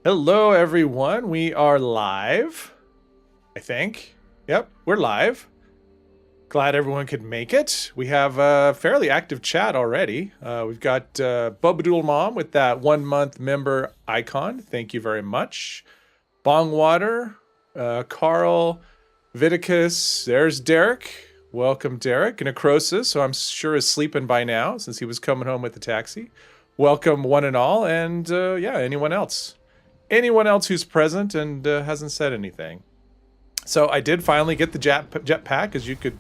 Hello, everyone. We are live, I think. Yep, we're live. Glad everyone could make it. We have a fairly active chat already. We've got Bubadoodle Mom with that 1 month member icon. Thank you very much. Bongwater, Carl, Viticus. There's Derek. Welcome, Derek. Necrosis, who I'm sure is sleeping by now since he was coming home with the taxi. Welcome, one and all. And yeah, anyone else. Anyone else who's present and hasn't said anything. So I did finally get the jetpack, as you could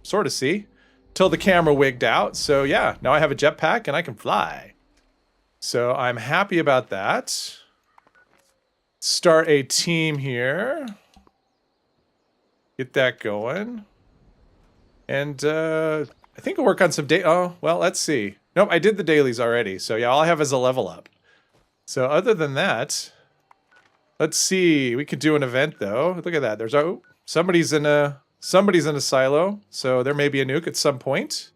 sort of see, till the camera wigged out. So yeah, now I have a jetpack and I can fly. So I'm happy about that. Start a team here. Get that going. And I think I'll work on some oh, well, let's see. Nope, I did the dailies already. So yeah, all I have is a level up. So other than that, let's see. We could do an event though. Look at that. There's somebody's in a silo, so there may be a nuke at some point.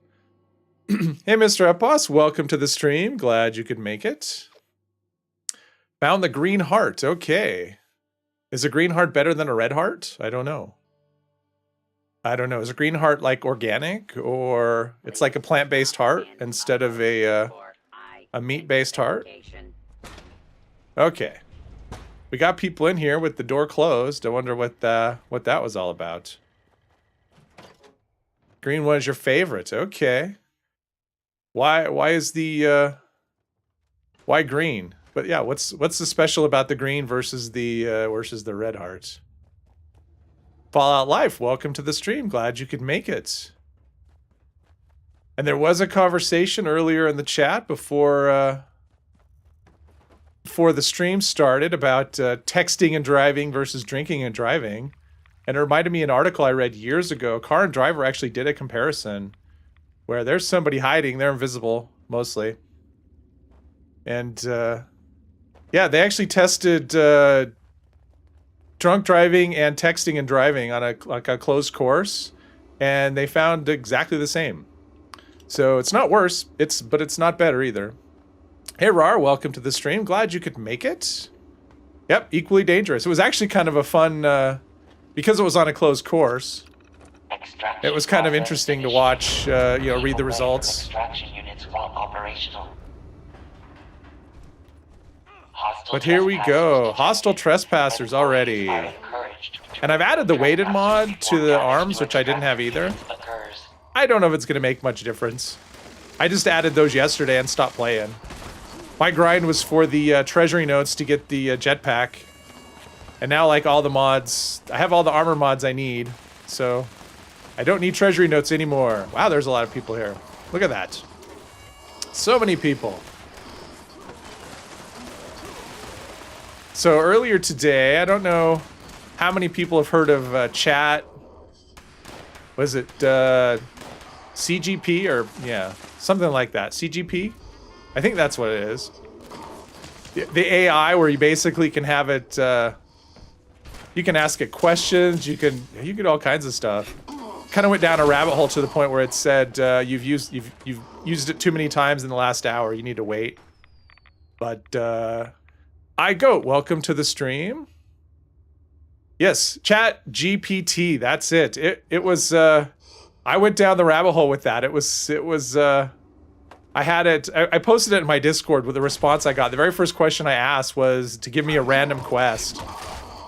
Hey, Mr. Epos, welcome to the stream. Glad you could make it. Found the green heart. Okay. Is a green heart better than a red heart? I don't know. Is a green heart like organic, or it's like a plant-based heart instead of a meat-based heart? Okay. We got people in here with the door closed. I wonder what that was all about. Green one is your favorite. Okay. Why is the why green? But yeah, what's the special about the green versus the red heart? Fallout Life, welcome to the stream. Glad you could make it. And there was a conversation earlier in the chat before the stream started about texting and driving versus drinking and driving. And it reminded me of an article I read years ago. Car and Driver actually did a comparison where there's somebody hiding. They're invisible, mostly. And yeah, they actually tested drunk driving and texting and driving on a closed course, and they found exactly the same. So it's not worse, but it's not better either. Hey Rar, welcome to the stream. Glad you could make it. Yep, equally dangerous. It was actually kind of a fun, because it was on a closed course, it was kind of interesting to watch, read the results. Extraction units while operational. But here we go. Hostile trespassers already. And I've added the weighted mod to the arms, which I didn't have either. I don't know if it's going to make much difference. I just added those yesterday and stopped playing. My grind was for the treasury notes to get the jetpack. And now, like all the mods, I have all the armor mods I need. So I don't need treasury notes anymore. Wow, there's a lot of people here. Look at that. So many people. So earlier today, I don't know how many people have heard of chat. Was it CGP or yeah, something like that? CGP? I think that's what it is. The AI where you basically can have it. You can ask it questions. You can do all kinds of stuff. Kind of went down a rabbit hole to the point where it said you've used it too many times in the last hour. You need to wait. But iGoat, welcome to the stream. Yes, Chat GPT. That's it. It was. I went down the rabbit hole with that. It was. I had it. I posted it in my Discord with the response I got. The very first question I asked was to give me a random quest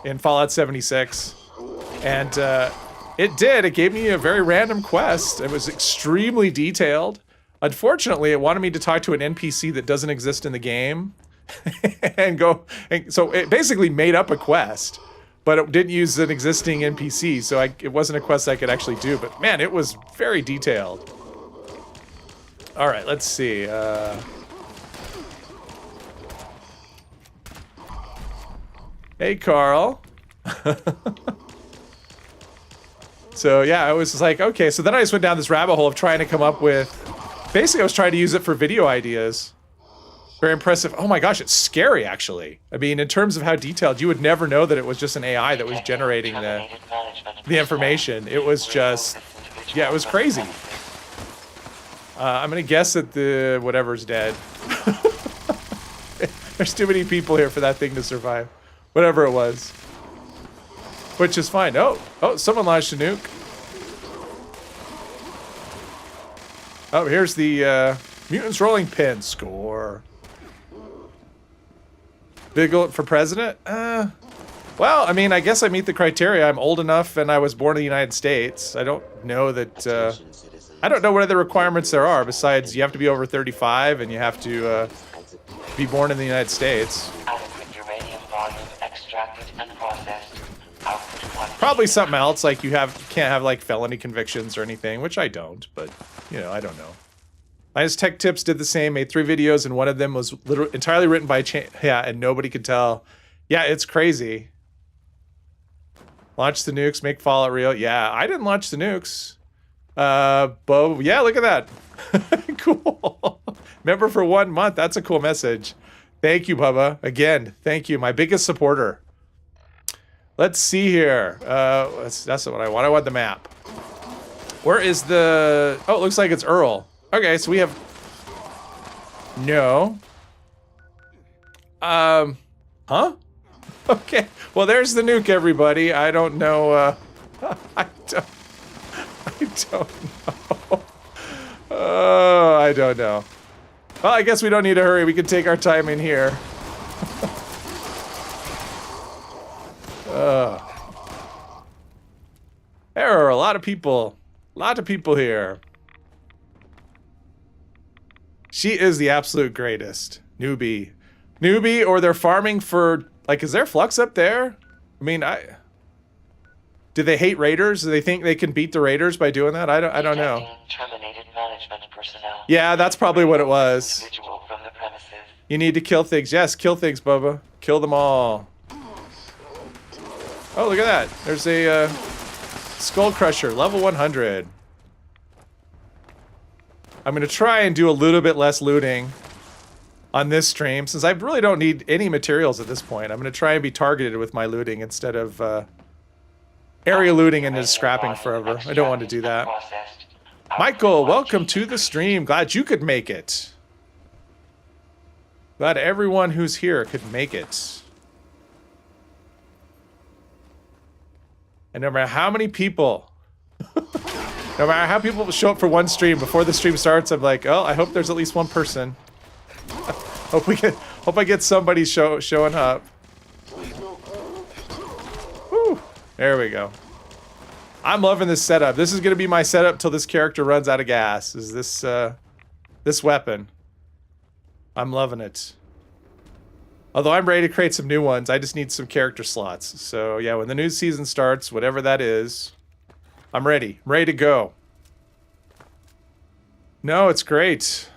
in Fallout 76, and it did. It gave me a very random quest. It was extremely detailed. Unfortunately, it wanted me to talk to an NPC that doesn't exist in the game. So it basically made up a quest, but it didn't use an existing NPC, so it wasn't a quest I could actually do. But man, it was very detailed. All right, let's see. Hey, Carl. So yeah, I was just like, okay. So then I just went down this rabbit hole of trying to come up with. Basically, I was trying to use it for video ideas. Very impressive. Oh my gosh, it's scary, actually. I mean, in terms of how detailed, you would never know that it was just an AI that was generating the information. It was just, yeah, it was crazy. I'm gonna guess that the whatever's dead. There's too many people here for that thing to survive. Whatever it was. Which is fine. Oh, someone launched a nuke. Oh, here's the mutants rolling pin score. Big for president? Well, I mean, I guess I meet the criteria. I'm old enough and I was born in the United States. I don't know that, I don't know what other requirements there are besides you have to be over 35 and you have to be born in the United States. Adequate uranium volume extracted and processed. Output quantity. Probably something else, like can't have like felony convictions or anything, which I don't, but you know, I don't know. Minus Tech Tips did the same, made 3 videos, and one of them was literally entirely written by and nobody could tell. Yeah, it's crazy. Launch the nukes, make Fallout real. Yeah, I didn't launch the nukes. Bo, yeah, look at that. Cool. Member for 1 month. That's a cool message. Thank you, Bubba. Again, thank you. My biggest supporter. Let's see here. That's what I want. I want the map. Where is the... Oh, it looks like it's Earl. Okay, so we have... No. Huh? Okay. Well, there's the nuke, everybody. I don't know, I don't know. Oh, I don't know. Well, I guess we don't need to hurry. We can take our time in here. There are a lot of people. A lot of people here. She is the absolute greatest. Newbie. Newbie, or they're farming for... Like, is there flux up there? I mean, do they hate raiders? Do they think they can beat the raiders by doing that? I don't know. Terminated management personnel. Yeah, that's probably what it was. Individual from the premises. You need to kill things. Yes, kill things, Bubba. Kill them all. Oh, look at that. There's a Skull Crusher, level 100. I'm going to try and do a little bit less looting on this stream, since I really don't need any materials at this point. I'm going to try and be targeted with my looting instead of area looting and just scrapping forever. I don't want to do that. Michael, welcome to the stream. Glad you could make it. Glad everyone who's here could make it. And no matter how many people, no matter how people show up for one stream, before the stream starts, I'm like, oh, I hope there's at least one person. Hope I get somebody showing up. Whew, there we go. I'm loving this setup. This is gonna be my setup till this character runs out of gas. Is this this weapon? I'm loving it. Although I'm ready to create some new ones, I just need some character slots. So yeah, when the new season starts, whatever that is, I'm ready. I'm ready to go. No, it's great.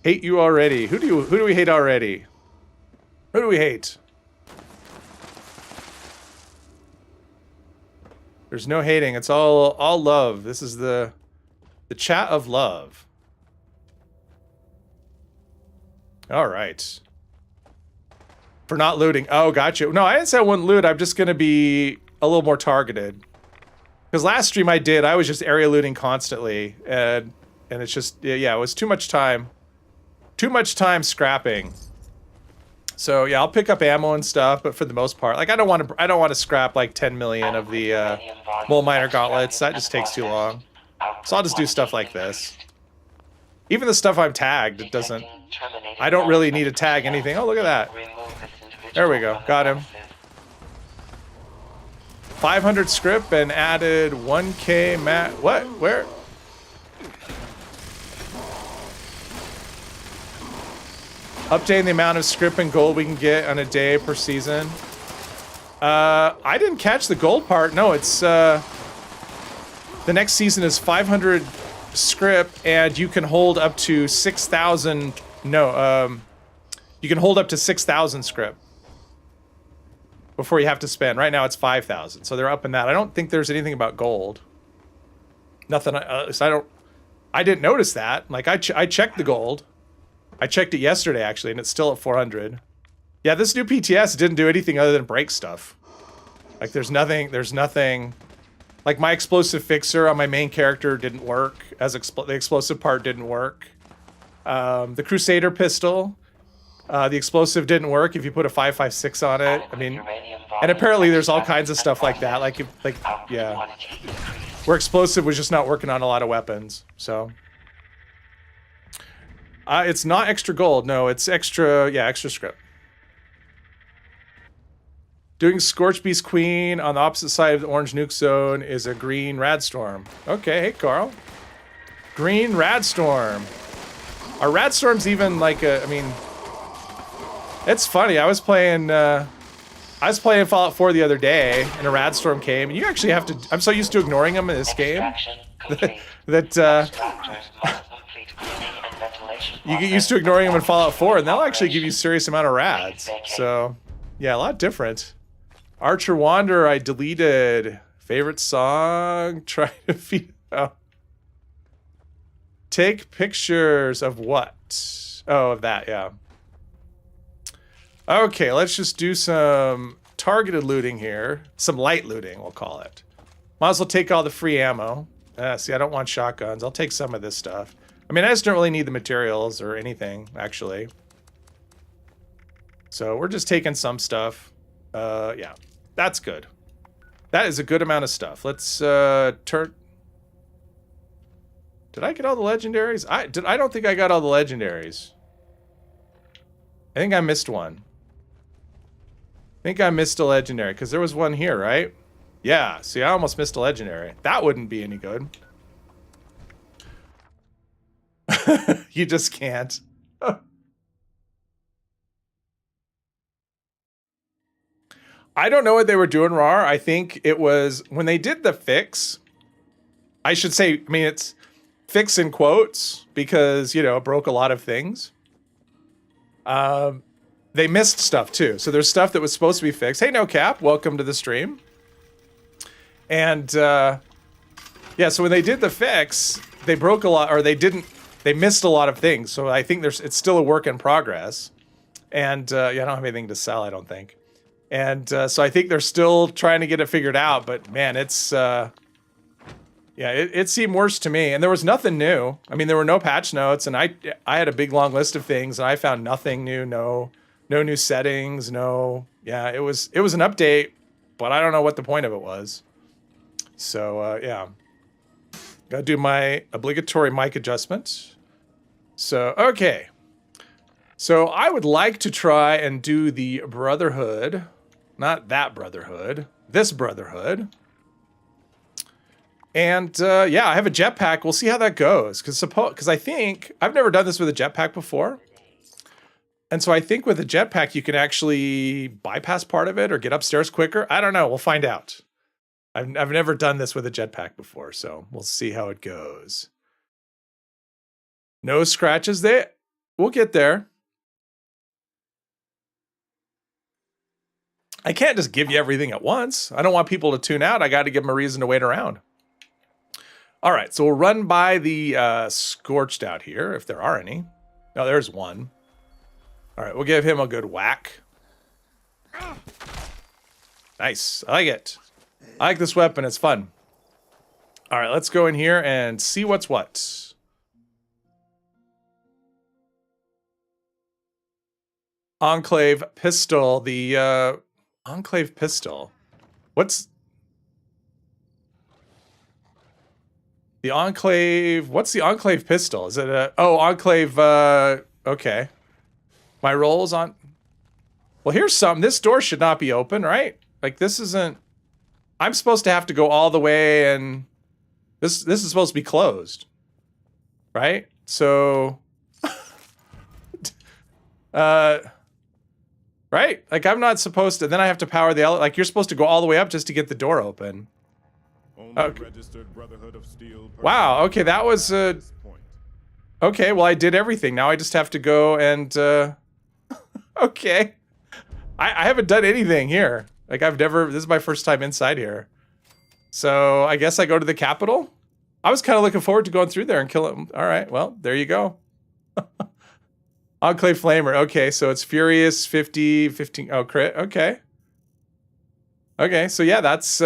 Hate you already. Who do we hate already? Who do we hate? There's no hating. It's all love. This is the chat of love. All right. For not looting. Oh, gotcha. No, I didn't say I wouldn't loot. I'm just going to be a little more targeted. Because last stream I did, I was just area looting constantly. And it's just, yeah, it was too much time. Too much time scrapping. So yeah, I'll pick up ammo and stuff, but for the most part, like I don't want to scrap like 10 million of the Mole Miner gauntlets. That just takes too long. So I'll just do stuff like this. Even the stuff I'm tagged, it doesn't. I don't really need to tag anything. Oh, look at that. There we go. Got him. 500 script and added 1K mat. What? Where? Updating the amount of script and gold we can get on a day per season. I didn't catch the gold part. No, it's the next season is 500 script and you can hold up to 6,000. No, you can hold up to 6,000 script before you have to spend. Right now it's 5,000, so they're up in that. I don't think there's anything about gold. Nothing. So I didn't notice that. Like I checked the gold. I checked it yesterday, actually, and it's still at 400. Yeah, this new PTS didn't do anything other than break stuff. Like, there's nothing... Like, my explosive fixer on my main character didn't work. The explosive part didn't work. The Crusader pistol The explosive didn't work if you put a 5.56 on it. I mean, Uranium and volume apparently there's all kinds of extracted stuff and like that. Like, Output yeah, quantity increased. where explosive was just not working on a lot of weapons. So, it's not extra gold. No, it's extra. Yeah, extra script. Doing Scorch Beast Queen on the opposite side of the orange nuke zone is a green Radstorm. Okay, hey Carl. Green Radstorm. Are Radstorms even like a? I mean, it's funny. I was playing Fallout 4 the other day, and a Radstorm came, and you actually have to. I'm so used to ignoring them in this game Extraction complete. that Extractors must complete cleaning and ventilation you get used to ignoring them in Fallout 4, and they'll actually give you a operation. serious amount of rads. So, yeah, a lot different. Archer Wanderer, I deleted. Favorite song? Try to feed. Oh. Take pictures of what? Oh, of that, yeah. Okay, let's just do some targeted looting here. Some light looting, we'll call it. Might as well take all the free ammo. See, I don't want shotguns. I'll take some of this stuff. I mean, I just don't really need the materials or anything, actually. So we're just taking some stuff. Yeah, that's good. That is a good amount of stuff. Let's turn... Did I get all the legendaries? I don't think I got all the legendaries. I think I missed one. I think I missed a legendary, because there was one here, right? Yeah, see, I almost missed a legendary. That wouldn't be any good. You just can't. I don't know what they were doing, Rar. I think it was when they did the fix. I should say, I mean, it's fix in quotes because, you know, it broke a lot of things. They missed stuff too. So there's stuff that was supposed to be fixed. Hey, No Cap, welcome to the stream. And yeah, so when they did the fix, they broke a lot, or they missed a lot of things. So I think it's still a work in progress. And yeah, I don't have anything to sell, I don't think. And so I think they're still trying to get it figured out. But man, it's yeah, it seemed worse to me. And there was nothing new. I mean, there were no patch notes, and I had a big long list of things, and I found nothing new. No new settings. No, yeah, it was an update, but I don't know what the point of it was. So yeah, gotta do my obligatory mic adjustment. So okay, so I would like to try and do the Brotherhood, not that Brotherhood, this Brotherhood. And yeah, I have a jetpack. We'll see how that goes. Because I think I've never done this with a jetpack before. And so I think with a jetpack, you can actually bypass part of it or get upstairs quicker. I don't know. We'll find out. I've never done this with a jetpack before, so we'll see how it goes. No scratches there. We'll get there. I can't just give you everything at once. I don't want people to tune out. I got to give them a reason to wait around. All right, so we'll run by the Scorched out here, if there are any. No, there's one. All right, we'll give him a good whack. Nice, I like it. I like this weapon, it's fun. All right, let's go in here and see what's what. Enclave pistol, the Enclave pistol. What's... The Enclave, what's the Enclave pistol? Is it a, oh, Enclave, okay. My roll's on, well, here's something. This door should not be open, right? Like, this isn't, I'm supposed to have to go all the way, and this is supposed to be closed, right? So, right? Like, I'm not supposed to, then I have to power the, like, you're supposed to go all the way up just to get the door open. Okay. Registered Brotherhood of Steel. Wow, okay, that was okay, well, I did everything. Now I just have to go and okay. I haven't done anything here. Like, this is my first time inside here. So I guess I go to the Capitol. I was kind of looking forward to going through there and kill him. All right, well, there you go. Enclave Flamer. Okay, so it's Furious 50, 15. Oh, crit. Okay. Okay, so yeah, that's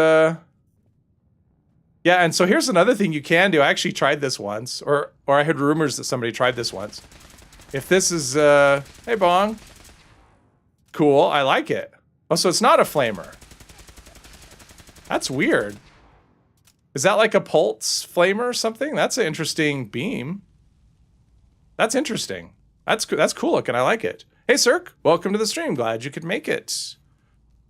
yeah, and so here's another thing you can do. I actually tried this once, or I heard rumors that somebody tried this once. If this is, hey Bong, cool. I like it. Oh, so it's not a flamer. That's weird. Is that like a pulse flamer or something? That's an interesting beam. That's interesting. That's cool looking. I like it. Hey, Cirque. Welcome to the stream. Glad you could make it.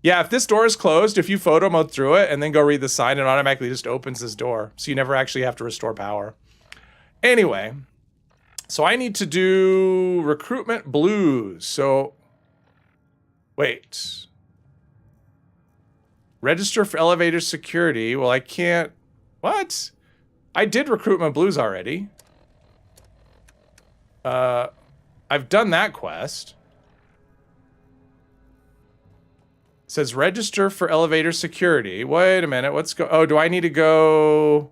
Yeah, if this door is closed, if you photo mode through it and then go read the sign, it automatically just opens this door. So you never actually have to restore power. Anyway, so I need to do recruitment blues. So, wait. Register for elevator security. Well, I can't. What? I did recruitment blues already. I've done that quest. It says register for elevator security. Wait a minute. What's go? Oh, do I need to go?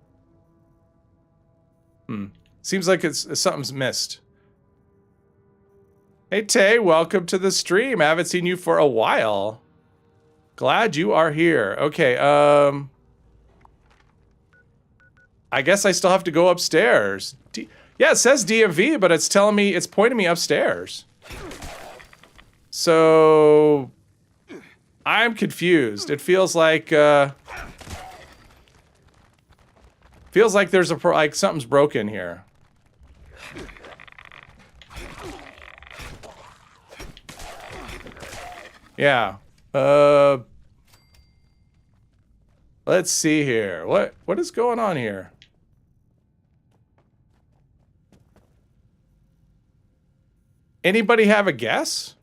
Seems like something's missed. Hey Tay, welcome to the stream. I haven't seen you for a while. Glad you are here. Okay, I guess I still have to go upstairs. Yeah, it says DMV, but it's telling me, it's pointing me upstairs. So I'm confused. It feels like there's like something's broken here. Yeah. Let's see here. What is going on here? Anybody have a guess?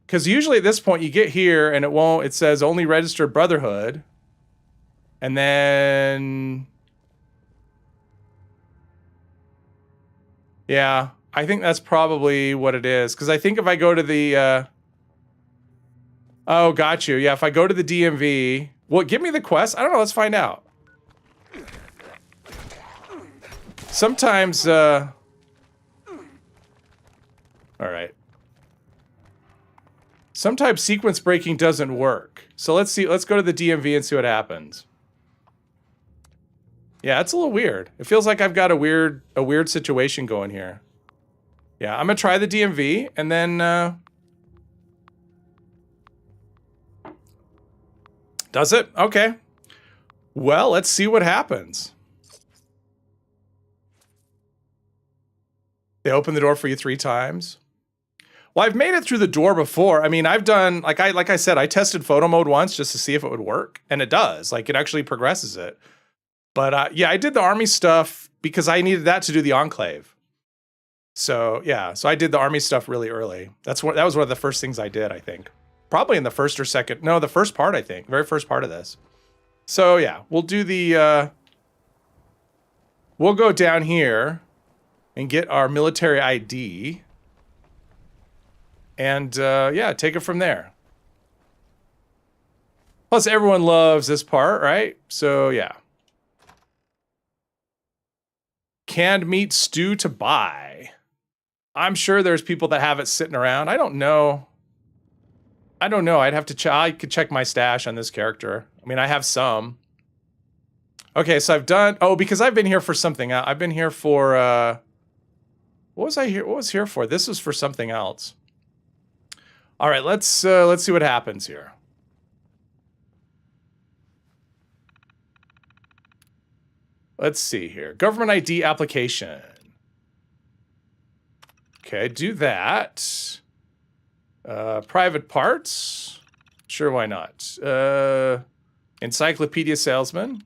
Because usually at this point you get here and it says only registered Brotherhood. And then, yeah, I think that's probably what it is. Because I think if I go to the, oh, got you. Yeah, if I go to the DMV, well, give me the quest. I don't know. Let's find out. Sometimes, all right. Sometimes sequence breaking doesn't work. So let's see. Let's go to the DMV and see what happens. Yeah, it's a little weird. It feels like I've got a weird situation going here. Yeah, I'm gonna try the DMV and then does it? Okay. Well, let's see what happens. They open the door for you 3 times. Well, I've made it through the door before. I mean, I've done like I said, I tested photo mode once just to see if it would work, and it does. Like it actually progresses it. But yeah, I did the army stuff because I needed that to do the enclave. So yeah, so I did the army stuff really early. That was one of the first things I did, I think. Probably in the first or second, no, the first part, I think. Very first part of this. So yeah, we'll do the, we'll go down here and get our military ID. And yeah, take it from there. Plus everyone loves this part, right? So yeah. Canned meat stew to buy. I'm sure there's people that have it sitting around. I don't know. I'd have to I could check my stash on this character. I mean, I have some. Okay, so I've done. Oh, because I've been here for something else. I've been here for. What was I here? What was here for? This was for something else. All right, let's see what happens here. Let's see here. Government ID application. Okay, do that. Private parts. Sure, why not? Encyclopedia salesman.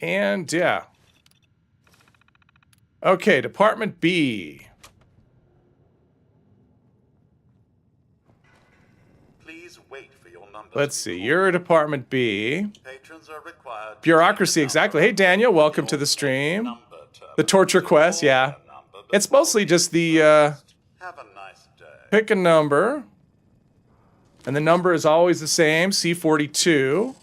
And yeah. Okay, Department B. Please wait for your number. Let's see. You're a Department B. Patrons are required to Bureaucracy, exactly. Hey, Daniel, welcome to the stream. The torture quest, yeah. It's mostly just the, Have a nice day. pick a number. And the number is always the same, C42.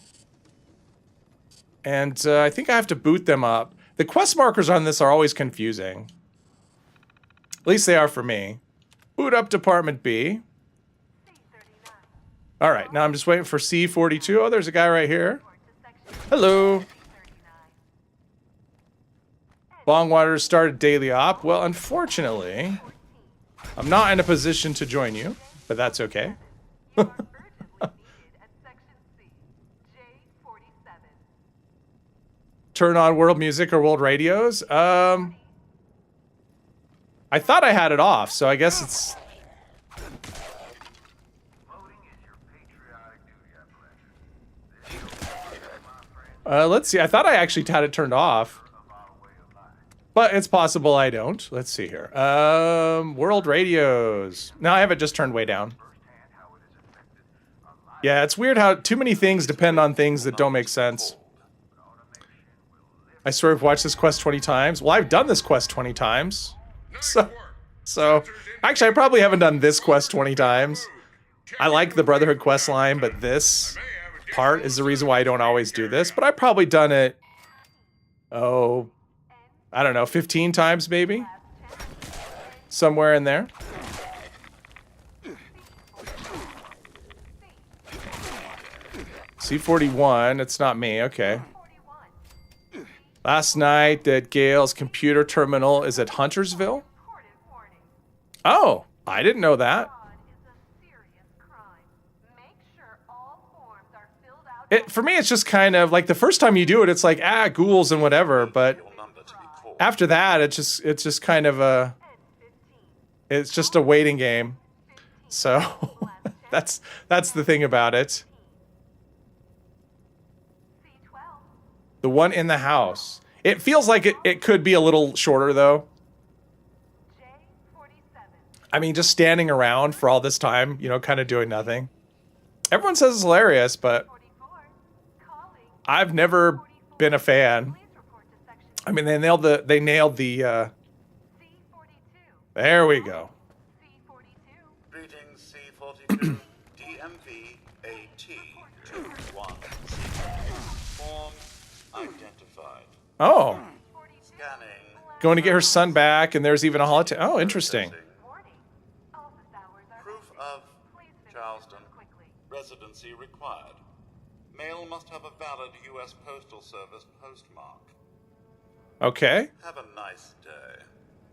And I think I have to boot them up. The quest markers on this are always confusing. At least they are for me. Boot up Department B. All right, now I'm just waiting for C42. Oh, there's a guy right here. Hello. Longwater started daily op. Well, unfortunately, I'm not in a position to join you, but that's okay. You are urgently needed at Section C, J47. Turn on world music or world radios. I thought I had it off, so I guess it's... let's see. I thought I actually had it turned off. But it's possible I don't. Let's see here. World radios. No, I have it just turned way down. Yeah, it's weird how too many things depend on things that don't make sense. I swear I've watched this quest 20 times. Well, I've done this quest 20 times. So actually, I probably haven't done this quest 20 times. I like the Brotherhood quest line, but this part is the reason why I don't always do this. But I've probably done it, oh, I don't know, 15 times maybe? Somewhere in there. C41, it's not me, okay. Last night at Gail's computer terminal is at Huntersville. Oh, I didn't know that. For me, it's just kind of like the first time you do it, it's like, ghouls and whatever, but after that, it's just kind of it's just a waiting game. So that's the thing about it. The one in the house. It feels like it could be a little shorter though. I mean, just standing around for all this time, you know, kind of doing nothing. Everyone says it's hilarious, but I've never been a fan. I mean, they nailed the there we go. Greetings, C42, DMV AT21. Form identified. Oh. Scanning. Going to get her son back, and there's even a holotape. Oh, interesting. Proof of Charleston. Residency required. Mail must have a valid U.S. Postal Service postmark. Okay. Have a nice day.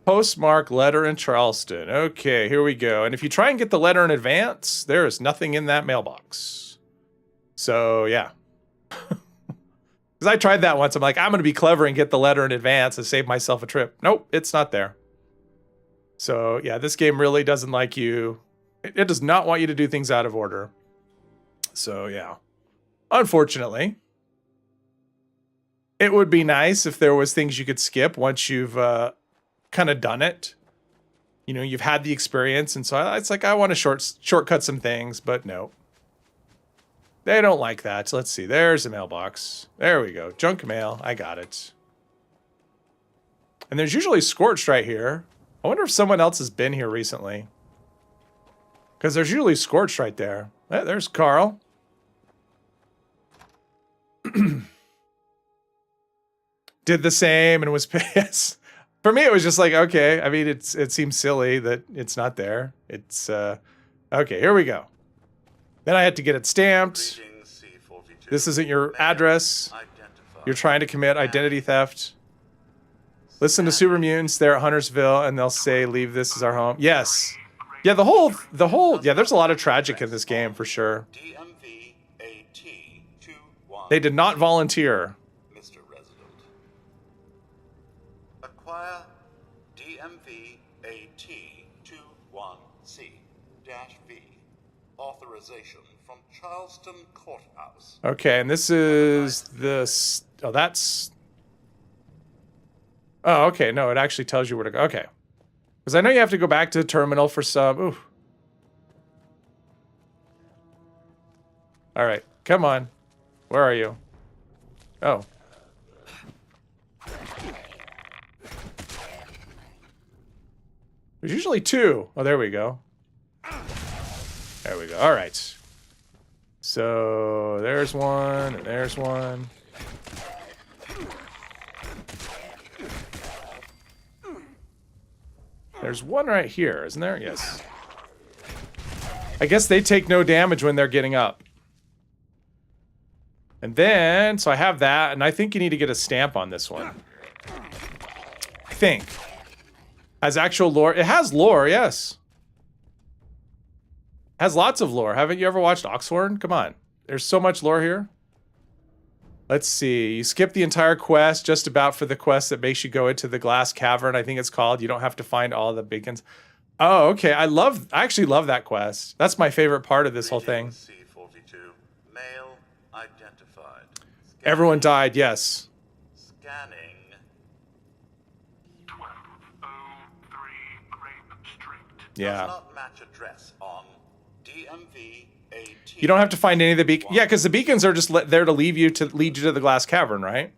Postmark letter in Charleston. Okay, here we go. And if you try and get the letter in advance, there is nothing in that mailbox. So, yeah. Because I tried that once. I'm like, I'm going to be clever and get the letter in advance and save myself a trip. Nope, it's not there. So, yeah, this game really doesn't like you. It does not want you to do things out of order. So, yeah. Unfortunately. It would be nice if there was things you could skip once you've kind of done it. You know, you've had the experience, and so it's like I want to shortcut some things, but no. They don't like that. So let's see. There's a mailbox. There we go. Junk mail. I got it. And there's usually Scorched right here. I wonder if someone else has been here recently. Because there's usually Scorched right there. There's Carl. Did the same and was pissed. For me, it was just like, okay. I mean, it seems silly that it's not there. It's, okay, here we go. Then I had to get it stamped. This isn't your address. You're trying to commit identity theft. Listen to Super Mutants there at Huntersville, and they'll say, leave this as our home. Yes. Yeah, the whole, yeah, there's a lot of tragic in this game, for sure. They did not volunteer. Mr. Resident. Acquire DMV AT21C-V. Authorization from Charleston Courthouse. Okay, and this is this. Oh, that's. Oh, okay. No, it actually tells you where to go. Okay. Because I know you have to go back to the terminal for some. Ooh. All right. Come on. Where are you? Oh. There's usually two. Oh, there we go. There we go. All right. So there's one, and there's one. There's one right here, isn't there? Yes. I guess they take no damage when they're getting up. And then, so I have that, and I think you need to get a stamp on this one. I think. Has actual lore. It has lore, yes. Has lots of lore. Haven't you ever watched Oxhorn? Come on. There's so much lore here. Let's see. You skip the entire quest just about for the quest that makes you go into the glass cavern, I think it's called. You don't have to find all the beacons. Oh, okay. I actually love that quest. That's my favorite part of this whole thing. C42. Male identified. Everyone died, yes. Scanning. 1203 Grape Street. Yeah. Does not match address on DMV AT. You don't have to find any of the beacons. Yeah, because the beacons are just there to lead you to the glass cavern, right?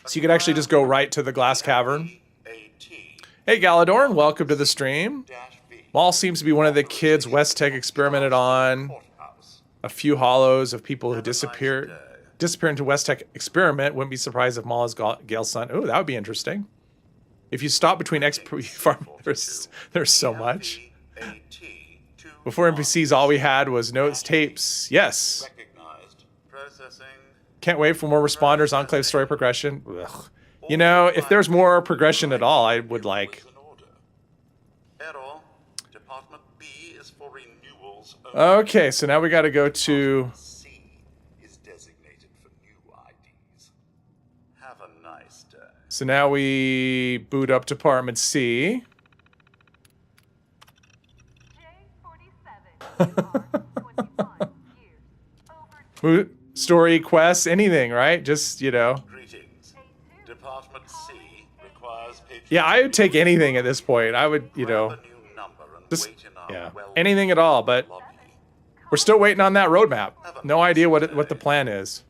So you could actually just go right to the glass cavern. Hey, Galadorn, welcome to the stream. Maul seems to be one of the kids West Tech experimented on. A few hollows of people who disappear into West Tech experiment. Wouldn't be surprised if Maul is Gale's son. Oh, that would be interesting. If you stop between XP farm, there's so much. Before NPCs, all we had was notes, tapes. Yes. Can't wait for more responders, Enclave story progression. Ugh. You know, if there's more progression at all, I would like. Error. Department B is for renewals. Okay, so now we got to go to. C is designated for new IDs. Have a nice day. So now we boot up Department C. J47, you are 21 years over. Story, quests, anything, right? Just, you know. Greetings. Department C requires patron. Yeah, I would take anything at this point. I would, you know, Grab a new number and just, wait in our yeah, well- anything at all. But lobby. we're still waiting on that roadmap. No idea what the plan is.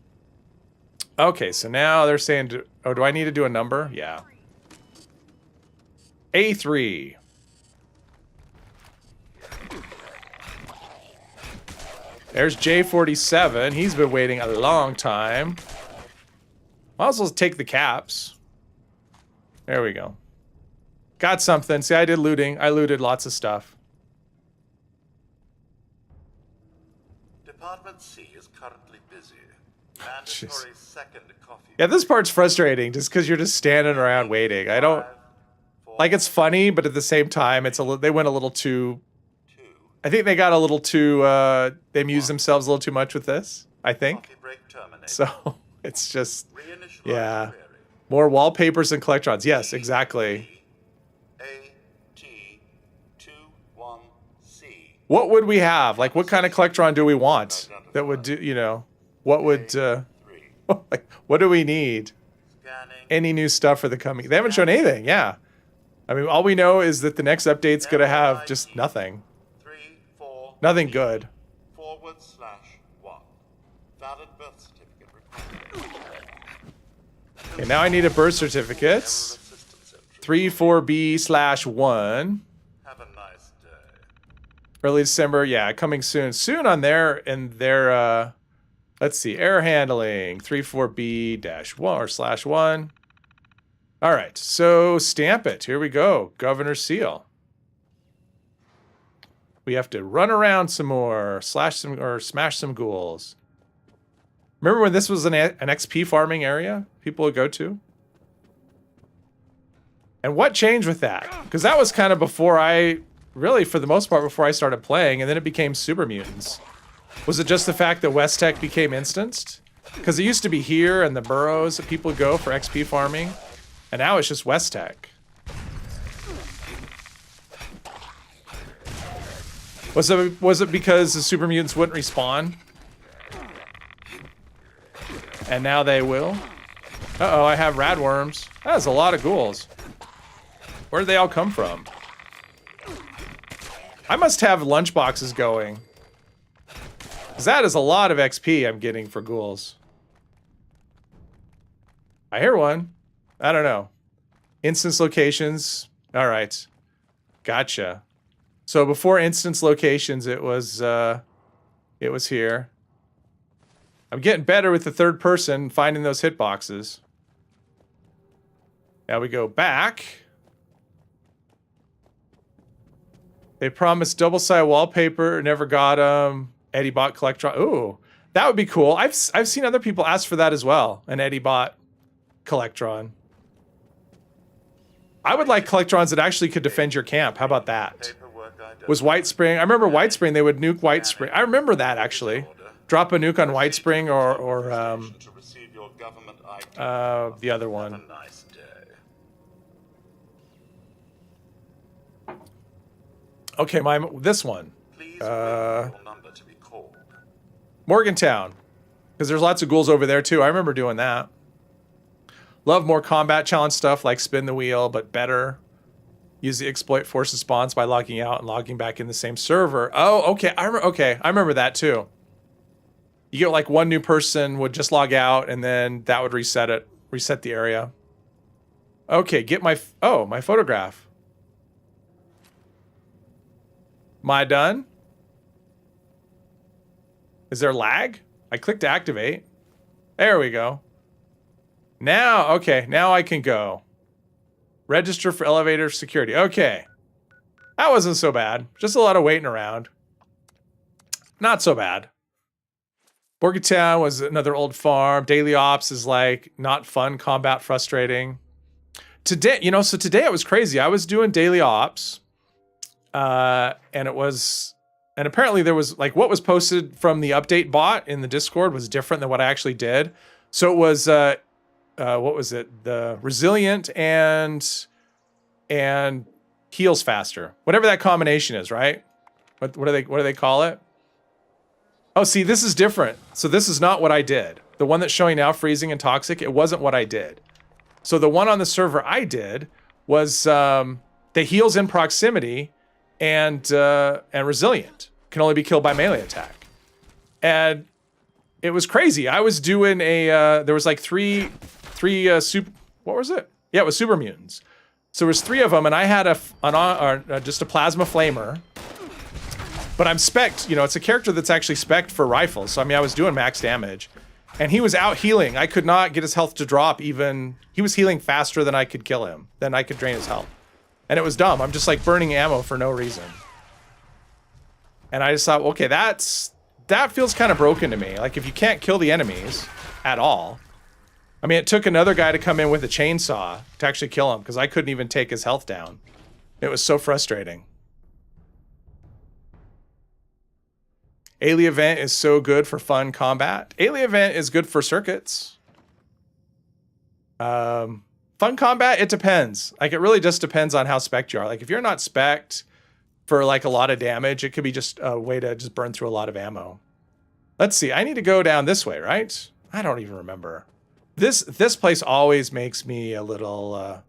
Okay, so now they're saying, oh, do I need to do a number? Yeah. A3. There's J47. He's been waiting a long time. Might as well take the caps. There we go. Got something. See, I did looting. I looted lots of stuff. Department C is currently busy. Mandatory second coffee. Yeah, this part's frustrating just because you're just standing around waiting. I don't... Like, it's funny, but at the same time, it's they went a little too... I think they got a little too, they amused themselves a little too much with this, I think. Coffee break terminated. So, it's just, Reinitialize yeah. query. More wallpapers and collectrons. Yes, exactly. AT21C. What would we have? Like, what kind of collectron do we want that would do, you know, what would, 3. like, what do we need? Scanning. Any new stuff for the coming? They haven't shown anything, yeah. I mean, all we know is that the next update's going to have just nothing. 3, 4. Nothing good. /1. Valid birth certificate required. Okay, now I need a birth certificate. Assistance entry. 34B/1. Have a nice day. Early December, yeah, coming soon. Soon on their, let's see, error handling, 34B-1 or /1. All right, so stamp it. Here we go. Governor's seal. We have to run around some more, smash some ghouls. Remember when this was an XP farming area people would go to? And what changed with that? Because that was kind of before really for the most part before I started playing, and then it became Super Mutants. Was it just the fact that West Tech became instanced? Because it used to be here and the burrows that people would go for XP farming, and now it's just West Tech. Was it because the Super Mutants wouldn't respawn? And now they will? Uh-oh, I have radworms. That's a lot of ghouls. Where did they all come from? I must have lunchboxes going. 'Cause that is a lot of XP I'm getting for ghouls. I hear one. I don't know. Instance locations. All right. Gotcha. So before instance locations, it was here. I'm getting better with the third person, finding those hitboxes. Now we go back. They promised double-sided wallpaper, never got them. Eddie Bot Collectron. Ooh, that would be cool. I've seen other people ask for that as well. An Eddie Bot Collectron. I would like Collectrons that actually could defend your camp. How about that? Paperwork was White Spring. I remember White Spring. They would nuke White Spring. I remember that actually. Drop a nuke on White Spring or to receive your government ID. the other Have one. a nice day. Okay, this one. Please wait for your number to be called. Morgantown. Because there's lots of ghouls over there too. I remember doing that. Love more combat challenge stuff like spin the wheel, but better. Use the exploit force response by logging out and logging back in the same server. Oh, okay. I remember that too. You get like one new person would just log out and then that would reset the area. Okay, get my photograph. Am I done? Is there lag? I clicked to activate. There we go. Now, okay, now I can go. Register for elevator security. Okay. That wasn't so bad. Just a lot of waiting around. Not so bad. Morgantown was another old farm. Daily ops is like not fun, combat frustrating. Today, so today it was crazy. I was doing daily ops. And apparently there was like what was posted from the update bot in the Discord was different than what I actually did. So it was, what was it? The resilient and heals faster. Whatever that combination is, right? What do they call it? Oh, see, this is different. So this is not what I did. The one that's showing now, freezing and toxic, it wasn't what I did. So the one on the server I did was the heals in proximity and resilient. Can only be killed by melee attack. And it was crazy. I was doing there was like three super, what was it? Yeah, it was super mutants. So there was 3 of them, and I had just a plasma flamer. But I'm spec'd, it's a character that's actually spec'd for rifles. So, I mean, I was doing max damage. And he was out healing. I could not get his health to drop even. He was healing faster than I could kill him. Than I could drain his health. And it was dumb. I'm just like burning ammo for no reason. And I just thought, okay, that feels kind of broken to me. Like, if you can't kill the enemies at all. I mean, it took another guy to come in with a chainsaw to actually kill him. Because I couldn't even take his health down. It was so frustrating. Alien Event is so good for fun combat. Alien Event is good for circuits. Fun combat, it depends. Like, it really just depends on how spec'd you are. Like, if you're not spec'd for, like, a lot of damage, it could be just a way to just burn through a lot of ammo. Let's see. I need to go down this way, right? I don't even remember. This place always makes me a little...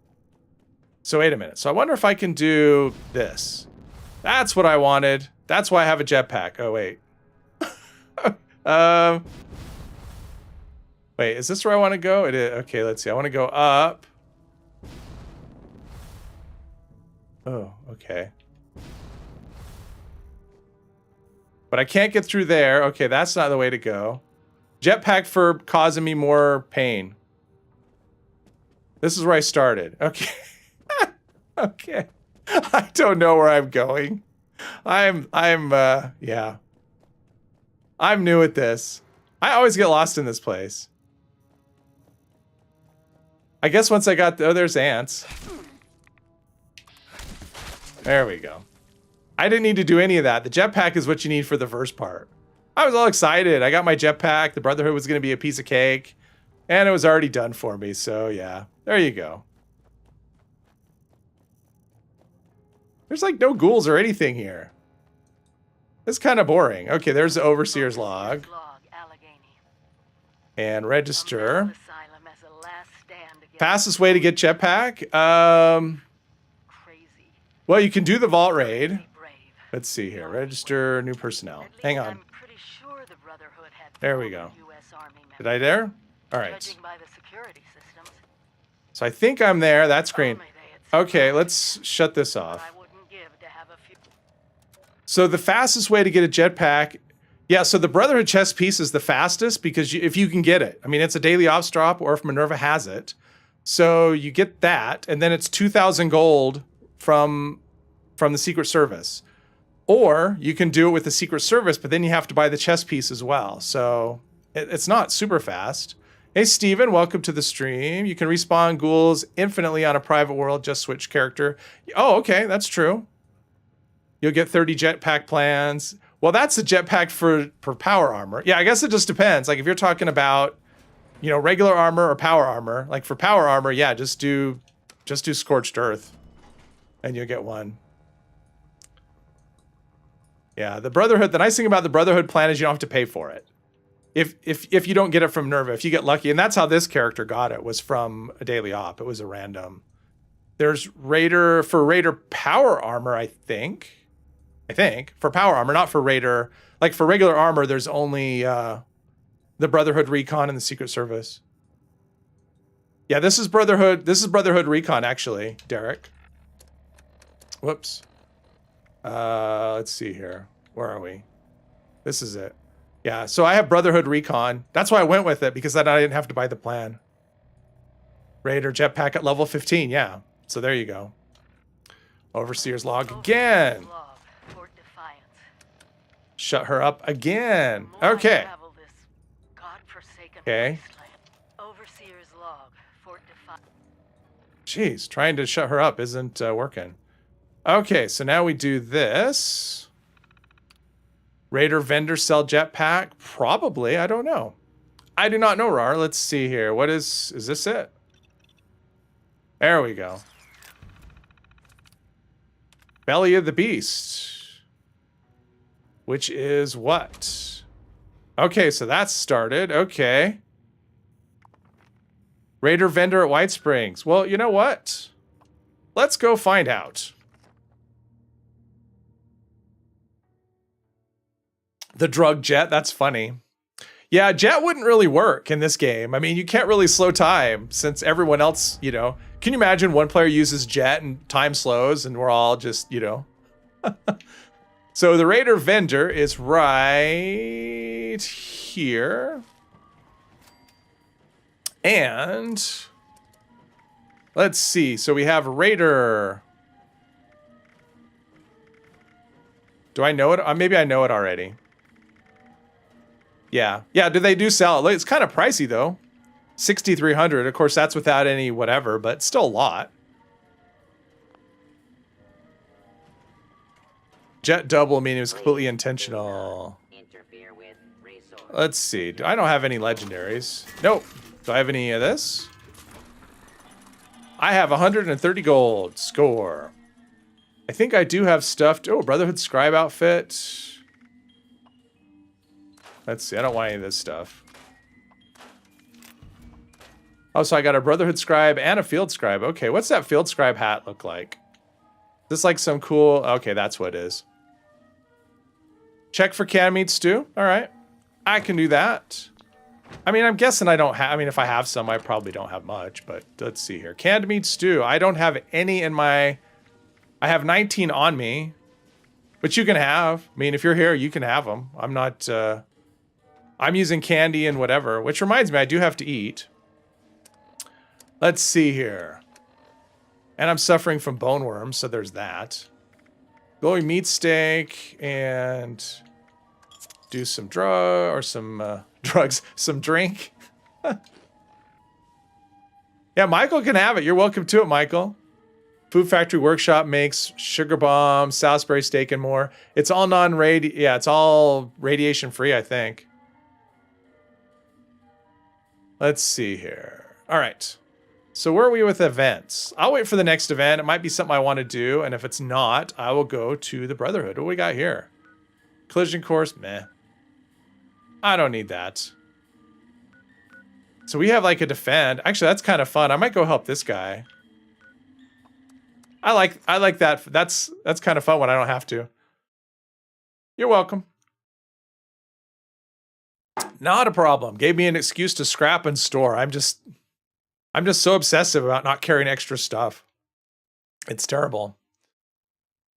So, wait a minute. So, I wonder if I can do this. That's what I wanted. That's why I have a jetpack. Oh, wait. Wait, is this where I want to go? It is. Okay, let's see. I want to go up. Oh, okay. But I can't get through there. Okay, that's not the way to go. Jetpack for causing me more pain. This is where I started. Okay. Okay. I don't know where I'm going. Yeah. I'm new at this. I always get lost in this place. I guess once I got... Oh, there's ants. There we go. I didn't need to do any of that. The jetpack is what you need for the first part. I was all excited. I got my jetpack. The Brotherhood was going to be a piece of cake. And it was already done for me. So, yeah. There you go. There's like no ghouls or anything here. It's kind of boring. Okay, there's the Overseer's log. And register. Fastest way to get jetpack? Well, you can do the vault raid. Let's see here. Register new personnel. Hang on. There we go. Did I there? All right. So I think I'm there. That's green. Okay, let's shut this off. So the fastest way to get a jetpack, yeah, so the Brotherhood chest piece is the fastest because if you can get it. I mean, it's a daily ops drop or if Minerva has it. So you get that, and then it's 2,000 gold from the Secret Service. Or you can do it with the Secret Service, but then you have to buy the chest piece as well. So it's not super fast. Hey, Steven, welcome to the stream. You can respawn ghouls infinitely on a private world, just switch character. Oh, okay, that's true. You'll get 30 jetpack plans. Well, that's a jetpack for power armor. Yeah, I guess it just depends. Like if you're talking about, you know, regular armor or power armor, like for power armor, yeah, just do Scorched Earth and you'll get one. Yeah, the Brotherhood, the nice thing about the Brotherhood plan is you don't have to pay for it. If you don't get it from Nerva, if you get lucky, and that's how this character got it, was from a daily op. It was a random. There's Raider for Raider power armor, I think for power armor, not for Raider. Like for regular armor, there's only the Brotherhood Recon and the Secret Service. Yeah, this is Brotherhood Recon actually, Derek. Whoops. Let's see here. Where are we? This is it. Yeah, so I have Brotherhood Recon. That's why I went with it, because then I didn't have to buy the plan. Raider jetpack at level 15, yeah. So there you go. Overseer's log again. Shut her up again. Okay. Okay. Overseer's log, Fort Defiance. Jeez, trying to shut her up isn't working. Okay, so now we do this. Raider vendor sell jetpack? Probably, I don't know. I do not know, Rar. Let's see here. What is this it? There we go. Belly of the Beast. Which is what? Okay, so that's started. Okay. Raider vendor at White Springs. Well, you know what? Let's go find out. The drug jet, that's funny. Yeah, jet wouldn't really work in this game. I mean, you can't really slow time since everyone else, you know. Can you imagine one player uses jet and time slows and we're all just, you know. So the Raider vendor is right here. And let's see. So we have Raider. Do I know it? Maybe I know it already. Yeah. Yeah, do they do sell it? It's kind of pricey though. 6,300. Of course, that's without any whatever, but still a lot. Jet double, meaning it was completely intentional. Let's see. I don't have any legendaries. Nope. Do I have any of this? I have 130 gold. Score. I think I do have stuffed. Oh, Brotherhood Scribe outfit. Let's see. I don't want any of this stuff. Oh, so I got a Brotherhood Scribe and a Field Scribe. Okay, what's that Field Scribe hat look like? Is this like some cool... Okay, that's what it is. Check for canned meat stew. All right. I can do that. I mean, I'm guessing I don't have... I mean, if I have some, I probably don't have much. But let's see here. Canned meat stew. I don't have any in my... I have 19 on me. But you can have. I mean, if you're here, you can have them. I'm not... I'm using candy and whatever. Which reminds me, I do have to eat. Let's see here. And I'm suffering from bone worms, so there's that. Glowing meat steak and do some drugs, some drink. Yeah, Michael can have it. You're welcome to it, Michael. Food Factory Workshop makes sugar bombs, Salisbury steak, and more. It's all yeah, it's all radiation free, I think. Let's see here. All right. So where are we with events? I'll wait for the next event. It might be something I want to do. And if it's not, I will go to the Brotherhood. What do we got here? Collision course, meh. I don't need that. So we have like a defend. Actually, that's kind of fun. I might go help this guy. I like that. That's kind of fun when I don't have to. You're welcome. Not a problem. Gave me an excuse to scrap and store. I'm just so obsessive about not carrying extra stuff. It's terrible.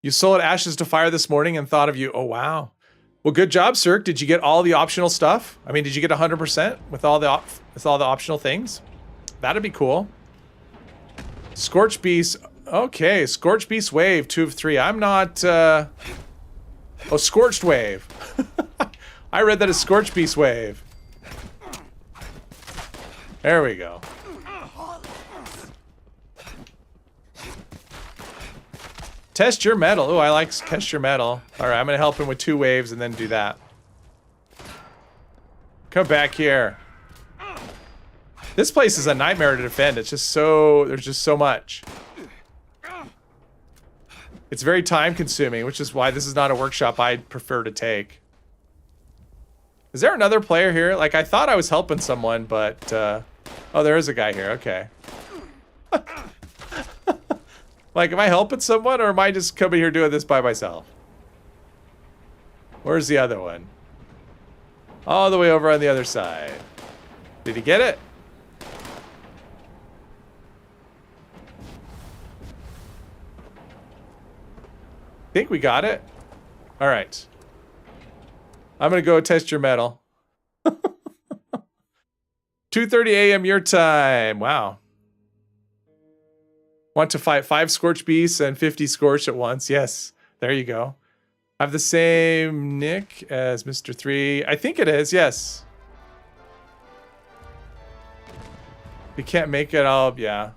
You sold Ashes to Fire this morning and thought of you. Oh, wow. Well, good job, sir. Did you get all the optional stuff? I mean, did you get 100% with all the optional things? That'd be cool. Scorch Beast. Okay, Scorch Beast Wave, 2 of 3. I'm not... Oh, Scorched Wave. I read that as Scorch Beast Wave. There we go. Test your metal. Oh, I like test your metal. All right, I'm gonna help him with 2 waves and then do that. Come back here. This place is a nightmare to defend. It's just so, there's just so much. It's very time consuming, which is why this is not a workshop I'd prefer to take. Is there another player here? Like, I thought I was helping someone, but, oh, there is a guy here. Okay. Like, am I helping someone, or am I just coming here doing this by myself? Where's the other one? All the way over on the other side. Did he get it? Think we got it? All right. I'm gonna go test your metal. 2:30 a.m. your time. Wow. Want to fight 5 Scorch Beasts and 50 Scorch at once? Yes. There you go. I have the same nick as Mr. 3. I think it is, yes. You can't make it all, yeah.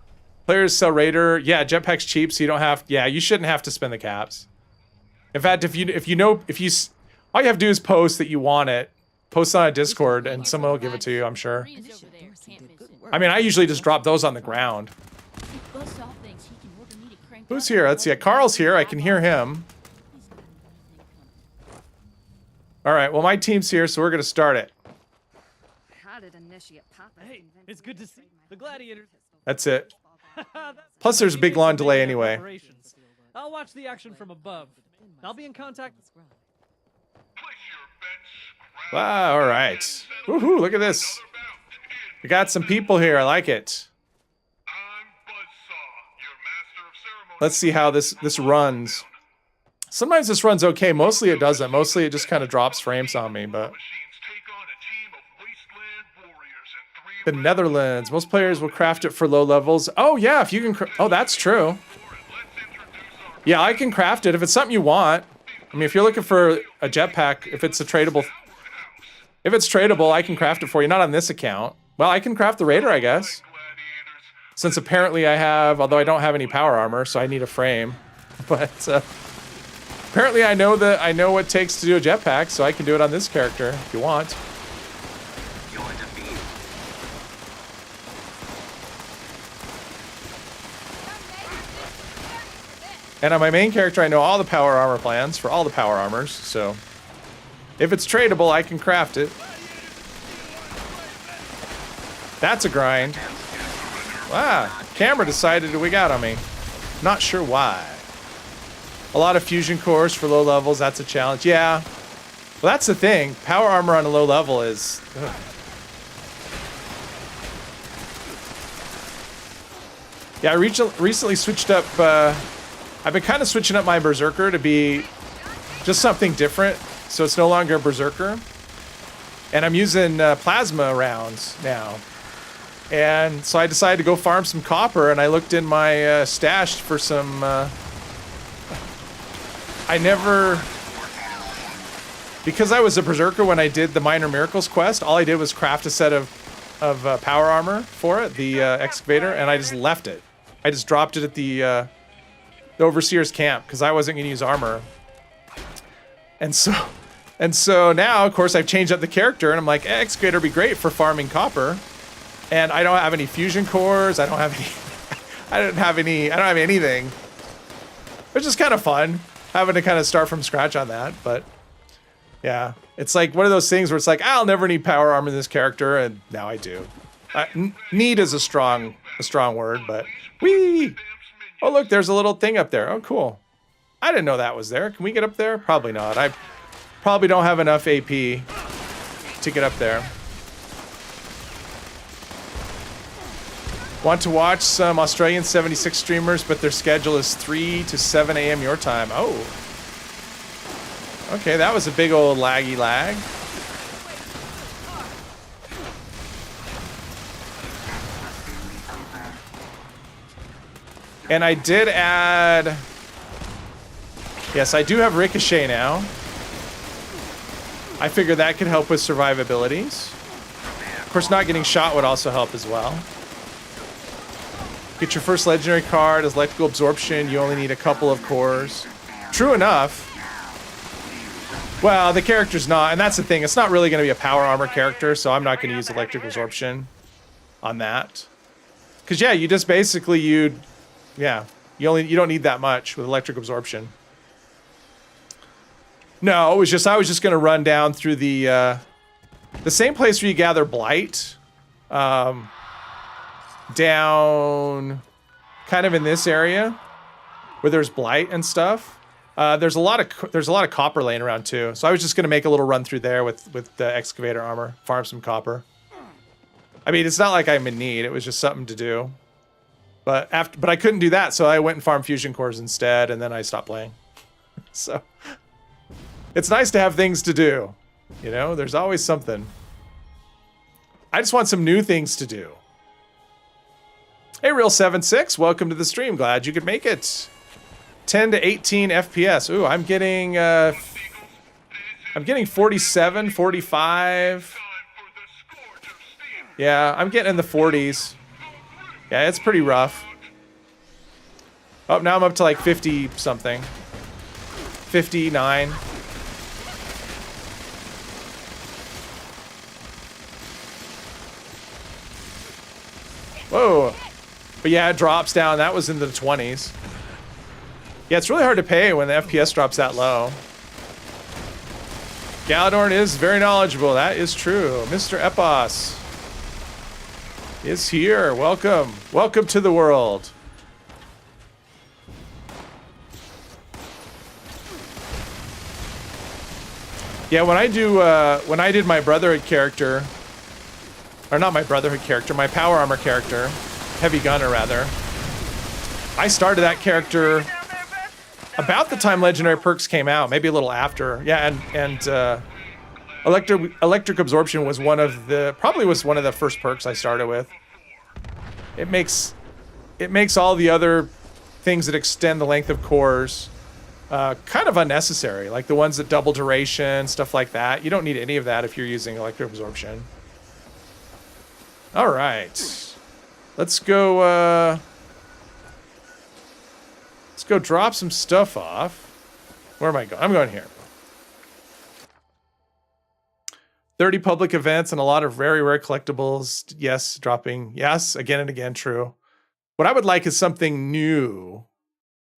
Players sell Raider. Yeah, jetpack's cheap, so you don't have, yeah, you shouldn't have to spend the caps. In fact, all you have to do is post that you want it. Post on a Discord and someone will give it to you, I'm sure. I mean, I usually just drop those on the ground. Who's here? Let's see. Carl's here. I can hear him. All right. Well, my team's here, so we're going to start it. Hey, it's good to see the gladiators. That's it. Plus, there's a big long delay anyway. I'll watch the action from above. I'll be in contact. Wow, all right. Woohoo, look at this. We got some people here. I like it. Let's see how this runs. Sometimes this runs okay. Mostly it doesn't. Mostly it just kind of drops frames on me, but... The Netherlands. Most players will craft it for low levels. Oh, yeah, if you can... Oh, that's true. Yeah, I can craft it if it's something you want. I mean, if you're looking for a jetpack, if it's a tradable... If it's tradable, I can craft it for you. Not on this account. Well, I can craft the Raider, I guess. Since apparently I have... Although I don't have any power armor, so I need a frame. But, apparently I know what it takes to do a jetpack, so I can do it on this character if you want. And on my main character, I know all the power armor plans for all the power armors, so if it's tradable, I can craft it. That's a grind. Wow, camera decided we got on me. Not sure why. A lot of fusion cores for low levels, that's a challenge. Yeah, well, that's the thing. Power armor on a low level is... Ugh. Yeah, I recently switched up... I've been kind of switching up my Berserker to be just something different, so it's no longer a Berserker. And I'm using plasma rounds now. And so I decided to go farm some copper, and I looked in my stash for some... Because I was a Berserker when I did the Minor Miracles quest, all I did was craft a set of power armor for it, the excavator, and I just left it. I just dropped it at the Overseer's camp because I wasn't going to use armor. And so now, of course, I've changed up the character, and I'm like, excavator would be great for farming copper. And I don't have any fusion cores. I don't have anything. Which is kind of fun, having to kind of start from scratch on that. But yeah, it's like one of those things where it's like, I'll never need power armor in this character, and now I do. Need is a strong word, but whee! Oh, look, there's a little thing up there. Oh, cool. I didn't know that was there. Can we get up there? Probably not. I probably don't have enough AP to get up there. Want to watch some Australian 76 streamers, but their schedule is 3 to 7 a.m. your time. Oh. Okay, that was a big old laggy lag. And I did add... Yes, I do have Ricochet now. I figured that could help with survivabilities. Of course, not getting shot would also help as well. Get your first legendary card as electrical absorption. You only need a couple of cores. True enough. Well, the character's not, and that's the thing. It's not really going to be a power armor character, so I'm not going to use electric absorption on that. Because yeah, you just basically you don't need that much with electric absorption. No, it was just I was just going to run down through the same place where you gather blight, down kind of in this area where there's blight and stuff. There's a lot of copper laying around too, so I was just gonna make a little run through there with the excavator armor, farm some copper. I mean, it's not like I'm in need; it was just something to do. But I couldn't do that, so I went and farmed fusion cores instead, and then I stopped playing. So it's nice to have things to do, you know. There's always something. I just want some new things to do. Hey, Real76, welcome to the stream. Glad you could make it. 10 to 18 FPS. Ooh, I'm getting 47, 45. Yeah, I'm getting in the 40s. Yeah, it's pretty rough. Oh, now I'm up to like 50 something. 59. Whoa. But yeah, it drops down. That was in the 20s. Yeah, it's really hard to pay when the FPS drops that low. Galadorn is very knowledgeable. That is true. Mr. Epos is here. Welcome. Welcome to the world. Yeah, when I did my Brotherhood character, or not my Brotherhood character, my Power Armor character, Heavy Gunner rather, I started that character about the time Legendary Perks came out, maybe a little after. Yeah, and electric absorption was probably one of the first perks I started with. It makes all the other things that extend the length of cores kind of unnecessary, like the ones that double duration, stuff like that. You don't need any of that if you're using electric absorption. All right, let's go. Let's go drop some stuff off. Where am I going? I'm going here. 30 public events and a lot of very rare collectibles. Yes, dropping. Yes, again and again, true. What I would like is something new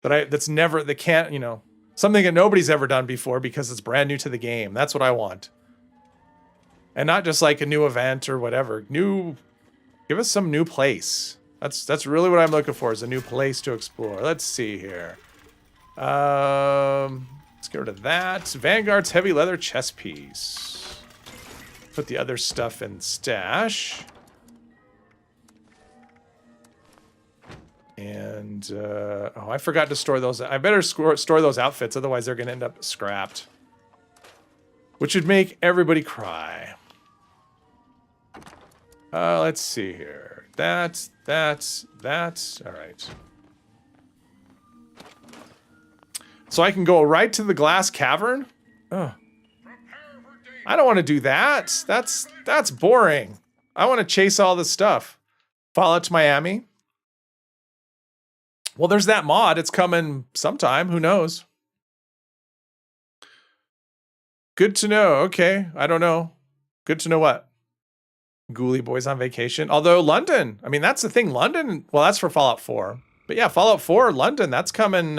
that can't, you know, something that nobody's ever done before because it's brand new to the game. That's what I want. And not just like a new event or whatever. Give us some new place. That's really what I'm looking for, is a new place to explore. Let's see here. Let's get rid of that. Vanguard's heavy leather chest piece. Put the other stuff in stash. And, oh, I forgot to store those. I better store those outfits, otherwise they're going to end up scrapped. Which would make everybody cry. Let's see here. That. All right. So I can go right to the glass cavern? Oh. I don't want to do that. That's boring. I want to chase all this stuff. Fallout to Miami. Well, there's that mod. It's coming sometime. Who knows? Good to know. Okay. I don't know. Good to know what? Ghoulie Boys on vacation. Although London, I mean, that's the thing. London, well, that's for Fallout 4. But yeah, Fallout 4, London, that's coming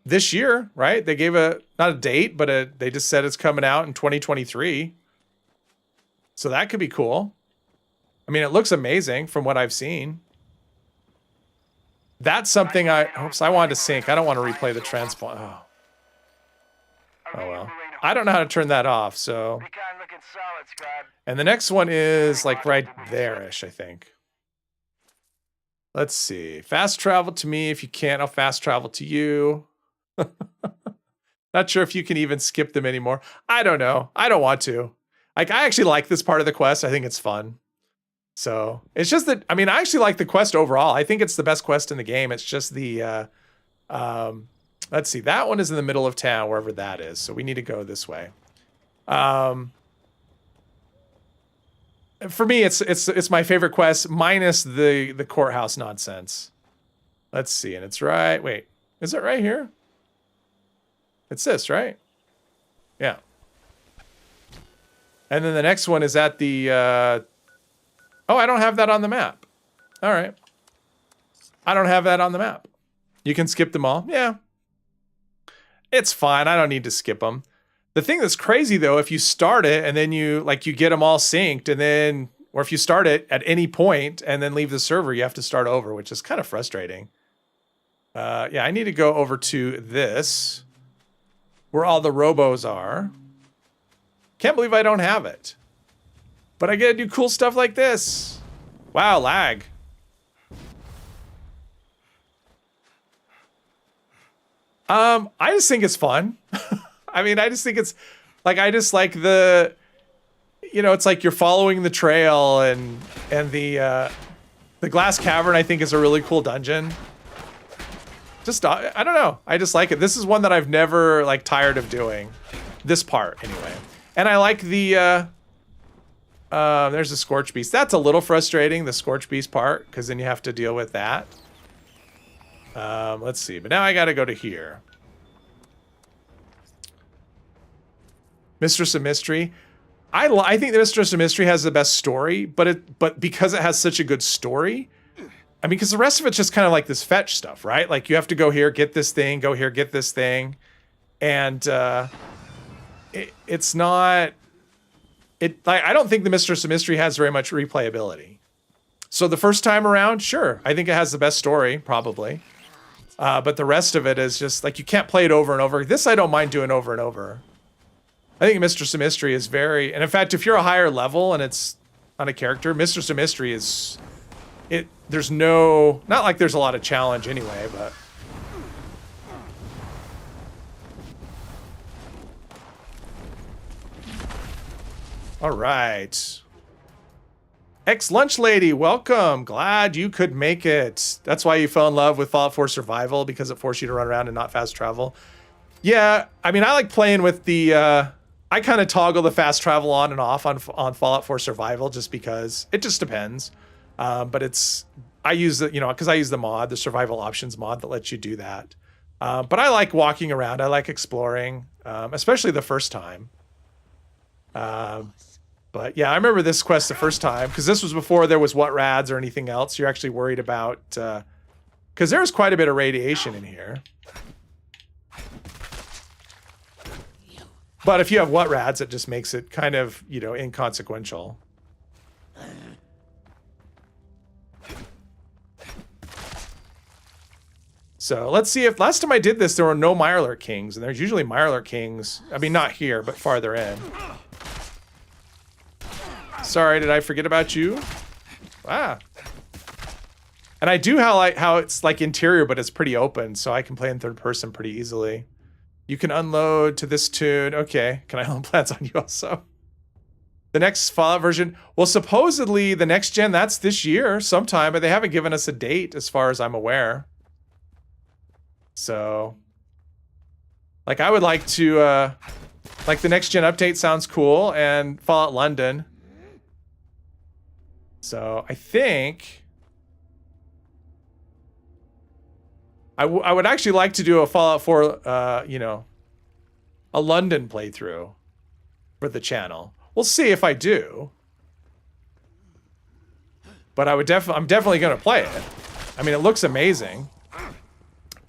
this year, right? They gave not a date, but they just said it's coming out in 2023. So that could be cool. I mean, it looks amazing from what I've seen. That's something oops, I wanted to sync. I don't want to replay the transport. Oh well. I don't know how to turn that off, so. And the next one is like right there-ish, I think. Let's see. Fast travel to me. If you can't, I'll fast travel to you. Not sure if you can even skip them anymore. I don't know. I don't want to. Like, I actually like this part of the quest. I think it's fun. So it's just that, I mean, I actually like the quest overall. I think it's the best quest in the game. It's just the, let's see. That one is in the middle of town, wherever that is. So we need to go this way. for me, it's my favorite quest minus the courthouse nonsense. Let's see, and it's right. Wait, is it right here? It's this, right? Yeah. And then the next one is at the. Oh, I don't have that on the map. All right. I don't have that on the map. You can skip them all. Yeah. It's fine. I don't need to skip them. The thing that's crazy though, if you start it and then you get them all synced and then, or if you start it at any point and then leave the server, you have to start over, which is kind of frustrating. Yeah, I need to go over to this where all the robos are. Can't believe I don't have it. But I get to do cool stuff like this. Wow, lag. I just think it's fun. I mean, I just think it's like, I just like the, you know, it's like you're following the trail and the glass cavern I think is a really cool dungeon. Just, I don't know. I just like it. This is one that I've never like tired of doing. This part anyway. And I like the, there's a Scorch Beast. That's a little frustrating, the Scorch Beast part, because then you have to deal with that. Let's see, but now I got to go to here. Mistress of Mystery. I think the Mistress of Mystery has the best story, but because it has such a good story, I mean, because the rest of it's just kind of like this fetch stuff, right? Like you have to go here, get this thing, go here, get this thing, and it's not. I don't think the Mistress of Mystery has very much replayability. So the first time around, sure, I think it has the best story, probably. But the rest of it is just like you can't play it over and over. This I don't mind doing over and over. I think Mistress of Mystery is very, and in fact, if you're a higher level and it's on a character, Mistress of Mystery is, there's no, not like there's a lot of challenge anyway, but. All right. Ex-Lunch Lady, welcome. Glad you could make it. That's why you fell in love with Fallout 4 Survival, because it forced you to run around and not fast travel. Yeah, I mean, I like playing with the, I kind of toggle the fast travel on and off on Fallout 4 Survival just because it just depends. But I use the, because I use the mod, the survival options mod that lets you do that. But I like walking around. I like exploring, especially the first time. But yeah, I remember this quest the first time because this was before there was what rads or anything else. You're actually worried about, because there's quite a bit of radiation in here. But if you have what rads, it just makes it kind of, inconsequential. So let's see if last time I did this, there were no Mirelurk Kings, and there's usually Mirelurk Kings. I mean, not here, but farther in. Sorry, did I forget about you? Ah. And I do how it's like interior, but it's pretty open, so I can play in third person pretty easily. You can unload to this tune. Okay, can I unload plans on you also? The next Fallout version, well, supposedly the next gen, that's this year sometime, but they haven't given us a date as far as I'm aware. So, like, I would like to, like, the next gen update sounds cool, and Fallout London. So, I think I would actually like to do a Fallout 4, a London playthrough for the channel. We'll see if I do. But I'm definitely going to play it. I mean, it looks amazing.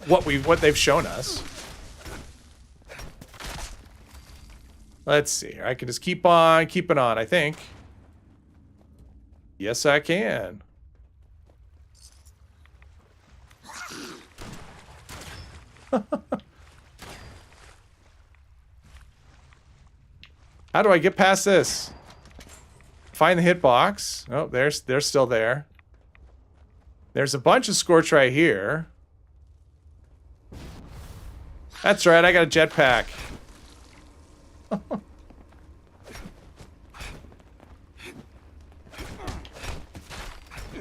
What they've shown us. Let's see. I can just keep on keeping on, I think. Yes, I can. How do I get past this? Find the hitbox. Oh, they're still there. There's a bunch of Scorch right here. That's right, I got a jetpack.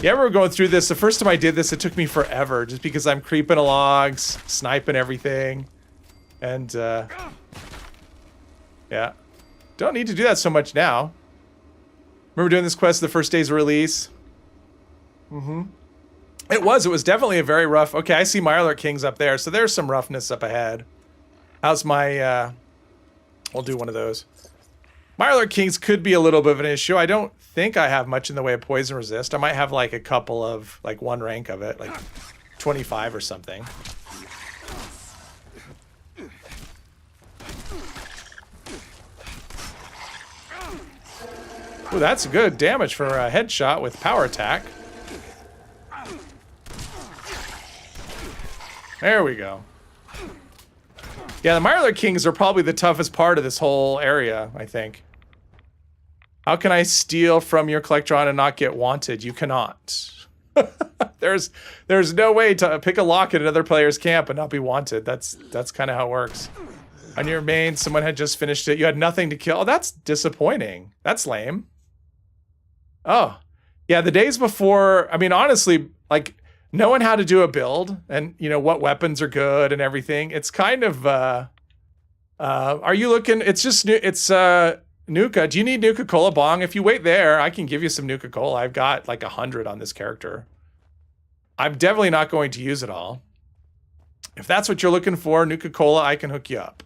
Yeah, we were going through this. The first time I did this, it took me forever just because I'm creeping along, sniping everything. And, yeah. Don't need to do that so much now. Remember doing this quest the first day's release? It was definitely a very rough. Okay, I see Mirelurk Kings up there, so there's some roughness up ahead. How's my, we'll do one of those. Mirelurk Kings could be a little bit of an issue. I don't think I have much in the way of poison resist. I might have like a couple of, like one rank of it, like 25 or something. Ooh, that's good damage for a headshot with power attack. There we go. Yeah, the Mirelurk Kings are probably the toughest part of this whole area, I think. How can I steal from your Collectron and not get wanted? You cannot. There's no way to pick a lock at another player's camp and not be wanted. That's kind of how it works. On your main, someone had just finished it. You had nothing to kill. Oh, that's disappointing. That's lame. Oh. Yeah, the days before, I mean, honestly, like, knowing how to do a build and, you know, what weapons are good and everything, it's kind of, are you looking, it's just, it's, Nuka. Do you need Nuka-Cola Bong? If you wait there, I can give you some Nuka-Cola. I've got like 100 on this character. I'm definitely not going to use it all. If that's what you're looking for, Nuka-Cola, I can hook you up.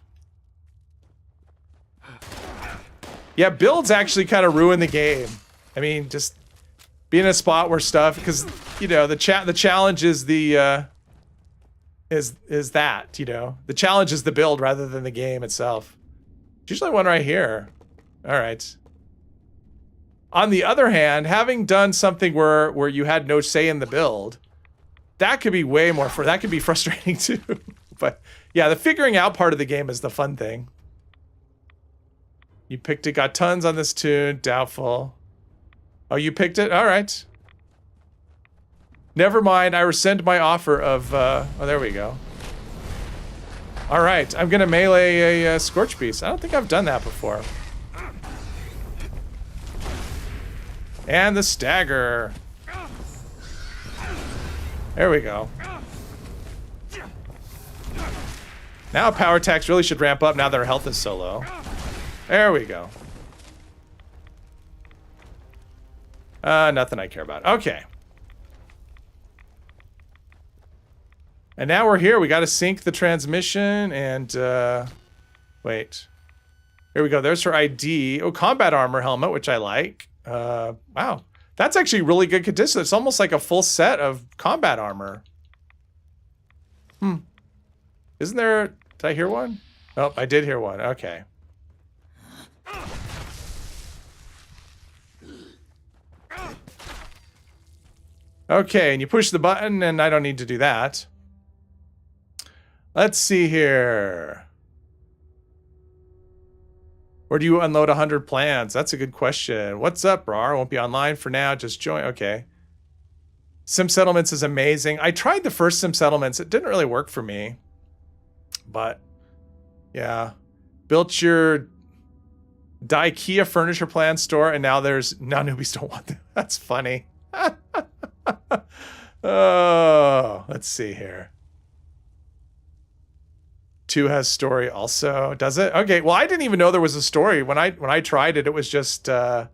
Yeah, builds actually kind of ruin the game. I mean, just be in a spot where stuff, because, you know, the challenge is the, is that, you know, the challenge is the build rather than the game itself. There's usually one right here. All right. On the other hand, having done something where you had no say in the build, that could be way more, that could be frustrating too. But yeah, the figuring out part of the game is the fun thing. You picked it, got tons on this tune, doubtful. Oh, you picked it? All right. Never mind, I rescind my offer of, oh, there we go. All right, I'm gonna melee a Scorch Beast. I don't think I've done that before. And the stagger. There we go. Now power attacks really should ramp up now that our health is so low. There we go. Nothing I care about. Okay. And now we're here. We got to sync the transmission and, wait. Here we go. There's her ID. Oh, combat armor helmet, which I like. Wow. That's actually really good condition. It's almost like a full set of combat armor. Isn't there... Did I hear one? Oh, I did hear one. Okay. Okay, and you push the button, and I don't need to do that. Let's see here. Where do you unload 100 plans? That's a good question. What's up, Rar? Won't be online for now. Just join. Okay. Sim Settlements is amazing. I tried the first Sim Settlements. It didn't really work for me. But, yeah. Built your IKEA furniture plan store, and now newbies don't want them. That's funny. Oh, let's see here. 2 has story also. Does it? Okay. Well, I didn't even know there was a story. When I tried it, it was just I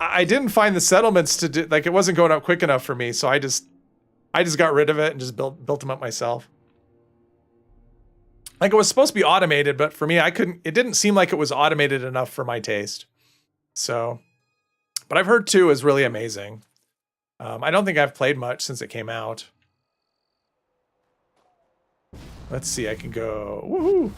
didn't find the settlements to do, like, it wasn't going up quick enough for me, so I just got rid of it and just built them up myself. Like, it was supposed to be automated, but for me, it didn't seem like it was automated enough for my taste. So, but I've heard 2 is really amazing. I don't think I've played much since it came out. Let's see, I can go, woohoo!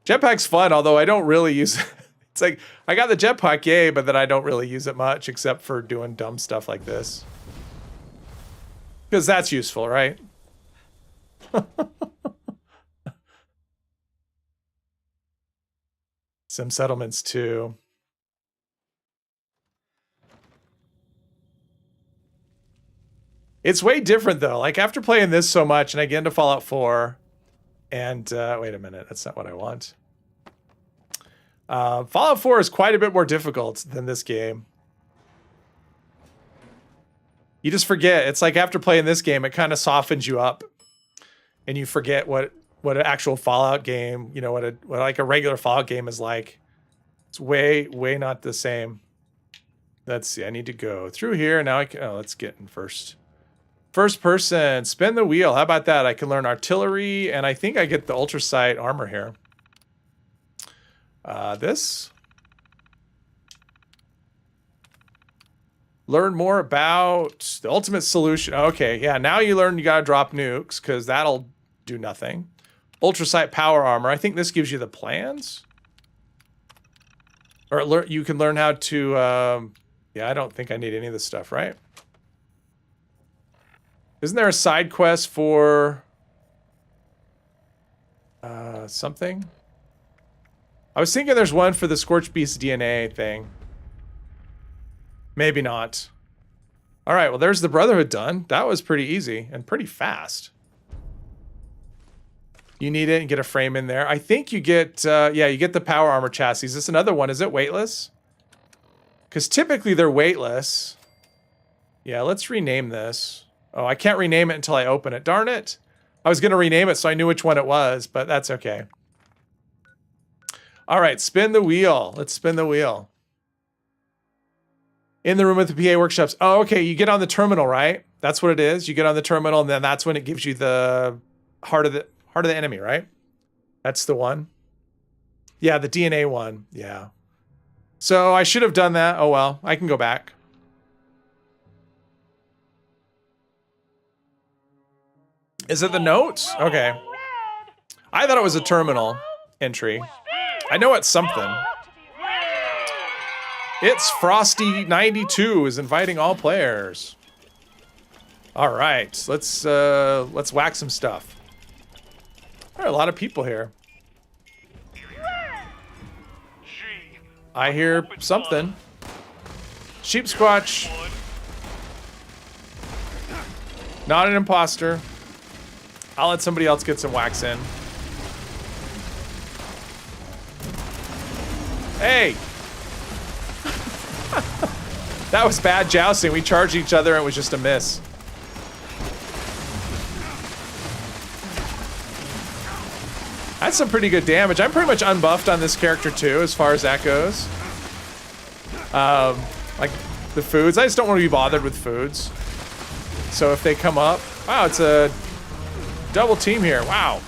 Jetpack's fun, although I don't really use it. It's like, I got the jetpack, yay, but then I don't really use it much, except for doing dumb stuff like this. Because that's useful, right? Sim Settlements 2. It's way different, though. Like, after playing this so much, and I get into Fallout 4, and, wait a minute, that's not what I want. Fallout 4 is quite a bit more difficult than this game. You just forget. It's like after playing this game, it kind of softens you up, and you forget what what an actual Fallout game, you know, what like a regular Fallout game is like. It's way not the same. Let's see. I need to go through here. Now I can. Oh, let's get in first. First person. Spin the wheel. How about that? I can learn artillery, and I think I get the ultrasight armor here. This. Learn more about the ultimate solution. Okay, yeah. Now you learn you gotta drop nukes because that'll do nothing. Ultrasight power armor. I think this gives you the plans. Or you can learn how to, yeah, I don't think I need any of this stuff, right? Isn't there a side quest for something? I was thinking there's one for the Scorched Beast DNA thing. Maybe not. All right, well, there's the Brotherhood done. That was pretty easy and pretty fast. You need it and get a frame in there. I think you get, yeah, you get the power armor chassis. Is this another one? Is it weightless? Because typically they're weightless. Yeah, let's rename this. Oh, I can't rename it until I open it. Darn it. I was going to rename it so I knew which one it was, but that's okay. All right, spin the wheel. Let's spin the wheel. In the room with the PA workshops. Oh, okay, you get on the terminal, right? That's what it is. You get on the terminal, and then that's when it gives you the heart of the enemy, right? That's the one. Yeah, the DNA one. Yeah. So I should have done that. Oh, well, I can go back. Is it the notes? Okay. I thought it was a terminal entry. I know it's something. It's Frosty92 is inviting all players. All right, let's whack some stuff. There are a lot of people here. I hear something. Sheep Squatch. Not an imposter. I'll let somebody else get some wax in. Hey! That was bad jousting. We charged each other and it was just a miss. That's some pretty good damage. I'm pretty much unbuffed on this character too, as far as that goes. Like the foods. I just don't want to be bothered with foods. So if they come up... Wow, it's a double team here. Wow.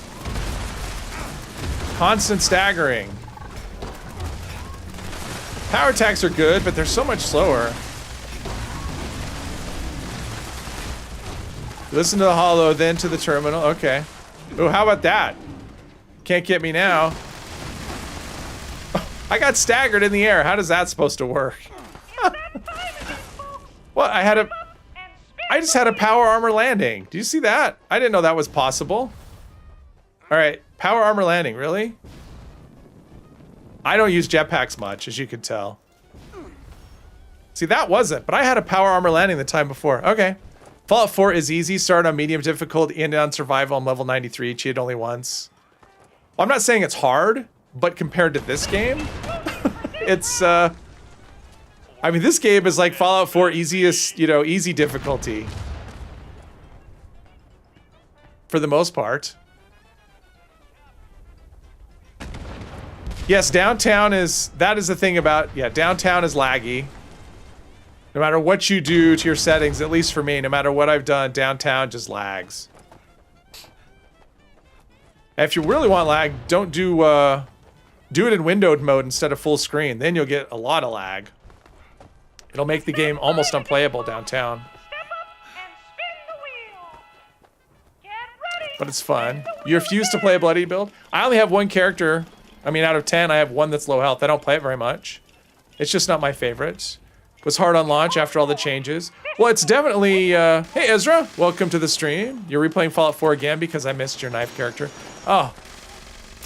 Constant staggering. Power attacks are good, but they're so much slower. Listen to the hollow, then to the terminal. Okay. Oh, how about that? Can't get me now. I got staggered in the air. How does that supposed to work? What? I just had a power armor landing. Do you see that? I didn't know that was possible. All right, power armor landing, really? I don't use jetpacks much, as you can tell. See, that wasn't, but I had a power armor landing the time before. Okay. Fallout 4 is easy. Start on medium difficulty, end on survival on level 93. Cheat only once. Well, I'm not saying it's hard, but compared to this game, it's, I mean, this game is like Fallout 4 easiest, you know, easy difficulty. For the most part. Yes, downtown is, that is the thing about, yeah, downtown is laggy. No matter what you do to your settings, at least for me, no matter what I've done, downtown just lags. And if you really want lag, don't do it in windowed mode instead of full screen. Then you'll get a lot of lag. It'll make the game almost unplayable downtown. But it's fun. You refuse to play a bloody build? I only have one character. I mean, out of 10, I have one that's low health. I don't play it very much. It's just not my favorite. It was hard on launch after all the changes. Well, it's definitely, hey Ezra, welcome to the stream. You're replaying Fallout 4 again because I missed your knife character. Oh,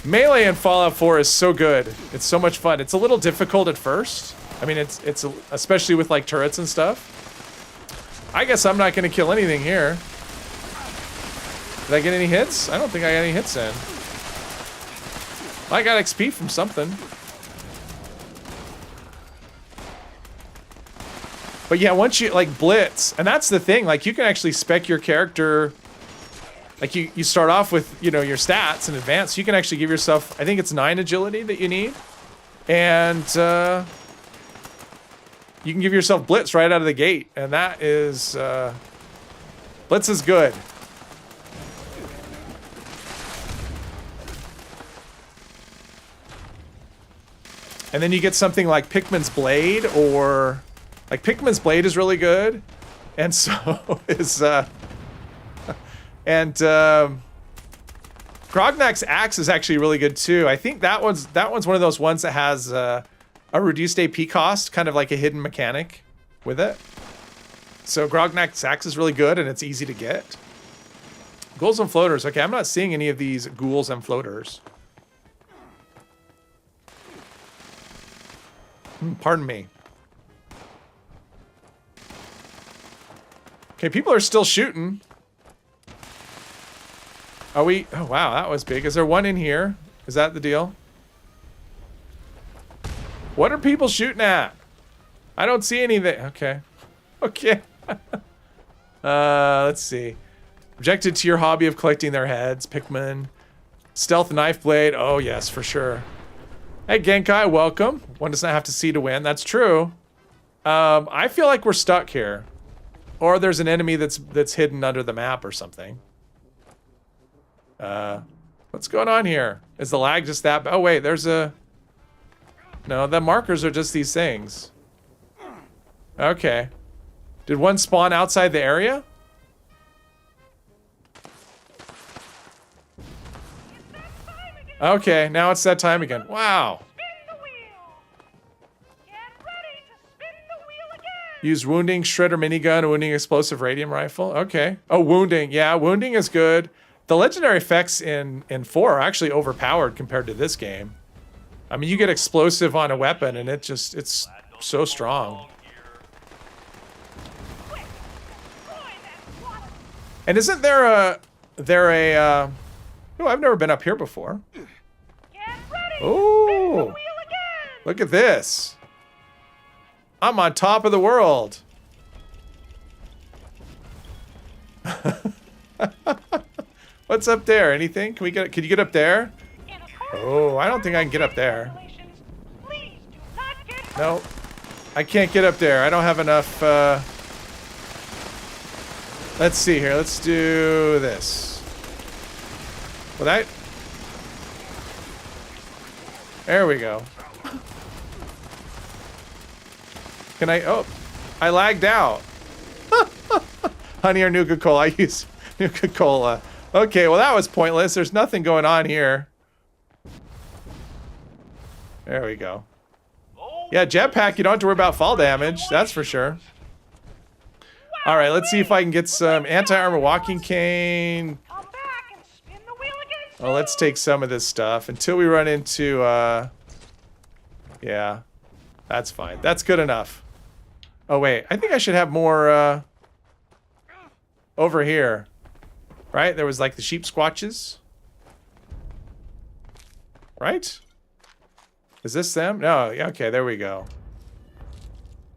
melee in Fallout 4 is so good. It's so much fun. It's a little difficult at first. I mean, it's especially with like turrets and stuff. I guess I'm not gonna kill anything here. Did I get any hits? I don't think I got any hits in. I got XP from something. But yeah, once you, like, blitz, and that's the thing, like, you can actually spec your character like you start off with, you know, your stats in advance. You can actually give yourself, I think it's 9 agility that you need. And you can give yourself blitz right out of the gate. And that is, blitz is good. And then you get something like Pikmin's Blade, or like Pikmin's Blade is really good. And so is, Grognak's Axe is actually really good too. I think that one's one of those ones that has a reduced AP cost, kind of like a hidden mechanic with it. So Grognak's Axe is really good and it's easy to get. Ghouls and floaters. Okay, I'm not seeing any of these ghouls and floaters. Pardon me. Okay, people are still shooting. Are we? Oh, wow, that was big. Is there one in here? Is that the deal? What are people shooting at? I don't see anything. Okay. Okay. Let's see. Objected to your hobby of collecting their heads, Pikmin. Stealth knife blade. Oh, yes, for sure. Hey, Genkai, welcome. One does not have to see to win. That's true. I feel like we're stuck here. Or there's an enemy that's hidden under the map or something. What's going on here? Is the lag just that? Oh, wait, there's a... No, the markers are just these things. Okay. Did one spawn outside the area? Okay, now it's that time again. Wow. Use wounding, shredder minigun, wounding explosive radium rifle. Okay. Oh, wounding. Yeah, wounding is good. The legendary effects in 4 are actually overpowered compared to this game. I mean, you get explosive on a weapon and it's so strong. And isn't there a oh, I've never been up here before. Oh, look at this. I'm on top of the world. What's up there? Anything? Can you get up there? Oh, I don't think I can get up there. No, I can't get up there. I don't have enough, let's see here. Let's do this. Well, there we go. Can I, oh, I lagged out. Honey or Nuka-Cola? I use Nuka-Cola. Okay, well that was pointless. There's nothing going on here. There we go. Yeah, jetpack, you don't have to worry about fall damage. That's for sure. All right, let's see if I can get some anti-armor walking cane. Oh, let's take some of this stuff until we run into, yeah, that's fine. That's good enough. Oh, wait, I think I should have more, over here. Right? There was like the sheep squatches. Right? Is this them? No, yeah, okay, there we go.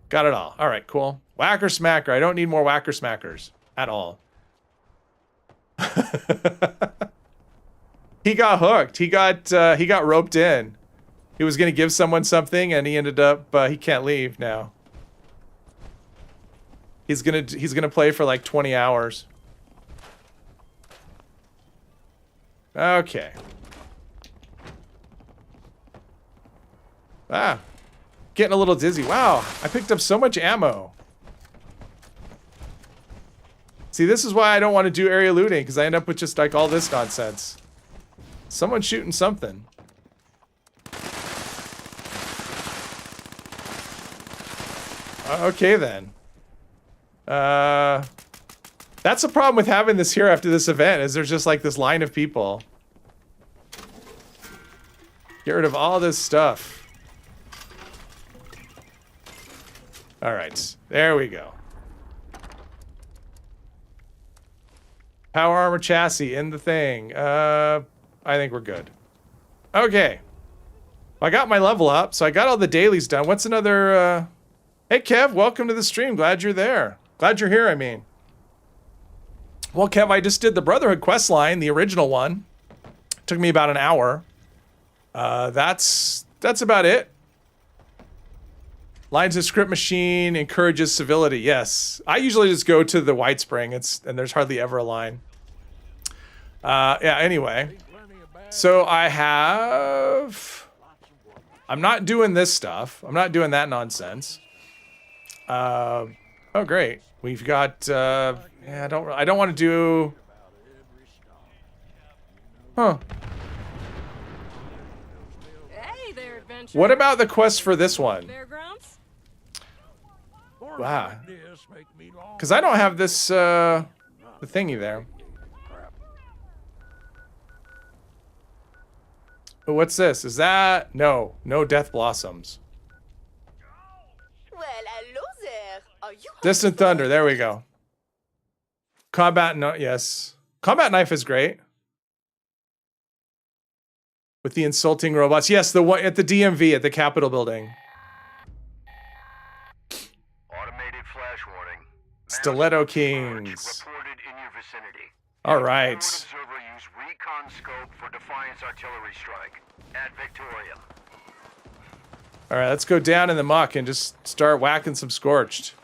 Got it all. All right, cool. Whacker smacker. I don't need more whacker smackers at all. He got hooked. He got roped in. He was gonna give someone something, and he ended up he can't leave now. He's gonna play for like 20 hours. Okay. Ah, getting a little dizzy. Wow, I picked up so much ammo. See, this is why I don't want to do area looting, because I end up with just like all this nonsense. Someone's shooting something. Okay then. That's the problem with having this here after this event, is there's just like this line of people. Get rid of all this stuff. All right, there we go. Power armor chassis in the thing. I think we're good. Okay. I got my level up, so I got all the dailies done. What's another, Hey Kev, welcome to the stream. Glad you're there. Glad you're here, I mean. Well, Kev, I just did the Brotherhood quest line, the original one. Took me about an hour. That's about it. Lines of script machine encourages civility. Yes, I usually just go to the White Spring. And there's hardly ever a line. Yeah. Anyway, so I'm not doing this stuff. I'm not doing that nonsense. Oh, great. We've got. Yeah, I don't want to do. Huh. Hey there, adventure. What about the quest for this one? Fairgrounds? Wow. Because I don't have this, the thingy there. But what's this? Is that? No Death Blossoms. Well, hello there. Are you Distant Thunder, there we go. Combat, no, yes. Combat Knife is great. With the insulting robots. Yes, the one at the DMV, at the Capitol building. Automated flash warning. Stiletto Kings. Reported in your vicinity. All right. Observer use recon scope for Defiance artillery strike at Victoria. All right, let's go down in the muck and just start whacking some Scorched.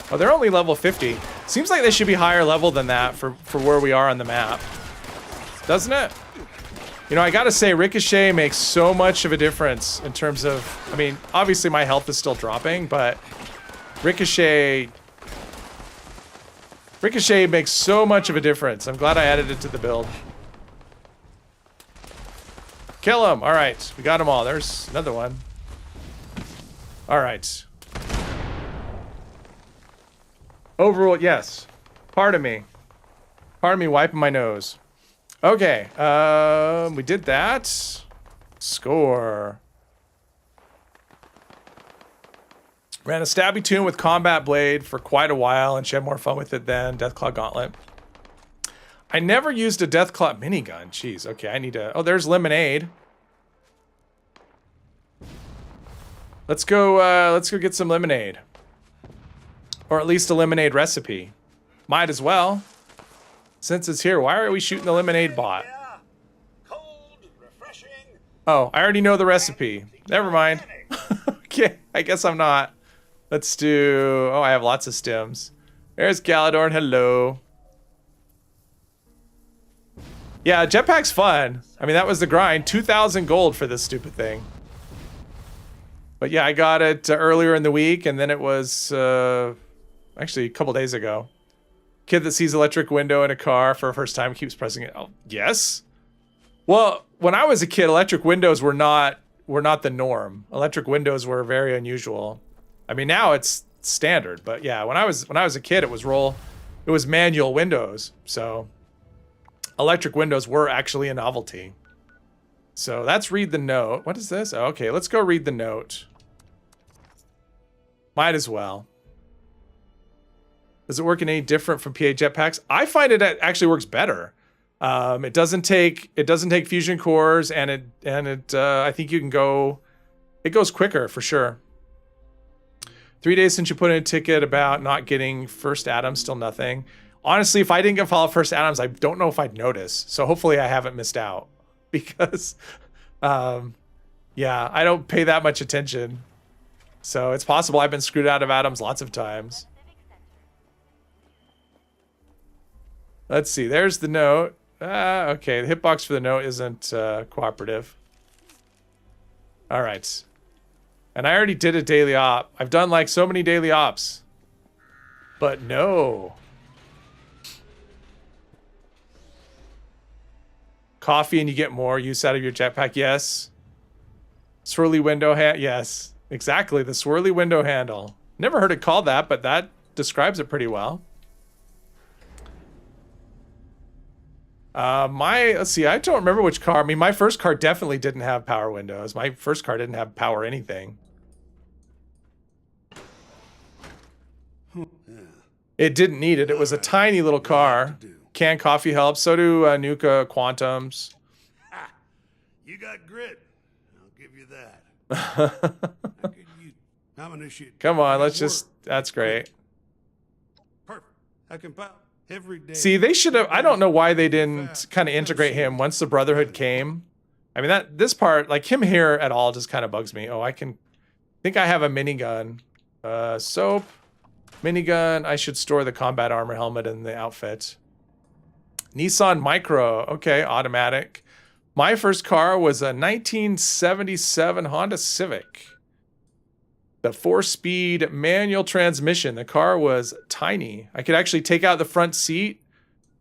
Oh, they're only level 50. Seems like they should be higher level than that for where we are on the map. Doesn't it? You know, I gotta say, Ricochet makes so much of a difference in terms of... I mean, obviously my health is still dropping, but... Ricochet makes so much of a difference. I'm glad I added it to the build. Kill him! Alright, we got them all. There's another one. Alright. Overruled, yes. Pardon me. Pardon me wiping my nose. Okay, we did that. Score. Ran a stabby tune with Combat Blade for quite a while, and she had more fun with it than Deathclaw Gauntlet. I never used a Deathclaw minigun. Jeez, okay, I need to... Oh, there's Lemonade. Let's go get some lemonade. Or at least a lemonade recipe. Might as well. Since it's here, why are we shooting the lemonade bot? Cold, refreshing. Oh, I already know the recipe. Never mind. Okay, I guess I'm not. Let's do... Oh, I have lots of stems. There's Galadorn, hello. Yeah, jetpack's fun. I mean, that was the grind. 2,000 gold for this stupid thing. But yeah, I got it earlier in the week, and then it was... actually, a couple days ago. Kid that sees electric window in a car for the first time keeps pressing it. Oh, yes? Well, when I was a kid, electric windows were not the norm. Electric windows were very unusual. I mean, now it's standard, but yeah, when I was a kid, it was manual windows. So electric windows were actually a novelty. So that's read the note. What is this? Oh, okay, let's go read the note. Might as well. Does it work any different from PA jetpacks? I find it actually works better. It doesn't take fusion cores, and it I think you can go. It goes quicker for sure. 3 days since you put in a ticket about not getting first atoms, still nothing. Honestly, if I didn't get follow first atoms, I don't know if I'd notice. So hopefully I haven't missed out because, yeah, I don't pay that much attention. So it's possible I've been screwed out of atoms lots of times. Let's see. There's the note. Okay, the hitbox for the note isn't cooperative. All right. And I already did a daily op. I've done like so many daily ops. But no. Coffee and you get more use out of your jetpack. Yes. Swirly window handle. Yes, exactly. The swirly window handle. Never heard it called that, but that describes it pretty well. Let's see, I don't remember which car. I mean, my first car definitely didn't have power windows. My first car didn't have power anything. It didn't need it. It was a tiny little car. Canned coffee helps. So do Nuka Quantums. You got grit. I'll give you that. How can you I'm initiated. Come on, I let's got just. work. That's great. Perfect. I compile every day. See, they should have. I don't know why they didn't kind of integrate him once the Brotherhood came. I mean, this part, like him here at all, just kind of bugs me. Oh, I think I have a minigun. Soap, minigun. I should store the combat armor helmet in the outfit. Nissan Micro. Okay, automatic. My first car was a 1977 Honda Civic. The 4-speed manual transmission. The car was tiny. I could actually take out the front seat,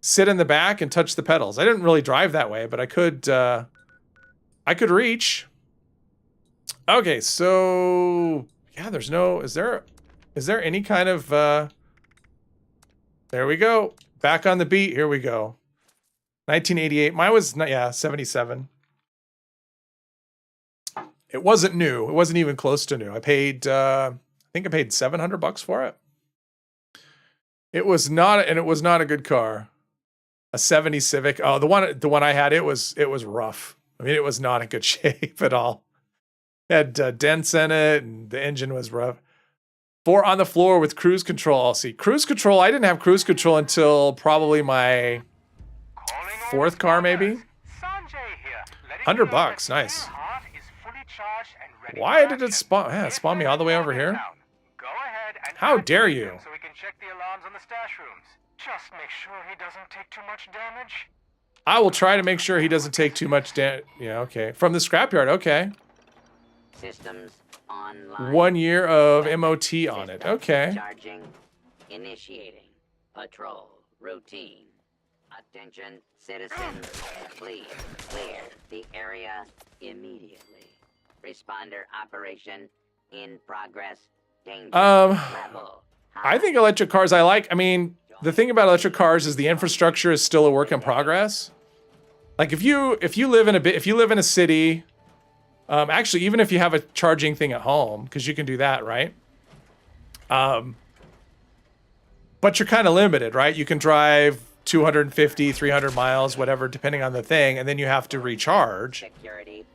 sit in the back, and touch the pedals. I didn't really drive that way, but I could reach. Okay, so yeah, there's no. Is there any kind of? There we go. Back on the beat. Here we go. 1988. Mine was 77. It wasn't new. It wasn't even close to new. I paid, I think I paid $700 for it. It was not a good car. A 70 Civic. Oh, the one I had, it was rough. I mean, it was not in good shape at all. It had dents in it, and the engine was rough. 4 on the floor with cruise control. See, cruise control. I didn't have cruise control until probably my 4th car, maybe. $100. Nice. Why did it spawn? Yeah, it spawned me all the way over here. How dare you? So we can check the alarms on the stash rooms. Just make sure he doesn't take too much damage. I will try to make sure he doesn't take too much damage. Yeah, okay. From the scrapyard, okay. Systems online. 1 year of MOT on it. Okay. Charging. Initiating. Patrol. Routine. Attention, citizens. Please clear the area immediately. Responder operation in progress. Danger level. I think electric cars I like. I mean, the thing about electric cars is the infrastructure is still a work in progress. Like if you live in a city, actually even if you have a charging thing at home, because you can do that, right? But you're kind of limited, right? You can drive 250, 300 miles, whatever, depending on the thing, and then you have to recharge.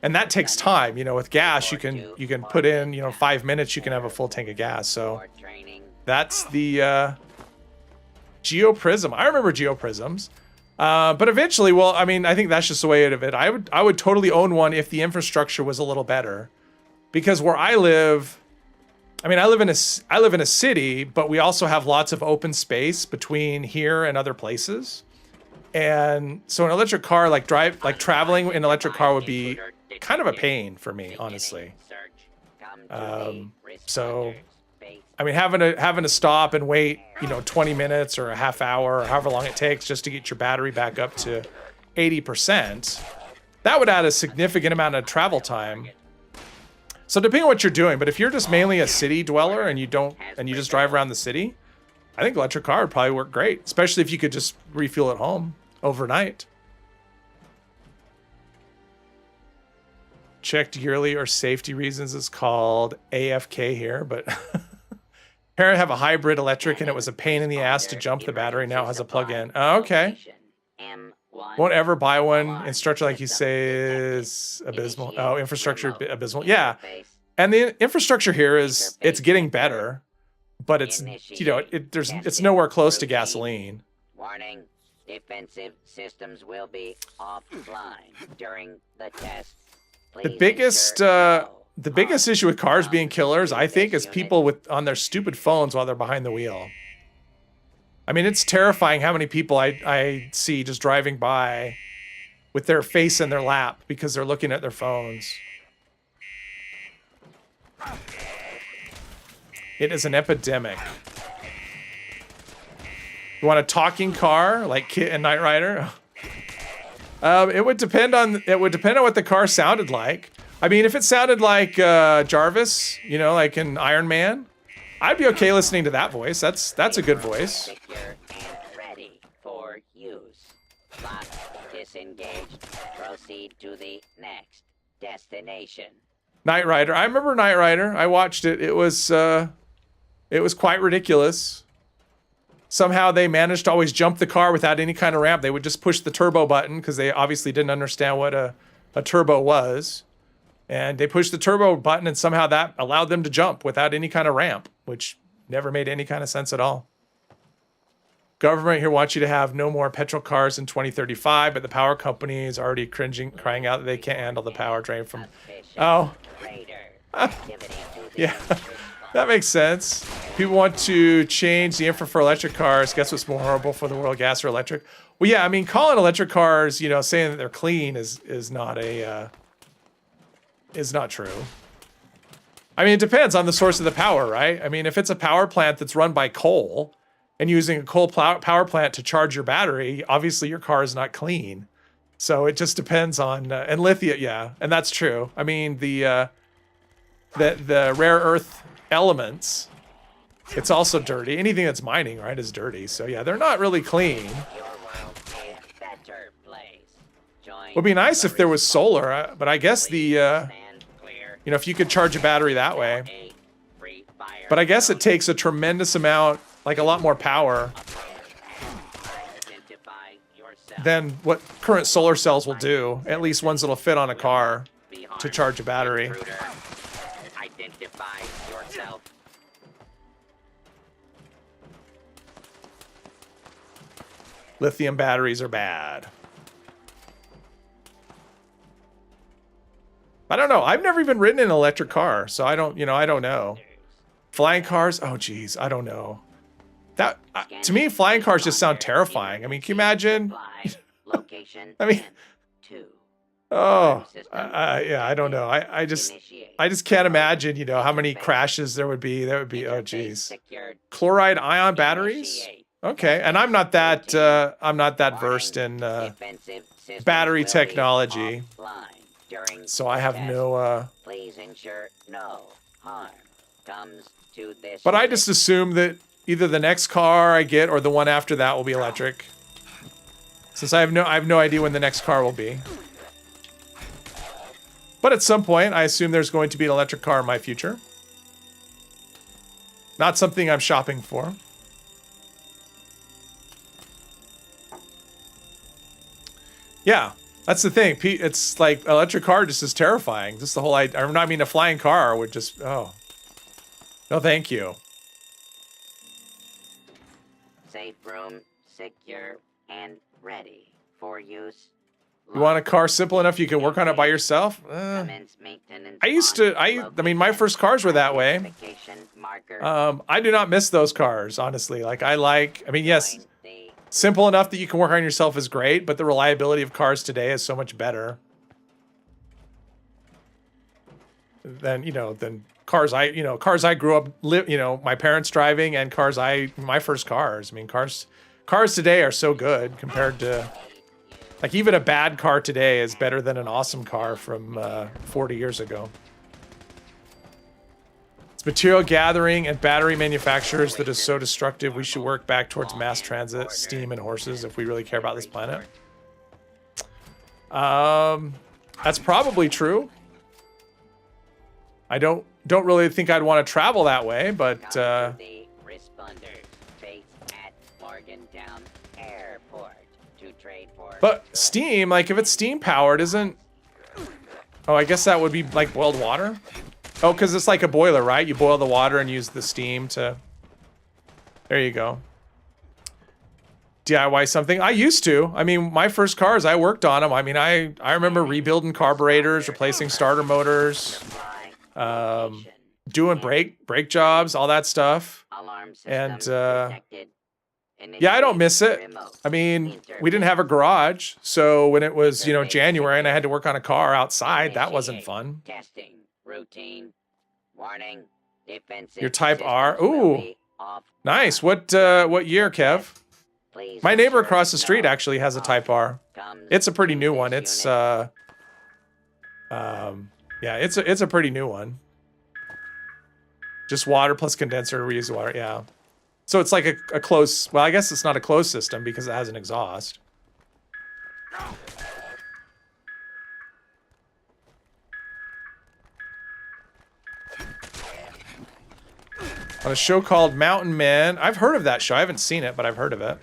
And that takes time. You know, with gas, you can put in, 5 minutes, you can have a full tank of gas. So that's the Geoprism. I remember Geoprisms. But eventually, well, I mean, I think that's just the way of it. I would totally own one if the infrastructure was a little better. Because where I live, I mean, I live in a city, but we also have lots of open space between here and other places. And so an electric car, traveling in an electric car would be kind of a pain for me, honestly. So, I mean, having to stop and wait, 20 minutes or a half hour or however long it takes just to get your battery back up to 80%, that would add a significant amount of travel time. So depending on what you're doing, but if you're just mainly a city dweller and you just drive around the city, I think electric car would probably work great, especially if you could just refuel at home overnight. Checked yearly or safety reasons is called AFK here, but apparently have a hybrid electric and it was a pain in the ass to jump the battery. Now it has a plug-in. Oh, okay. Won't ever buy one. Instructor, like you say, is abysmal. Oh, infrastructure abysmal. Yeah. And the infrastructure here it's getting better, but it's, it's nowhere close to gasoline. Warning. Defensive systems will be offline during the test. The biggest issue with cars being killers, I think, is people on their stupid phones while they're behind the wheel. I mean, it's terrifying how many people I see just driving by with their face in their lap because they're looking at their phones. It is an epidemic. You want a talking car like Kit and Knight Rider? It would depend on what the car sounded like. I mean, if it sounded like Jarvis, like in Iron Man, I'd be okay listening to that voice. That's a good voice. Secure and ready for use. Lock, disengaged. Proceed to the next destination. Knight Rider. I remember Knight Rider. I watched it. It was quite ridiculous. Somehow they managed to always jump the car without any kind of ramp. They would just push the turbo button because they obviously didn't understand what a turbo was. And they pushed the turbo button, and somehow that allowed them to jump without any kind of ramp, which never made any kind of sense at all. Government here wants you to have no more petrol cars in 2035, but the power company is already crying out that they can't handle the power drain from... Oh. Yeah, that makes sense. People want to change the infra for electric cars. Guess what's more horrible for the world, gas or electric? Well, yeah, I mean, calling electric cars, you know, saying that they're clean is not true. I mean, it depends on the source of the power, right? I mean, if it's a power plant that's run by coal and using a coal power plant to charge your battery, obviously your car is not clean. So it just depends on, and lithium, yeah, and that's true. I mean, the rare earth elements, it's also dirty. Anything that's mining, right, is dirty. So yeah, they're not really clean. Would be nice if there was solar, but I guess you know, if you could charge a battery that way. But I guess it takes a tremendous amount, like a lot more power than what current solar cells will do. At least ones that'll fit on a car to charge a battery. Lithium batteries are bad. I don't know. I've never even ridden an electric car, so I don't know. Flying cars? Oh, geez, I don't know. That to me, flying cars just sound terrifying. I mean, can you imagine? I mean, oh, yeah, I don't know. I just can't imagine, you know, how many crashes there would be. That would be, oh, geez. Chloride ion batteries? Okay, and I'm not that versed in battery technology, so I have no. Please ensure no harm comes to this. But I just assume that either the next car I get or the one after that will be electric, since I have no idea when the next car will be. But at some point, I assume there's going to be an electric car in my future. Not something I'm shopping for. Yeah, that's the thing. It's like electric car just is terrifying. Just the whole idea. I mean, a flying car would just, oh. No, thank you. Safe room, secure, and ready for use. You want a car simple enough you can work on it by yourself? I mean, my first cars were that way. I do not miss those cars, honestly. Like, I mean, yes, simple enough that you can work on yourself is great, but the reliability of cars today is so much better than, than cars I grew up, my parents driving, and my first cars. I mean, cars today are so good compared to, like, even a bad car today is better than an awesome car from 40 years ago. It's material gathering and battery manufacturers that is so destructive. We should work back towards mass transit, steam, and horses if we really care about this planet. That's probably true. I don't really think I'd want to travel that way, but steam, like, if it's steam powered, isn't... Oh, I guess that would be like boiled water? Oh, because it's like a boiler, right? You boil the water and use the steam to... There you go. DIY something. I used to. I mean, my first cars, I worked on them. I mean, I remember rebuilding carburetors, replacing starter motors, doing brake jobs, all that stuff. And, yeah, I don't miss it. I mean, we didn't have a garage, so when it was, January and I had to work on a car outside, that wasn't fun. Testing. Routine. Warning. Defensive. Your Type R. Ooh. Nice. What year, Kev? My neighbor across the street actually has a Type R. It's a pretty new one. It's yeah, it's a pretty new one. Just water plus condenser, reused water, yeah. So it's like a close, well, I guess it's not a closed system because it has an exhaust. On a show called Mountain Men. I've heard of that show. I haven't seen it, but I've heard of it.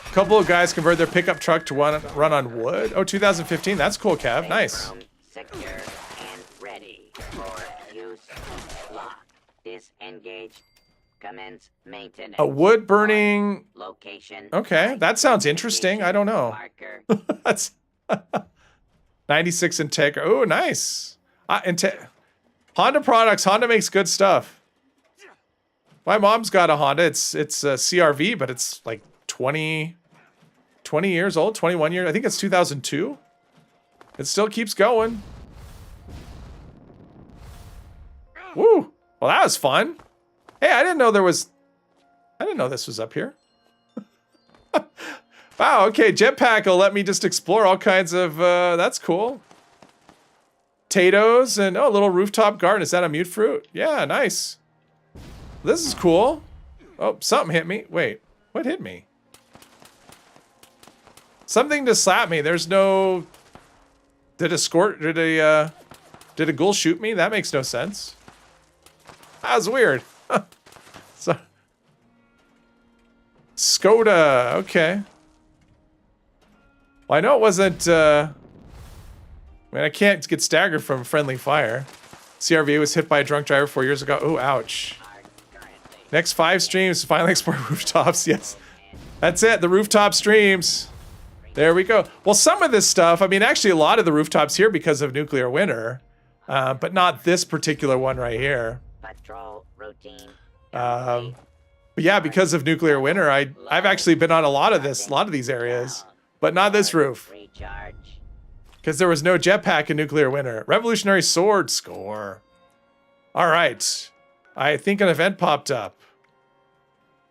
A couple of guys convert their pickup truck to run on wood. Oh, 2015. That's cool, Kev. Nice. For use. Locked. Disengaged. Commence maintenance. A wood burning. Location. Okay, that sounds interesting. I don't know. Marker. That's 96 Integra. Oh, nice. Honda products. Honda makes good stuff. My mom's got a Honda. It's a CRV, but it's like 20 years old, 21 years. I think it's 2002. It still keeps going. Woo. Well, that was fun. Hey, I didn't know this was up here. Wow, okay, jetpack will let me just explore all kinds of, that's cool. Potatoes and, oh, a little rooftop garden. Is that a mute fruit? Yeah, nice. This is cool. Oh, something hit me. Wait, what hit me? Something just slapped me. There's no... Did a ghoul shoot me? That makes no sense. That was weird. So, Skoda, okay. Well, I know it wasn't, I mean, I can't get staggered from friendly fire. CRV was hit by a drunk driver 4 years ago. Oh, ouch. Next 5 streams, finally explore rooftops. Yes, that's it, the rooftop streams. There we go. Well, some of this stuff, I mean, actually a lot of the rooftops here because of nuclear winter, but not this particular one right here. Patrol routine. But yeah, because of nuclear winter, I've actually been on a lot of these areas, but not this roof. Recharge. Because there was no jetpack in nuclear winter. Revolutionary sword score. All right. I think an event popped up.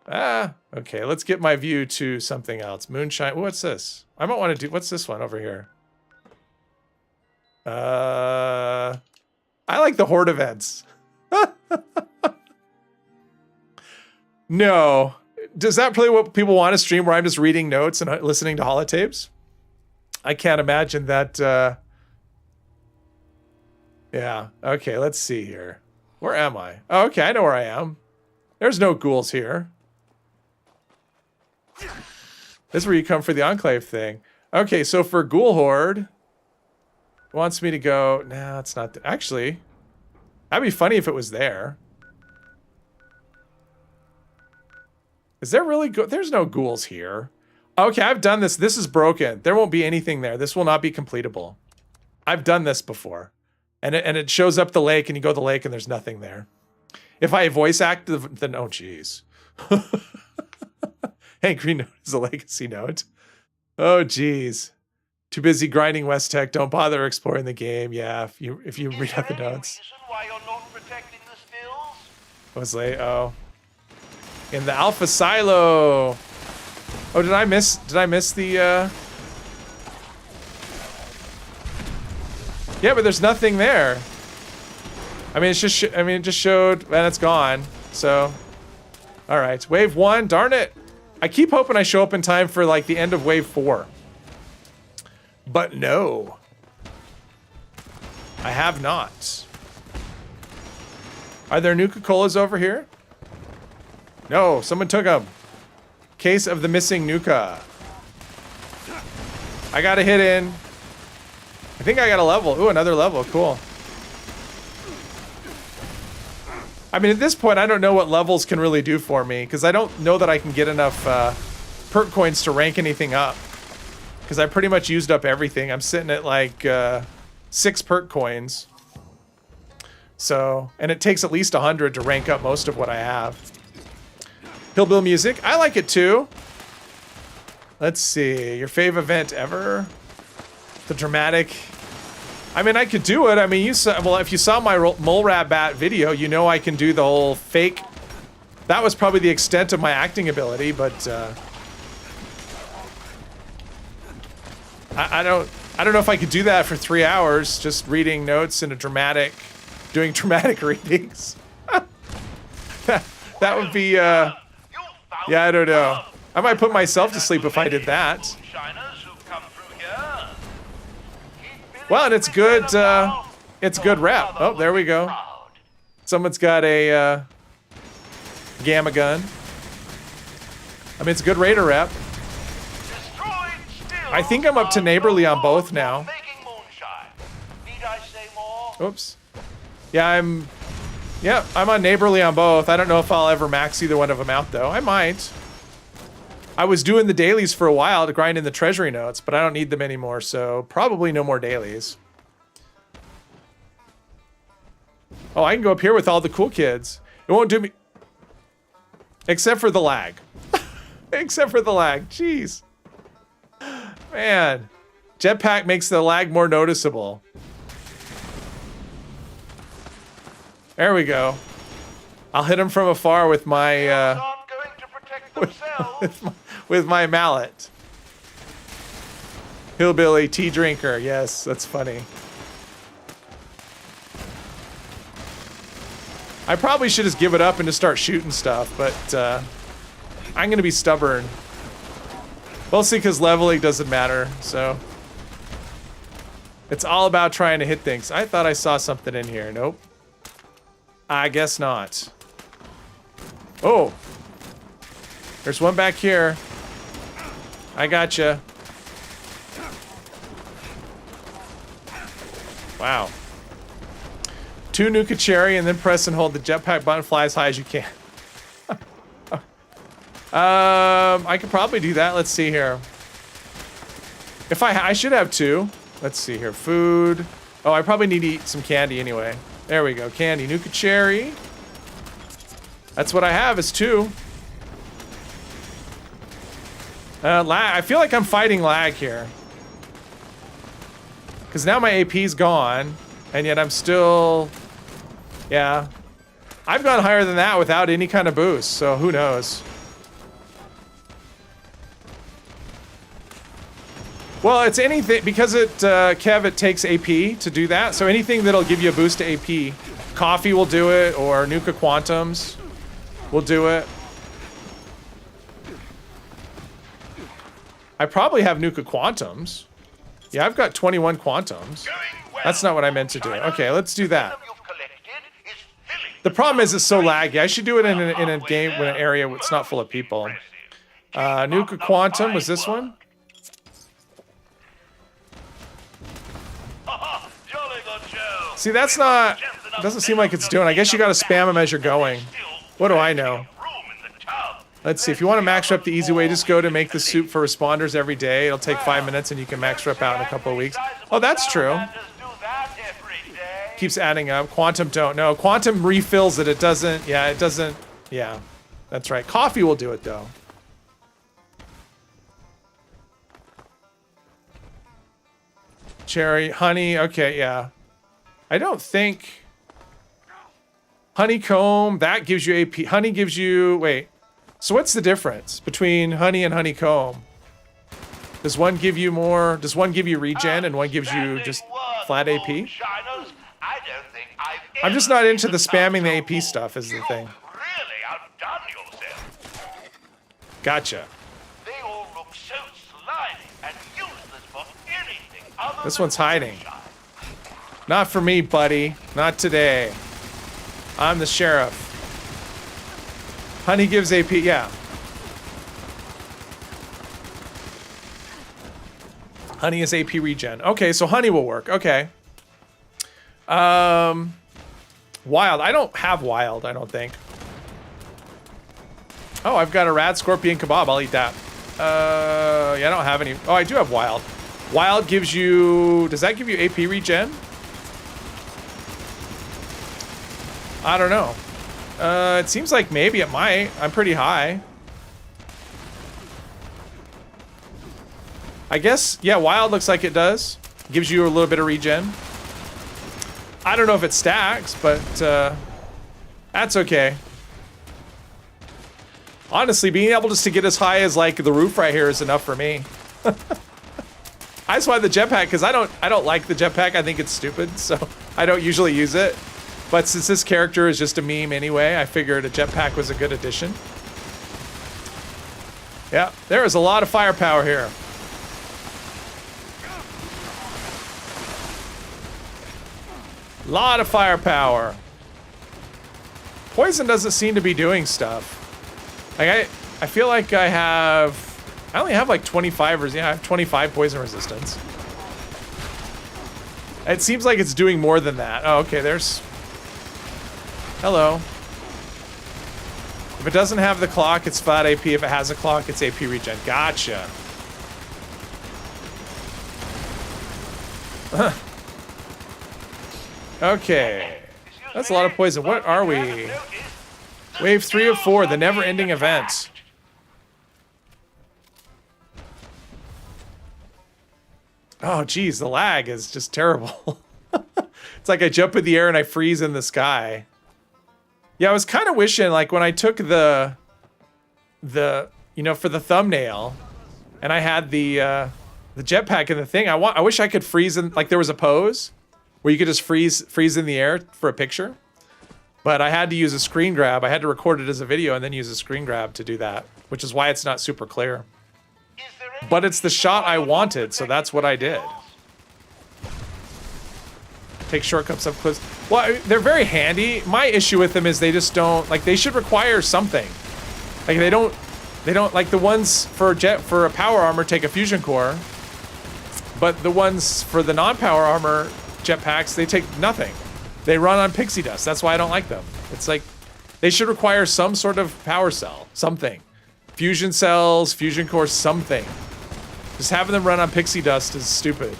Okay, let's get my view to something else. Moonshine, what's this? I might want to do, what's this one over here? I like the horde events. No. Does that play what people want to stream where I'm just reading notes and listening to holotapes? I can't imagine that. Yeah. Okay, let's see here. Where am I? Oh, okay, I know where I am. There's no ghouls here. This is where you come for the Enclave thing. Okay, so for Ghoul Horde, it wants me to go... No, it's not... Actually, that'd be funny if it was there. Is there really... There's no ghouls here. Okay, I've done this. This is broken. There won't be anything there. This will not be completable. I've done this before. And it shows up the lake, and you go to the lake, and there's nothing there. If I voice act, then... Oh, jeez. Hey, green note is a legacy note. Oh, jeez. Too busy grinding West Tech. Don't bother exploring the game. Yeah, if you read out the notes. Why you're not protecting the stills? I was late. Oh. In the Alpha Silo. Oh, did I miss the Yeah, but there's nothing there. I mean, it just showed, and it's gone. So, all right, wave 1. Darn it! I keep hoping I show up in time for like the end of wave 4, but no, I have not. Are there Nuka-Colas over here? No, someone took them. Case of the missing Nuka. I got a hit in. I think I got a level. Ooh, another level. Cool. I mean, at this point, I don't know what levels can really do for me, because I don't know that I can get enough perk coins to rank anything up. Because I pretty much used up everything. I'm sitting at like 6 perk coins. So, and it takes at least 100 to rank up most of what I have. Hillbill music, I like it too. Let's see, your fave event ever? The dramatic. I mean, I could do it. I mean, you saw, well, if you saw my mole rat bat video, you know I can do the whole fake. That was probably the extent of my acting ability, but I don't know if I could do that for 3 hours, just reading notes in a dramatic, doing dramatic readings. that would be, yeah, I don't know. I might put myself to sleep if I did that. Well, and it's good rep. Oh, there we go. Someone's got a gamma gun. I mean, it's a good raider rep. I think I'm up to neighborly on both now. Oops. Yeah, I'm on neighborly on both. I don't know if I'll ever max either one of them out, though. I might. I was doing the dailies for a while to grind in the treasury notes, but I don't need them anymore, so probably no more dailies. Oh, I can go up here with all the cool kids. It won't do me... Except for the lag. Except for the lag. Jeez. Man. Jetpack makes the lag more noticeable. There we go. I'll hit him from afar with my, with my mallet. Hillbilly tea drinker. Yes, that's funny. I probably should just give it up and just start shooting stuff, but I'm gonna be stubborn. Mostly because leveling doesn't matter, so. It's all about trying to hit things. I thought I saw something in here. Nope. I guess not. Oh. There's one back here. I gotcha. Wow. 2 Nuka Cherry and then press and hold the jetpack button, fly as high as you can. I could probably do that. Let's see here. If I should have 2. Let's see here. Food. Oh, I probably need to eat some candy anyway. There we go. Candy. Nuka Cherry. That's what I have is 2. Lag. I feel like I'm fighting lag here. Because now my AP's gone. And yet I'm still... Yeah. I've gone higher than that without any kind of boost. So who knows. Well, it's anything, because Kev, it takes AP to do that. So anything that'll give you a boost to AP. Coffee will do it, or Nuka Quantums will do it. I probably have Nuka Quantums. Yeah, I've got 21 Quantums. That's not what I meant to do. Okay, let's do that. The problem is it's so laggy. I should do it in a game, in an area where it's not full of people. Nuka Quantum, was this one? See, that's not... Doesn't seem like it's doing. I guess you gotta spam them as you're going. What do I know? Let's see. If you want to max rep the easy way, just go to make the soup for responders every day. It'll take 5 minutes and you can max rep out in a couple of weeks. Oh, that's true. Keeps adding up. Quantum don't. No, Quantum refills it. It doesn't. Yeah, it doesn't. Yeah, that's right. Coffee will do it, though. Cherry, honey. Okay, yeah. I don't think... Honeycomb, that gives you AP. Honey gives you... Wait. So what's the difference between honey and honeycomb? Does one give you more... Does one give you regen and one gives you just flat AP? I'm just not into the spamming the AP stuff is the thing. Gotcha. This one's hiding. Not for me, buddy. Not today. I'm the sheriff. Honey gives AP, yeah. Honey is AP regen. Okay, so honey will work. Okay. Wild. I don't have wild, I don't think. Oh, I've got a rad scorpion kebab. I'll eat that. Yeah, I don't have any. Oh, I do have wild. Wild gives you... Does that give you AP regen? I don't know. It seems like maybe it might. I'm pretty high. I guess, yeah, wild looks like it does. Gives you a little bit of regen. I don't know if it stacks, but that's okay. Honestly, being able just to get as high as like the roof right here is enough for me. I just wanted the jetpack because I don't like the jetpack. I think it's stupid, so I don't usually use it. But since this character is just a meme anyway, I figured a jetpack was a good addition. Yeah, there is a lot of firepower here. Lot of firepower. Poison doesn't seem to be doing stuff. Like I feel like I only have like 25 yeah, I have 25 poison resistance. It seems like it's doing more than that. Oh, okay, there's Hello. If it doesn't have the clock, it's flat AP. If it has a clock, it's AP regen. Gotcha. Okay. That's a lot of poison. What are we? Wave 3 of 4, the never-ending event. Oh, geez, the lag is just terrible. It's like I jump in the air and I freeze in the sky. Yeah, I was kind of wishing, like, when I took the you know, for the thumbnail, and I had the jetpack and the thing, I wish I could freeze in, like, there was a pose where you could just freeze in the air for a picture. But I had to use a screen grab. I had to record it as a video and then use a screen grab to do that, which is why it's not super clear. But it's the shot I wanted, so that's what I did. Take shortcuts up close. Well, they're very handy. My issue with them is they just don't, like, they should require something. Like, they don't, like, the ones for a power armor take a fusion core, but the ones for the non-power armor jetpacks, they take nothing. They run on pixie dust. That's why I don't like them. It's like, they should require some sort of power cell, something. Fusion cells, fusion cores, something. Just having them run on pixie dust is stupid.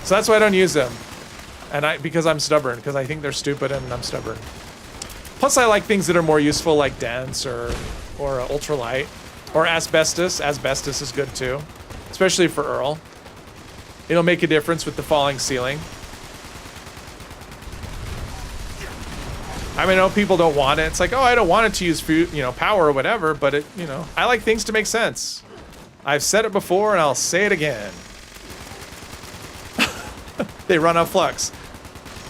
So that's why I don't use them. And because I'm stubborn, because I think they're stupid and I'm stubborn. Plus I like things that are more useful, like dense or ultralight. Or asbestos. Asbestos is good too. Especially for Earl. It'll make a difference with the falling ceiling. I mean, I know people don't want it. It's like, oh, I don't want it to use power or whatever, but it, I like things to make sense. I've said it before and I'll say it again. They run on flux.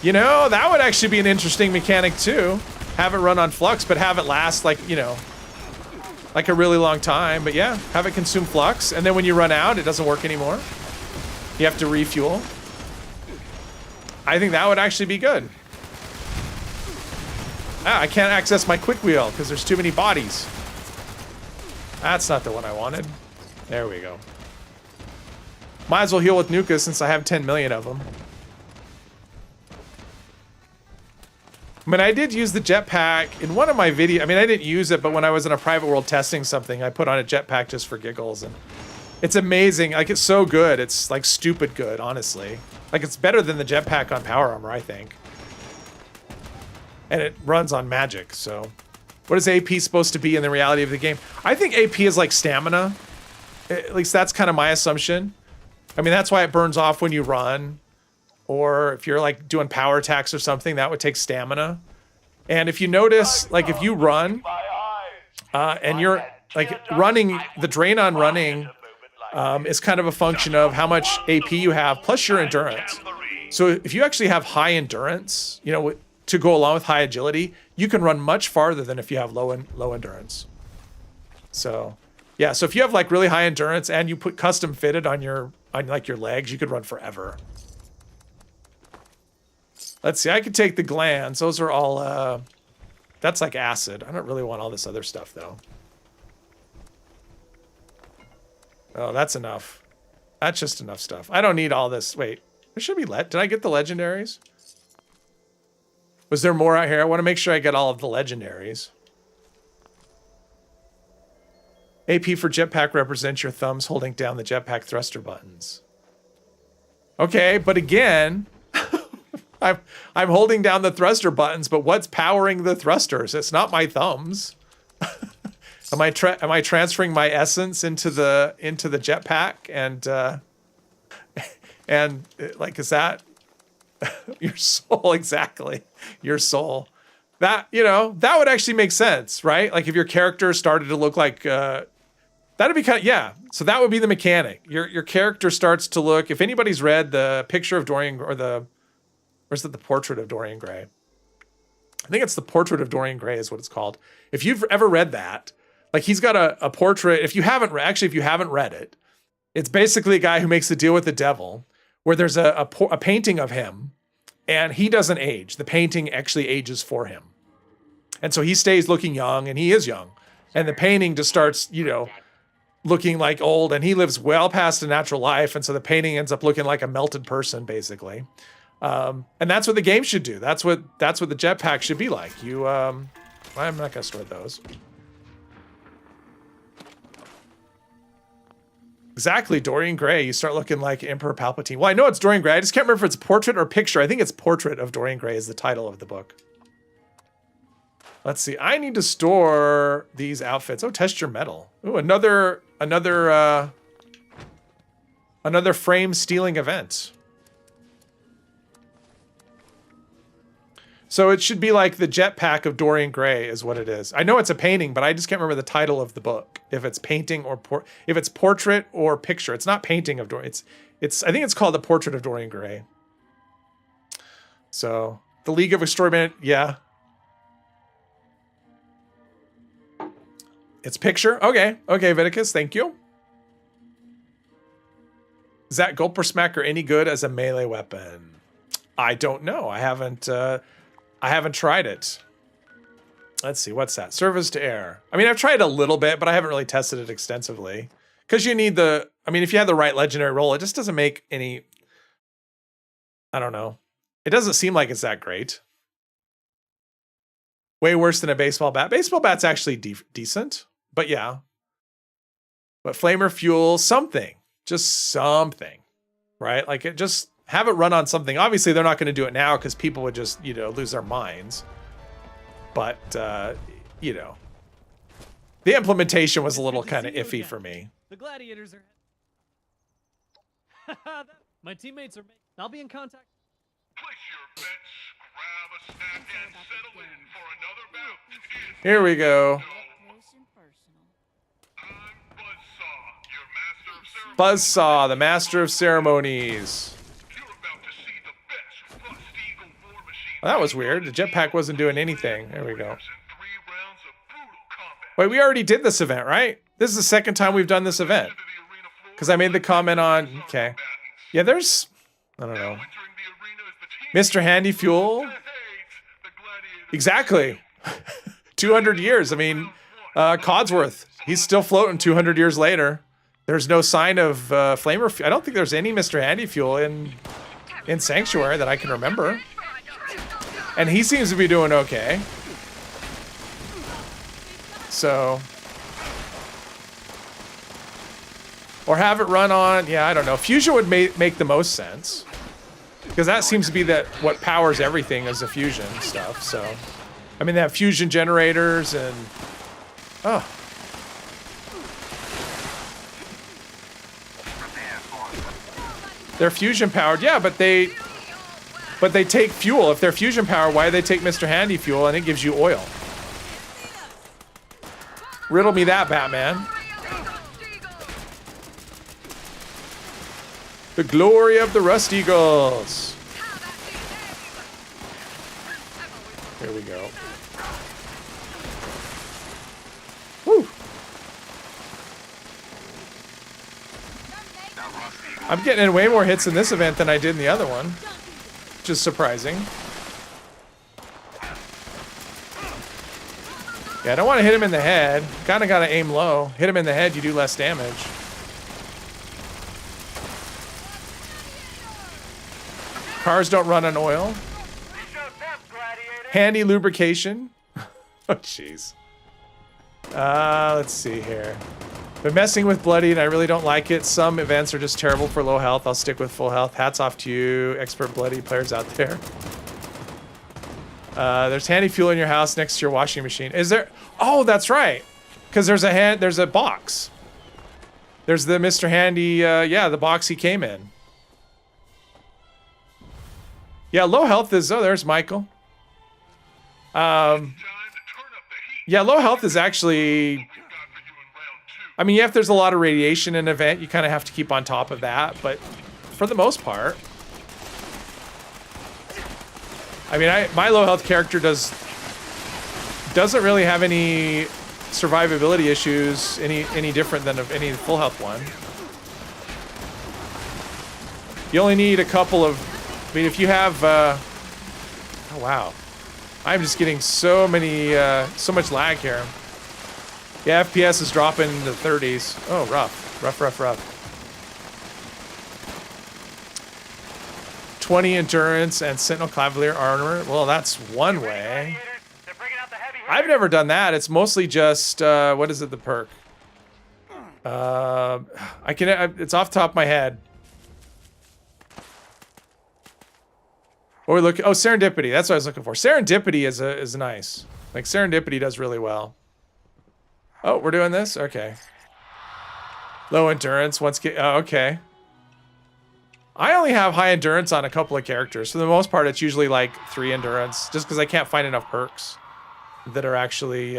That would actually be an interesting mechanic too. Have it run on flux, but have it last like a really long time. But yeah, have it consume flux, and then when you run out, it doesn't work anymore. You have to refuel. I think that would actually be good. I can't access my quick wheel because there's too many bodies. That's not the one I wanted. There we go. Might as well heal with Nuka since I have 10 million of them. I mean, I did use the jetpack in one of my videos. I mean, I didn't use it, but when I was in a private world testing something, I put on a jetpack just for giggles. And it's amazing. Like, it's so good. It's, like, stupid good, honestly. Like, it's better than the jetpack on Power Armor, I think. And it runs on magic, so... What is AP supposed to be in the reality of the game? I think AP is like stamina. At least that's kind of my assumption. I mean, that's why it burns off when you run. Or if you're like doing power attacks or something, that would take stamina. And if you notice, like if you run, and you're like running, the drain on running is kind of a function of how much AP you have, plus your endurance. So if you actually have high endurance, to go along with high agility, you can run much farther than if you have low endurance. So, yeah. So if you have like really high endurance and you put custom fitted on your legs, you could run forever. Let's see. I could take the glands. Those are all. That's like acid. I don't really want all this other stuff though. Oh, that's enough. That's just enough stuff. I don't need all this. Wait, there should be did I get the legendaries? Was there more out here? I want to make sure I get all of the legendaries. AP for jetpack represents your thumbs holding down the jetpack thruster buttons. Okay, but again, I'm holding down the thruster buttons, but what's powering the thrusters? It's not my thumbs. Am I transferring my essence into the jetpack and like, is that your soul? Exactly, your soul. That that would actually make sense, right? Like if your character started to look like that'd be so that would be the mechanic. Your character starts to look, if anybody's read the picture of Dorian, or is it the portrait of Dorian Gray? I think it's the portrait of Dorian Gray is what it's called. If you've ever read that, like he's got a portrait. If you haven't read it, it's basically a guy who makes a deal with the devil, where there's a painting of him, and he doesn't age. The painting actually ages for him. And so he stays looking young, and he is young. And the painting just starts, looking like old, and he lives well past a natural life, and so the painting ends up looking like a melted person, basically. And that's what the game should do. That's what the jetpack should be like. You, I'm not gonna store those. Exactly, Dorian Gray. You start looking like Emperor Palpatine. Well, I know it's Dorian Gray. I just can't remember if it's portrait or picture. I think it's Portrait of Dorian Gray is the title of the book. Let's see. I need to store these outfits. Oh, test your metal. Ooh, another frame stealing event. So it should be like the jetpack of Dorian Gray is what it is. I know it's a painting, but I just can't remember the title of the book. If it's painting or if it's portrait or picture. It's not painting of Dorian. It's I think it's called The Portrait of Dorian Gray. So the League of Extraordinary, yeah. It's picture. Okay, Viticus, thank you. Is that Gulper Smacker any good as a melee weapon? I don't know. I haven't tried it. Let's see, what's that? Service to air. I mean, I've tried a little bit, but I haven't really tested it extensively. Because you need I mean, if you have the right legendary roll, it just doesn't make any, I don't know. It doesn't seem like it's that great. Way worse than a baseball bat. Baseball bat's actually decent, but yeah. But flamer fuel, something. Just something, right? Like it just have it run on something. Obviously, they're not going to do it now because people would just, lose their minds. But, the implementation was a little kind of iffy for me. The gladiators are. My teammates are. I'll be in contact. Place your bets, grab a snack, and settle in for another bout. Here we go. I'm Buzzsaw, your master of ceremonies. Buzzsaw, the master of ceremonies. You're about to see the best Rust Eagle war machine. Well, that was weird. The jetpack wasn't doing anything. There we go. And 3 rounds of brutal combat. Wait, we already did this event, right? This is the second time we've done this event. Because I made the comment on... Okay. Yeah, there's... I don't know. Mr. Handy Fuel? Exactly. 200 years. I mean, Codsworth. He's still floating 200 years later. There's no sign of Flamer... I don't think there's any Mr. Handy Fuel in Sanctuary that I can remember. And he seems to be doing okay. So... Or have it run on, yeah, I don't know. Fusion would make the most sense. Because that seems to be what powers everything is the fusion stuff, so. I mean, they have fusion generators and... Oh. They're fusion powered, yeah, but they take fuel. If they're fusion powered, why do they take Mr. Handy Fuel and it gives you oil? Riddle me that, Batman. The glory of the Rust Eagles. Here we go. Woo. I'm getting in way more hits in this event than I did in the other one, which is surprising. Yeah, I don't want to hit him in the head. Kind of got to aim low. Hit him in the head, you do less damage. Cars don't run on oil. Handy lubrication. Oh, jeez. Let's see here. Been messing with Bloody and I really don't like it. Some events are just terrible for low health. I'll stick with full health. Hats off to you, expert Bloody players out there. There's Handy Fuel in your house next to your washing machine. Is there? Oh, that's right. Because there's a box. There's the Mr. Handy, yeah, the box he came in. Yeah, low health is... Oh, there's Michael. Yeah, low health is actually... I mean, yeah, if there's a lot of radiation in an event, you kind of have to keep on top of that. But for the most part... I mean, my low health character doesn't really have any survivability issues any different than any full health one. You only need a couple of... I mean, if you have, oh wow, I'm just getting so much lag here. Yeah, FPS is dropping in the 30s. Oh, rough. 20 endurance and Sentinel Cavalier armor. Well, that's one way. They're bringing out the heavy hitters. I've never done that. It's mostly just what is it? The perk. It's off the top of my head. Or look. Oh, serendipity. That's what I was looking for. Serendipity is nice. Like serendipity does really well. Oh, we're doing this. Okay. Low endurance. Oh, okay. I only have high endurance on a couple of characters. For the most part, it's usually like 3 endurance, just because I can't find enough perks that are actually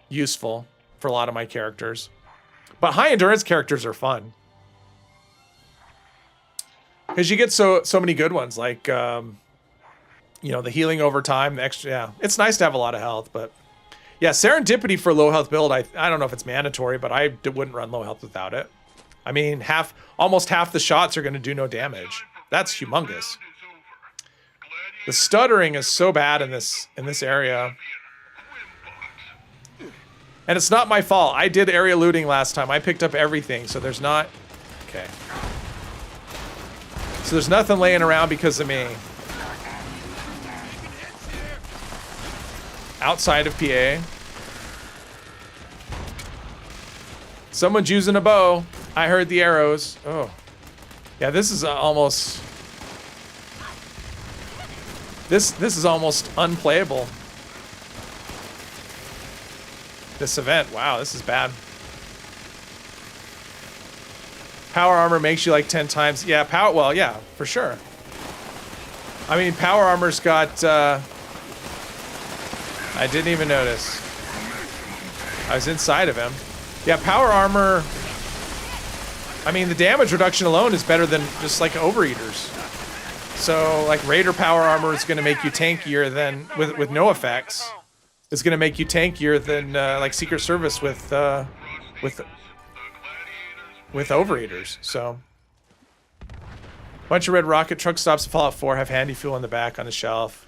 useful for a lot of my characters. But high endurance characters are fun. Because you get so many good ones, like, the healing over time, the extra, yeah. It's nice to have a lot of health, but... Yeah, serendipity for low health build, I don't know if it's mandatory, but I wouldn't run low health without it. I mean, almost half the shots are going to do no damage. That's humongous. The stuttering is so bad in this area. And it's not my fault. I did area looting last time. I picked up everything, so there's not... Okay. So there's nothing laying around because of me. Outside of PA. Someone's using a bow. I heard the arrows. Oh. Yeah, this is almost... This is almost unplayable. This event. Wow, this is bad. Power armor makes you like 10 times. Yeah, well, yeah, for sure. I mean, power armor's got... I didn't even notice. I was inside of him. Yeah, power armor... I mean, the damage reduction alone is better than just like overeaters. So, like, Raider power armor is going to make you tankier than... With no effects. It's going to make you tankier than, like, Secret Service with overeaters. So... Bunch of red rocket truck stops in Fallout 4 have handy fuel in the back on the shelf.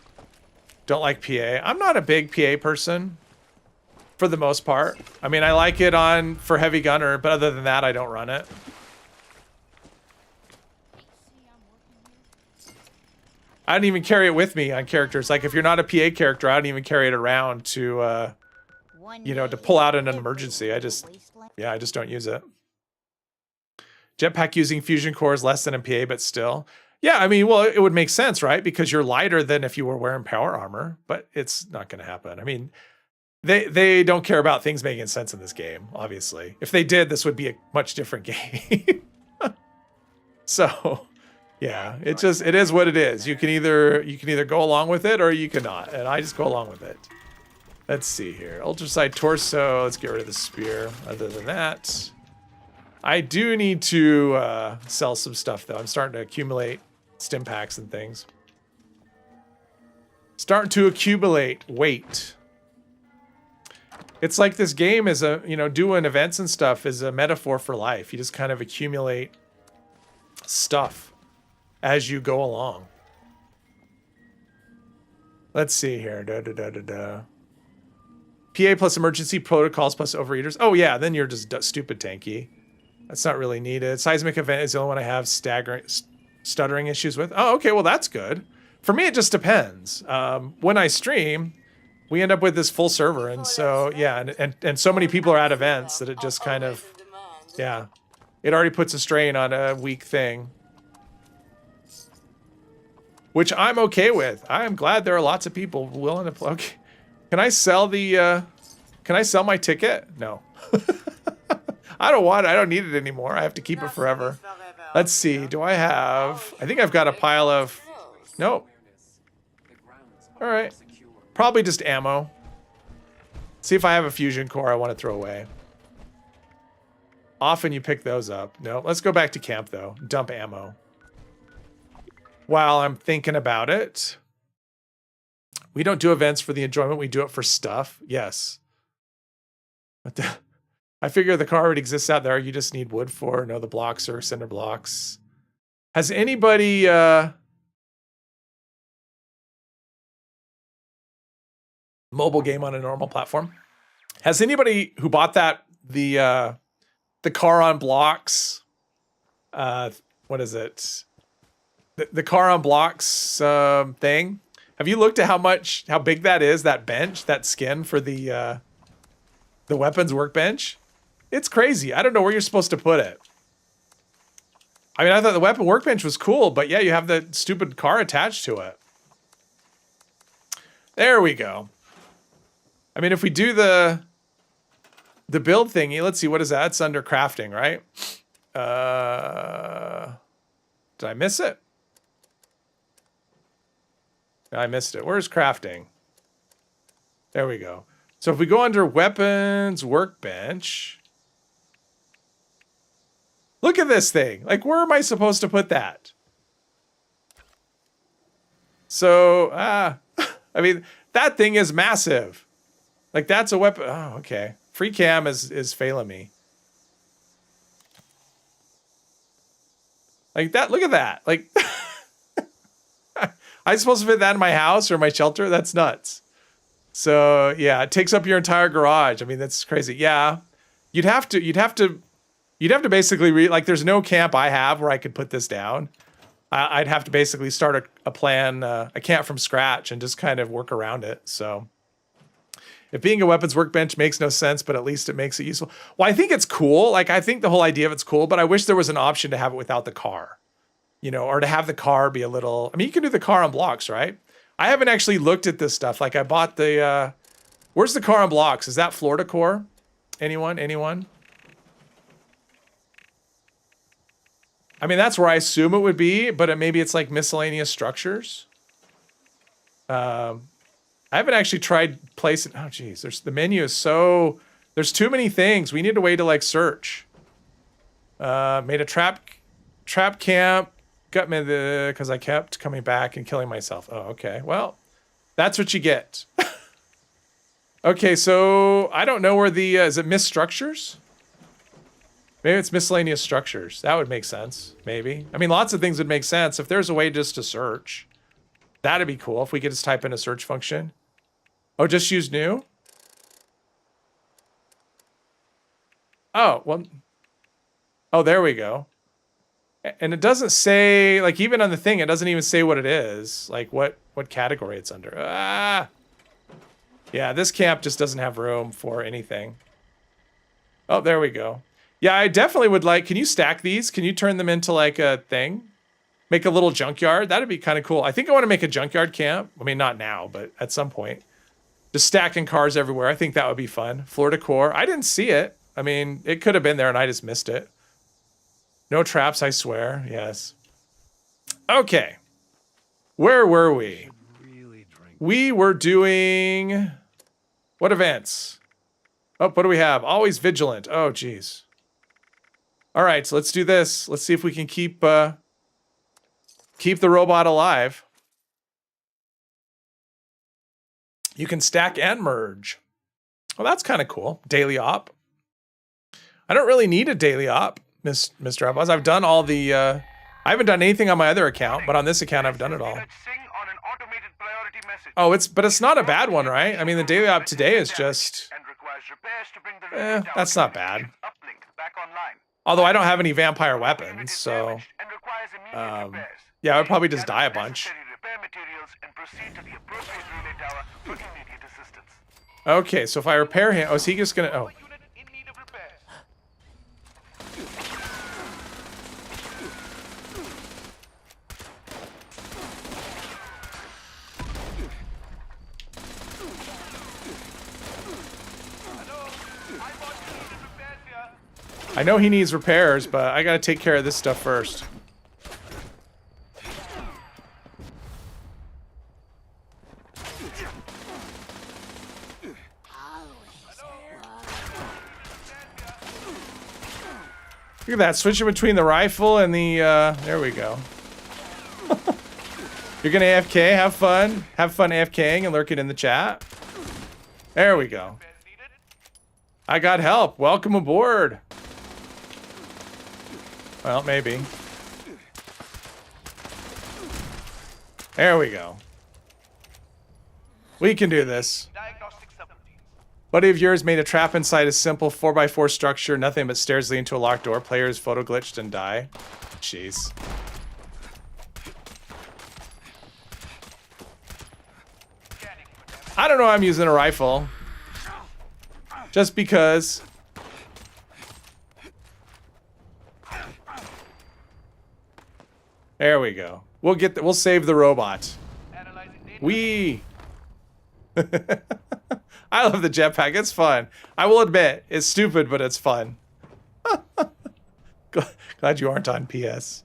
Don't like PA. I'm not a big PA person, for the most part. I mean, I like it for heavy gunner, but other than that, I don't run it. I don't even carry it with me on characters. Like, if you're not a PA character, I don't even carry it around to, to pull out in an emergency. I just don't use it. Jetpack using fusion core is less than a PA, but still. Yeah, I mean, well, it would make sense, right? Because you're lighter than if you were wearing power armor, but it's not going to happen. I mean, they don't care about things making sense in this game, obviously. If they did, this would be a much different game. So, yeah, it is what it is. You can either go along with it or you cannot, and I just go along with it. Let's see here. Ultraside torso. Let's get rid of the spear. Other than that, I do need to sell some stuff, though. I'm starting to accumulate stim packs and things. Starting to accumulate weight. It's like this game is doing events and stuff is a metaphor for life. You just kind of accumulate stuff as you go along. Let's see here. PA plus emergency protocols plus overeaters. Oh, yeah, then you're just stupid tanky. That's not really needed. Seismic event is the only one I have stuttering issues with. Oh, okay, well, that's good. For me, it just depends. When I stream, we end up with this full server, and so, yeah, and so many people are at events that it just kind of, yeah, it already puts a strain on a weak thing. Which I'm okay with. I'm glad there are lots of people willing to play. Okay. Can I sell my ticket? No. I don't need it anymore. I have to keep it forever. Let's see. Do I think I've got a pile of... Nope. All right. Probably just ammo. See if I have a fusion core I want to throw away. Often you pick those up. No, let's go back to camp, though. Dump ammo. While I'm thinking about it... We don't do events for the enjoyment. We do it for stuff. Yes. But I figure the car already exists out there. You just need wood for. No, the blocks are cinder blocks. Has anybody... mobile game on a normal platform? Has anybody who bought the car on blocks... what is it? the car on blocks thing. Have you looked at how big that is? That bench, that skin for the weapons workbench. It's crazy. I don't know where you're supposed to put it. I mean, I thought the weapon workbench was cool, but yeah, you have the stupid car attached to it. There we go. I mean, if we do the build thingy, let's see, what is that? It's under crafting, right? Did I miss it? I missed it. Where's crafting? There we go. So if we go under weapons workbench, look at this thing. Like, where am I supposed to put that? So, I mean, that thing is massive. Like, that's a weapon. Oh, okay. Free cam is failing me. Like that, look at that. Like, I'm supposed to fit that in my house or my shelter? That's nuts. So yeah, it takes up your entire garage. I mean, that's crazy. Yeah. You'd have to basically like, there's no camp I have where I could put this down. I'd have to basically start a plan, a camp from scratch and just kind of work around it. So if being a weapons workbench makes no sense, but at least it makes it useful. Well, I think it's cool. Like, I think the whole idea of it's cool, but I wish there was an option to have it without the car, you know, or to have the car be a little, I mean, you can do the car on blocks, right? I haven't actually looked at this stuff. Like, I bought the, where's the car on blocks? Is that floor decor? Anyone? I mean, that's where I assume it would be, but maybe it's like miscellaneous structures. I haven't actually tried placing. Oh, geez. The menu is so. There's too many things. We need a way to like search. Made a trap camp. Got me because I kept coming back and killing myself. Oh, okay. Well, that's what you get. Okay, so I don't know where the is it miss structures? Maybe it's miscellaneous structures. That would make sense. Maybe. I mean, lots of things would make sense if there's a way just to search. That'd be cool if we could just type in a search function. Oh, just use new? Oh, well. Oh, there we go. And it doesn't say, like, even on the thing, it doesn't even say what it is. Like, what category it's under. Ah! Yeah, this camp just doesn't have room for anything. Oh, there we go. Yeah, I definitely would like, can you stack these? Can you turn them into, like, a thing? Make a little junkyard? That'd be kind of cool. I think I want to make a junkyard camp. I mean, not now, but at some point. Just stacking cars everywhere. I think that would be fun. Floor decor. I didn't see it. I mean, it could have been there and I just missed it. No traps, I swear. Yes. Okay. Where were we? We were doing... What events? Oh, what do we have? Always vigilant. Oh, geez. All right, so let's do this. Let's see if we can keep the robot alive. You can stack and merge. Well, that's kind of cool. Daily op. I don't really need a daily op, Mr. Outlaws. I've done all the... I haven't done anything on my other account, but on this account, I've done it all. Oh, but it's not a bad one, right? I mean, the daily op today is just... that's not bad. Although I don't have any vampire weapons, so... yeah, I would probably just die a bunch. Okay, so if I repair him... Oh, is he just gonna... Oh. I know he needs repairs, but I gotta take care of this stuff first. Look at that, switching between the rifle and the, there we go. You're gonna AFK, have fun. Have fun AFKing and lurking in the chat. There we go. I got help, welcome aboard. Well, maybe. There we go. We can do this. Buddy of yours made a trap inside a simple 4x4 structure, nothing but stairs leading to a locked door. Players photo glitched and die. Jeez. don't know why I'm using a rifle. Just because. There we go. We'll save the robot. Wee. I love the jetpack. It's fun. I will admit, it's stupid, but it's fun. Glad you aren't on PS.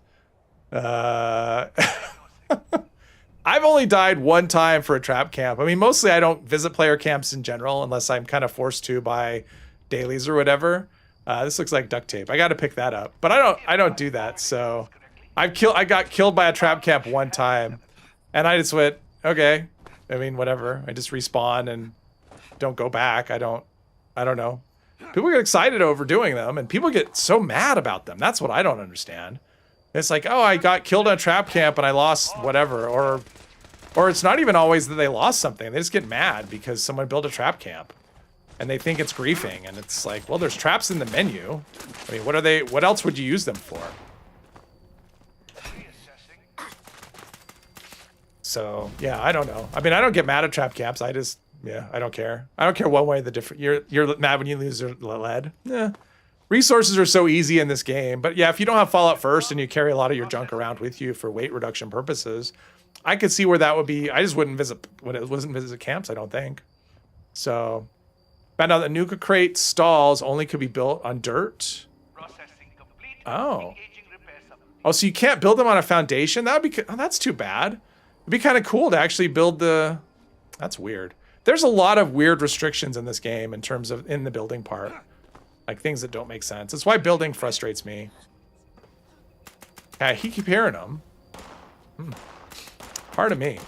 I've only died one time for a trap camp. I mean, mostly I don't visit player camps in general unless I'm kind of forced to by dailies or whatever. This looks like duct tape. I got to pick that up, but I don't do that. So I got killed by a trap camp one time, and I just went, okay. I mean, whatever. I just respawn and don't go back. I don't know. People get excited over doing them, and people get so mad about them. That's what I don't understand. It's like, oh, I got killed on a trap camp and I lost whatever, or it's not even always that they lost something. They just get mad because someone built a trap camp, and they think it's griefing. And it's like, well, there's traps in the menu. I mean, what else would you use them for? So yeah, I don't know. I mean, I don't get mad at trap camps. I don't care. I don't care one way the different. You're mad when you lose your lead. Yeah. Resources are so easy in this game, but yeah, if you don't have Fallout First and you carry a lot of your junk around with you for weight reduction purposes, I could see where that would be. I just wouldn't visit camps, I don't think. So, found out that Nuka crate stalls only could be built on dirt. Oh, so you can't build them on a foundation? That would be. Oh, that's too bad. It'd be kind of cool to actually build the. That's weird. There's a lot of weird restrictions in this game in terms of in the building part. Like things that don't make sense. That's why building frustrates me. Yeah, he keep hearing them. Pardon me.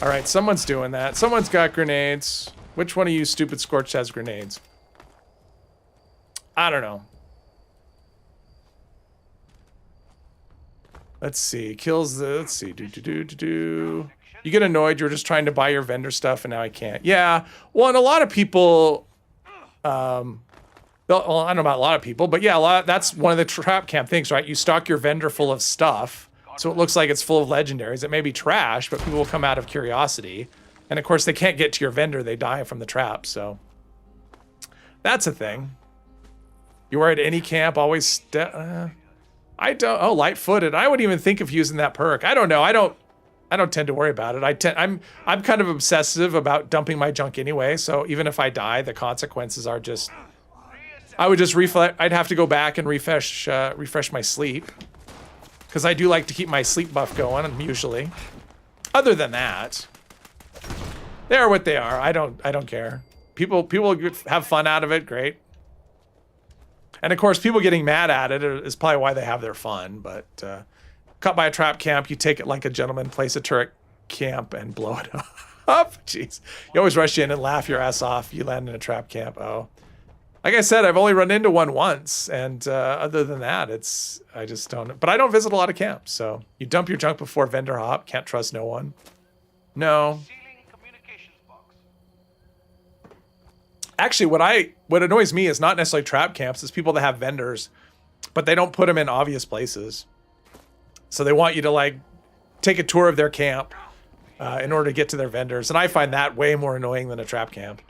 All right, someone's doing that. Someone's got grenades. Which one of you stupid Scorched has grenades? I don't know. Let's see. Kills the. Let's see. You get annoyed. You're just trying to buy your vendor stuff, and now I can't. Yeah. Well, and a lot of people. Well, I don't know about a lot of people, but yeah, that's one of the trap camp things, right? You stock your vendor full of stuff, so it looks like it's full of legendaries. It may be trash, but people will come out of curiosity, and of course they can't get to your vendor. They die from the trap. So that's a thing. You are at any camp, always. I don't. Oh, light-footed. I wouldn't even think of using that perk. I don't know. I don't tend to worry about it. I'm kind of obsessive about dumping my junk anyway. So even if I die, the consequences are just. I would just refresh. I'd have to go back and refresh my sleep, because I do like to keep my sleep buff going usually. Other than that, they are what they are. I don't care. People have fun out of it. Great. And of course, people getting mad at it is probably why they have their fun. But caught by a trap camp, you take it like a gentleman, place a turret camp, and blow it up. Jeez, you always rush in and laugh your ass off. You land in a trap camp. Oh, like I said, I've only run into one once, and other than that, I just don't. But I don't visit a lot of camps, so you dump your junk before vendor hop. Can't trust no one. No. Actually, what annoys me is not necessarily trap camps. It's people that have vendors, but they don't put them in obvious places. So they want you to like take a tour of their camp in order to get to their vendors, and I find that way more annoying than a trap camp.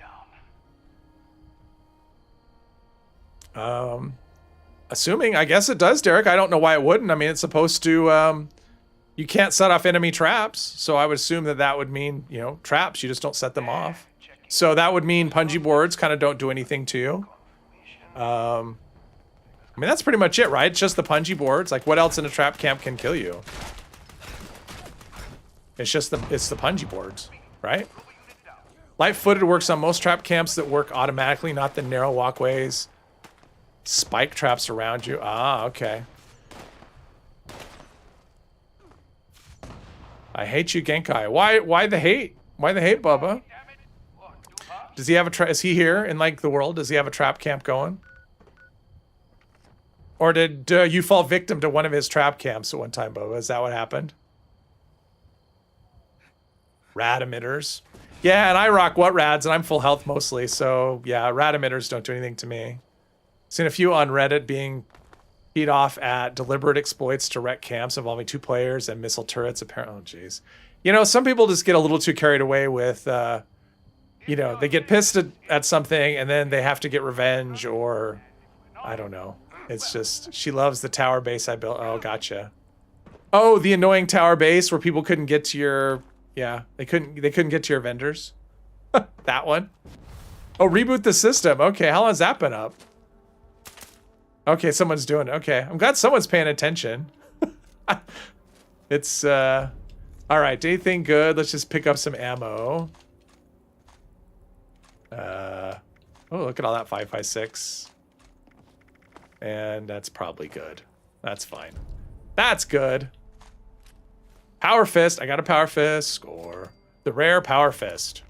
Assuming, I guess it does, Derek. I don't know why it wouldn't. I mean, it's supposed to. You can't set off enemy traps, so I would assume that would mean traps. You just don't set them off. So that would mean punji boards kind of don't do anything to you. I mean, that's pretty much it, right? It's just the punji boards. Like, what else in a trap camp can kill you? It's the punji boards, right? Light-footed works on most trap camps that work automatically, not the narrow walkways. Spike traps around you. Ah, okay. I hate you, Genkai. Why the hate? Why the hate, Bubba? Does he have is he here in like the world? Does he have a trap camp going? Or did you fall victim to one of his trap camps at one time, Bubba? Is that what happened? Rad emitters. Yeah, and I rock what rads, and I'm full health mostly. So yeah, rad emitters don't do anything to me. Seen a few on Reddit being Feed off at deliberate exploits to wreck camps involving 2 players and missile turrets. Apparently, oh jeez. You know, some people just get a little too carried away with, you know, they get pissed at something and then they have to get revenge, or I don't know. It's just, she loves the tower base I built. Oh, gotcha. Oh, the annoying tower base where people couldn't get to your, yeah, they couldn't get to your vendors. That one. Oh, reboot the system. Okay, how long has that been up? Okay, someone's doing it. Okay, I'm glad someone's paying attention. It's, all right, anything good? Let's just pick up some ammo. Oh, look at all that 5.56. And that's probably good. That's fine. That's good. Power fist. I got a power fist. Score. The rare power fist.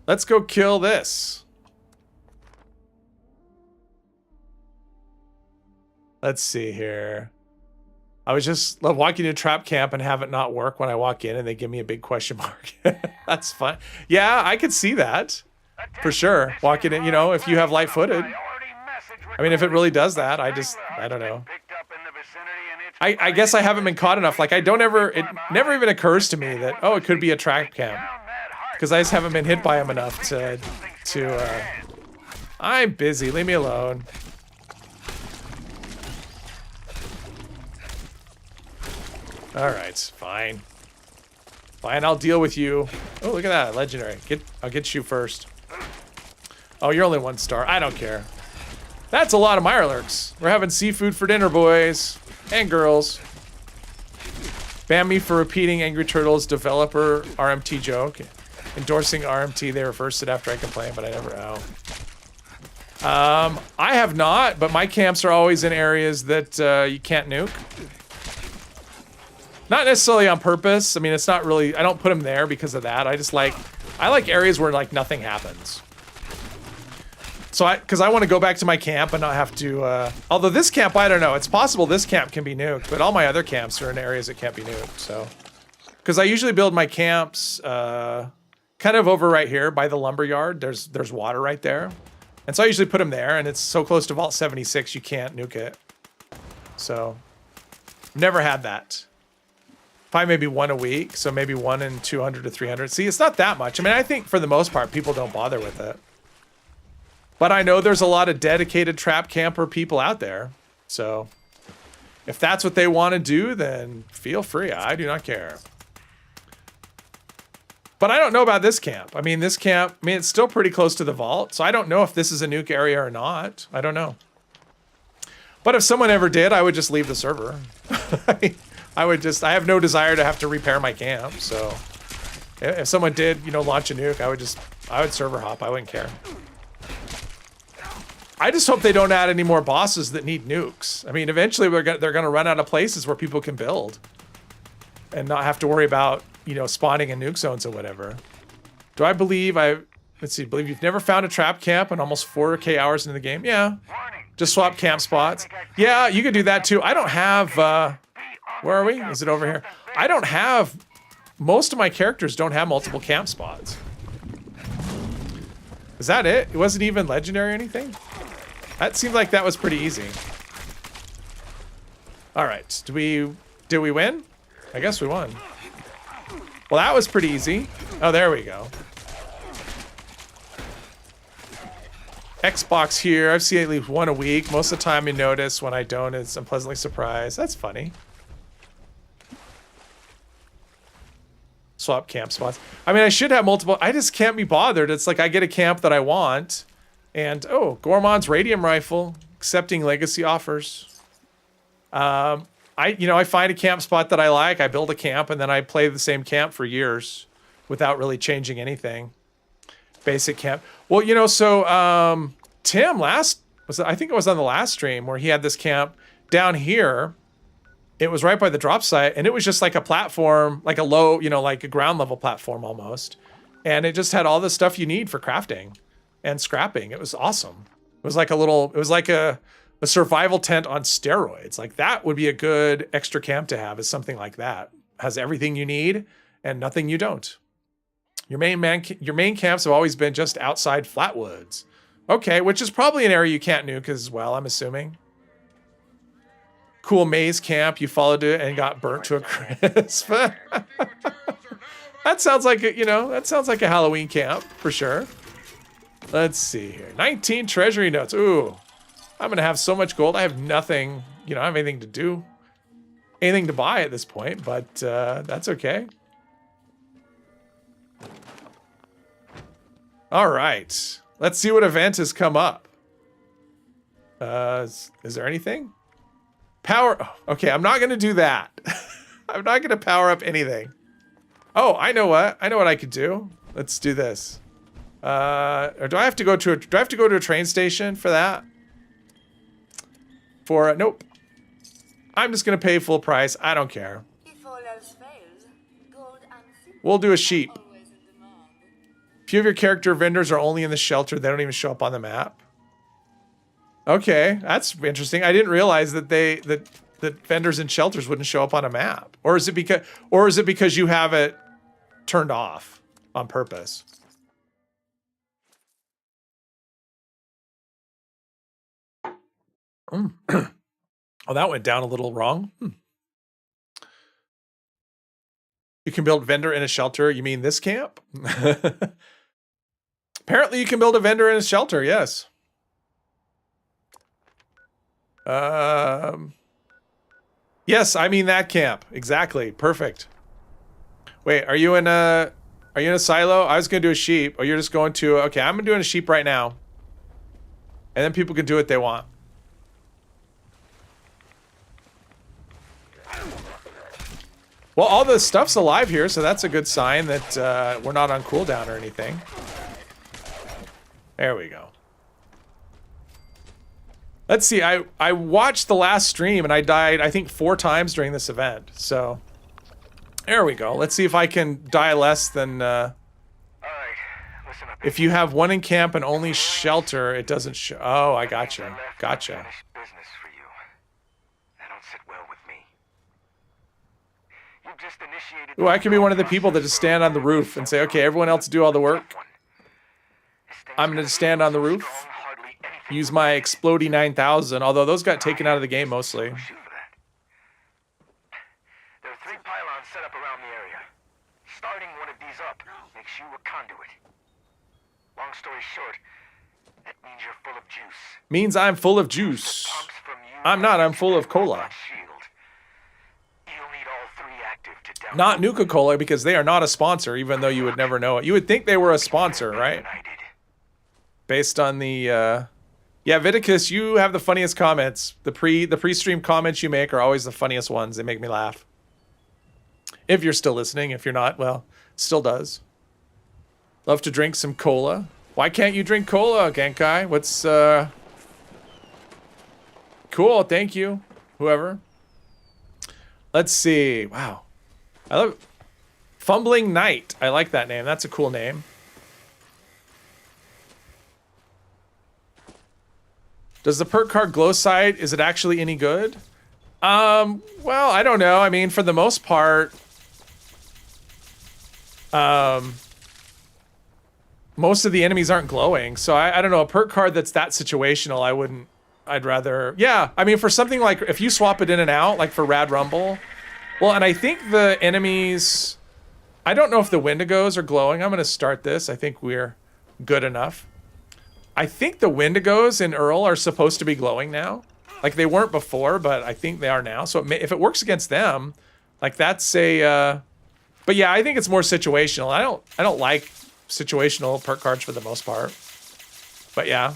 Let's go kill this. Let's see here. I was just walking to trap camp and have it not work when I walk in and they give me a big question mark. That's fun. Yeah, I could see that. For sure. Walking in, you know, if you have light-footed. I mean, if it really does that, I don't know. I guess I haven't been caught enough. Like, it never even occurs to me that, oh, it could be a trap camp. Because I just haven't been hit by him enough to I'm busy. Leave me alone. All right, fine. Fine, I'll deal with you. Oh, look at that, legendary. I'll get you first. Oh, you're only 1 star. I don't care. That's a lot of Mirelurks. We're having seafood for dinner, boys and girls. Ban me for repeating Angry Turtles developer RMT joke. Endorsing RMT. They reversed it after I complained, but I never. Oh. I have not, but my camps are always in areas that you can't nuke. Not necessarily on purpose. I mean, it's not really, I don't put them there because of that. I like areas where like nothing happens. So because I want to go back to my camp and not have to, although this camp, I don't know. It's possible this camp can be nuked, but all my other camps are in areas that can't be nuked, so. Because I usually build my camps kind of over right here by the lumberyard. There's water right there. And so I usually put them there, and it's so close to Vault 76, you can't nuke it. So, never had that. Probably maybe 1 a week, so maybe 1 in 200 to 300. See, it's not that much. I mean, I think for the most part, people don't bother with it. But I know there's a lot of dedicated trap camper people out there. So if that's what they want to do, then feel free. I do not care. But I don't know about this camp. I mean, this camp, it's still pretty close to the vault. So I don't know if this is a nuke area or not. I don't know. But if someone ever did, I would just leave the server. I have no desire to have to repair my camp, so if someone did, you know, launch a nuke, I would server hop. I wouldn't care. I just hope they don't add any more bosses that need nukes. I mean, eventually they're going to run out of places where people can build and not have to worry about, you know, spawning in nuke zones or whatever. Do I believe believe you've never found a trap camp in almost 4K hours into the game? Yeah. Just swap camp spots. Yeah, you could do that too. I don't have, where are we? Is it over here? I don't have, most of my characters don't have multiple camp spots. Is that it? It wasn't even legendary or anything? That seemed like that was pretty easy. All right, did we win? I guess we won. Well, that was pretty easy. Oh, there we go. Xbox here. I've seen at least 1 a week. Most of the time you notice. When I don't, I'm pleasantly surprised. That's funny. Swap camp spots. I mean, I should have multiple. I just can't be bothered. It's like I get a camp that I want. And, oh, Gormon's Radium Rifle. Accepting legacy offers. I find a camp spot that I like. I build a camp, and then I play the same camp for years without really changing anything. Basic camp. Well, you know, so Tim I think it was on the last stream where he had this camp down here. It was right by the drop site, and it was just like a platform, like a low, you know, like a ground level platform almost. And it just had all the stuff you need for crafting and scrapping. It was awesome. It was like a survival tent on steroids. Like that would be a good extra camp to have, is something like that. Has everything you need and nothing you don't. Your main camps have always been just outside Flatwoods. Okay, which is probably an area you can't nuke as well, I'm assuming. cool maze camp. You followed it and got burnt to a crisp. That sounds like a, that sounds like a Halloween camp for sure. Let's see here. 19 treasury notes. Ooh, I'm gonna have so much gold. I have nothing. I don't have anything to do, anything to buy at this point. But that's okay. All right. Let's see what event has come up. Is there anything? Power. Oh, okay, I'm not going to do that. I'm not going to power up anything. Oh, I know what. I know what I could do. Let's do this. Or do I have to go to a train station for that? Nope. I'm just going to pay full price. I don't care. If all else fails, gold and silver We'll do a sheep. are always in demand. Few of your character vendors are only in the shelter. They don't even show up on the map. Okay, that's interesting. I didn't realize that that vendors in shelters wouldn't show up on a map. Or is it because you have it turned off on purpose? Oh, that went down a little wrong. You can build vendor in a shelter. You mean this camp? Apparently you can build a vendor in a shelter, yes. Yes, I mean that camp. Exactly. Perfect. Wait, are you in a silo? I was gonna do a sheep. Oh, you're just going to, okay, I'm doing a sheep right now. And then people can do what they want. Well, all the stuff's alive here, so that's a good sign that we're not on cooldown or anything. There we go. Let's see, I watched the last stream and I died, I think, 4 times during this event. So, there we go. Let's see if I can die less than... Alright, listen up. If you have one in camp and only shelter, it doesn't show. Oh, I gotcha. Gotcha. Unfinished business for you. That don't sit well with me. You've just initiated... Ooh, I could be one of the people that just stand on the roof and say, okay, everyone else do all the work. I'm going to stand on the roof. Use my Explodey 9000, although those got taken out of the game mostly. There are 3 pylons set up around the area. Starting one of these up makes you a conduit. Long story short, that means you're full of juice. Means I'm full of juice. Pumps from you I'm not, I'm full of cola. shield. You'll need all 3 active to down. Not Nuka-Cola, because they are not a sponsor, even though you would never know it. You would think they were a sponsor, right? Based on the, yeah, Viticus, you have the funniest comments. The pre-stream comments you make are always the funniest ones. They make me laugh. If you're still listening. If you're not, well, still does. Love to drink some cola. Why can't you drink cola, Genkai? What's, Cool, thank you, whoever. Let's see. Wow. I love Fumbling Knight. I like that name. That's a cool name. Does the perk card glow sight, is it actually any good? Well, I don't know. I mean, for the most part, most of the enemies aren't glowing. So I don't know, a perk card that's that situational, I'd rather, yeah. I mean, for something like, if you swap it in and out, like for Rad Rumble, well, and I think the enemies, I don't know if the Wendigos are glowing. I'm going to start this. I think we're good enough. I think the Wendigos in Earl are supposed to be glowing now. Like, they weren't before, but I think they are now. So if it works against them, like, that's a... but yeah, I think it's more situational. I don't like situational perk cards for the most part. But yeah.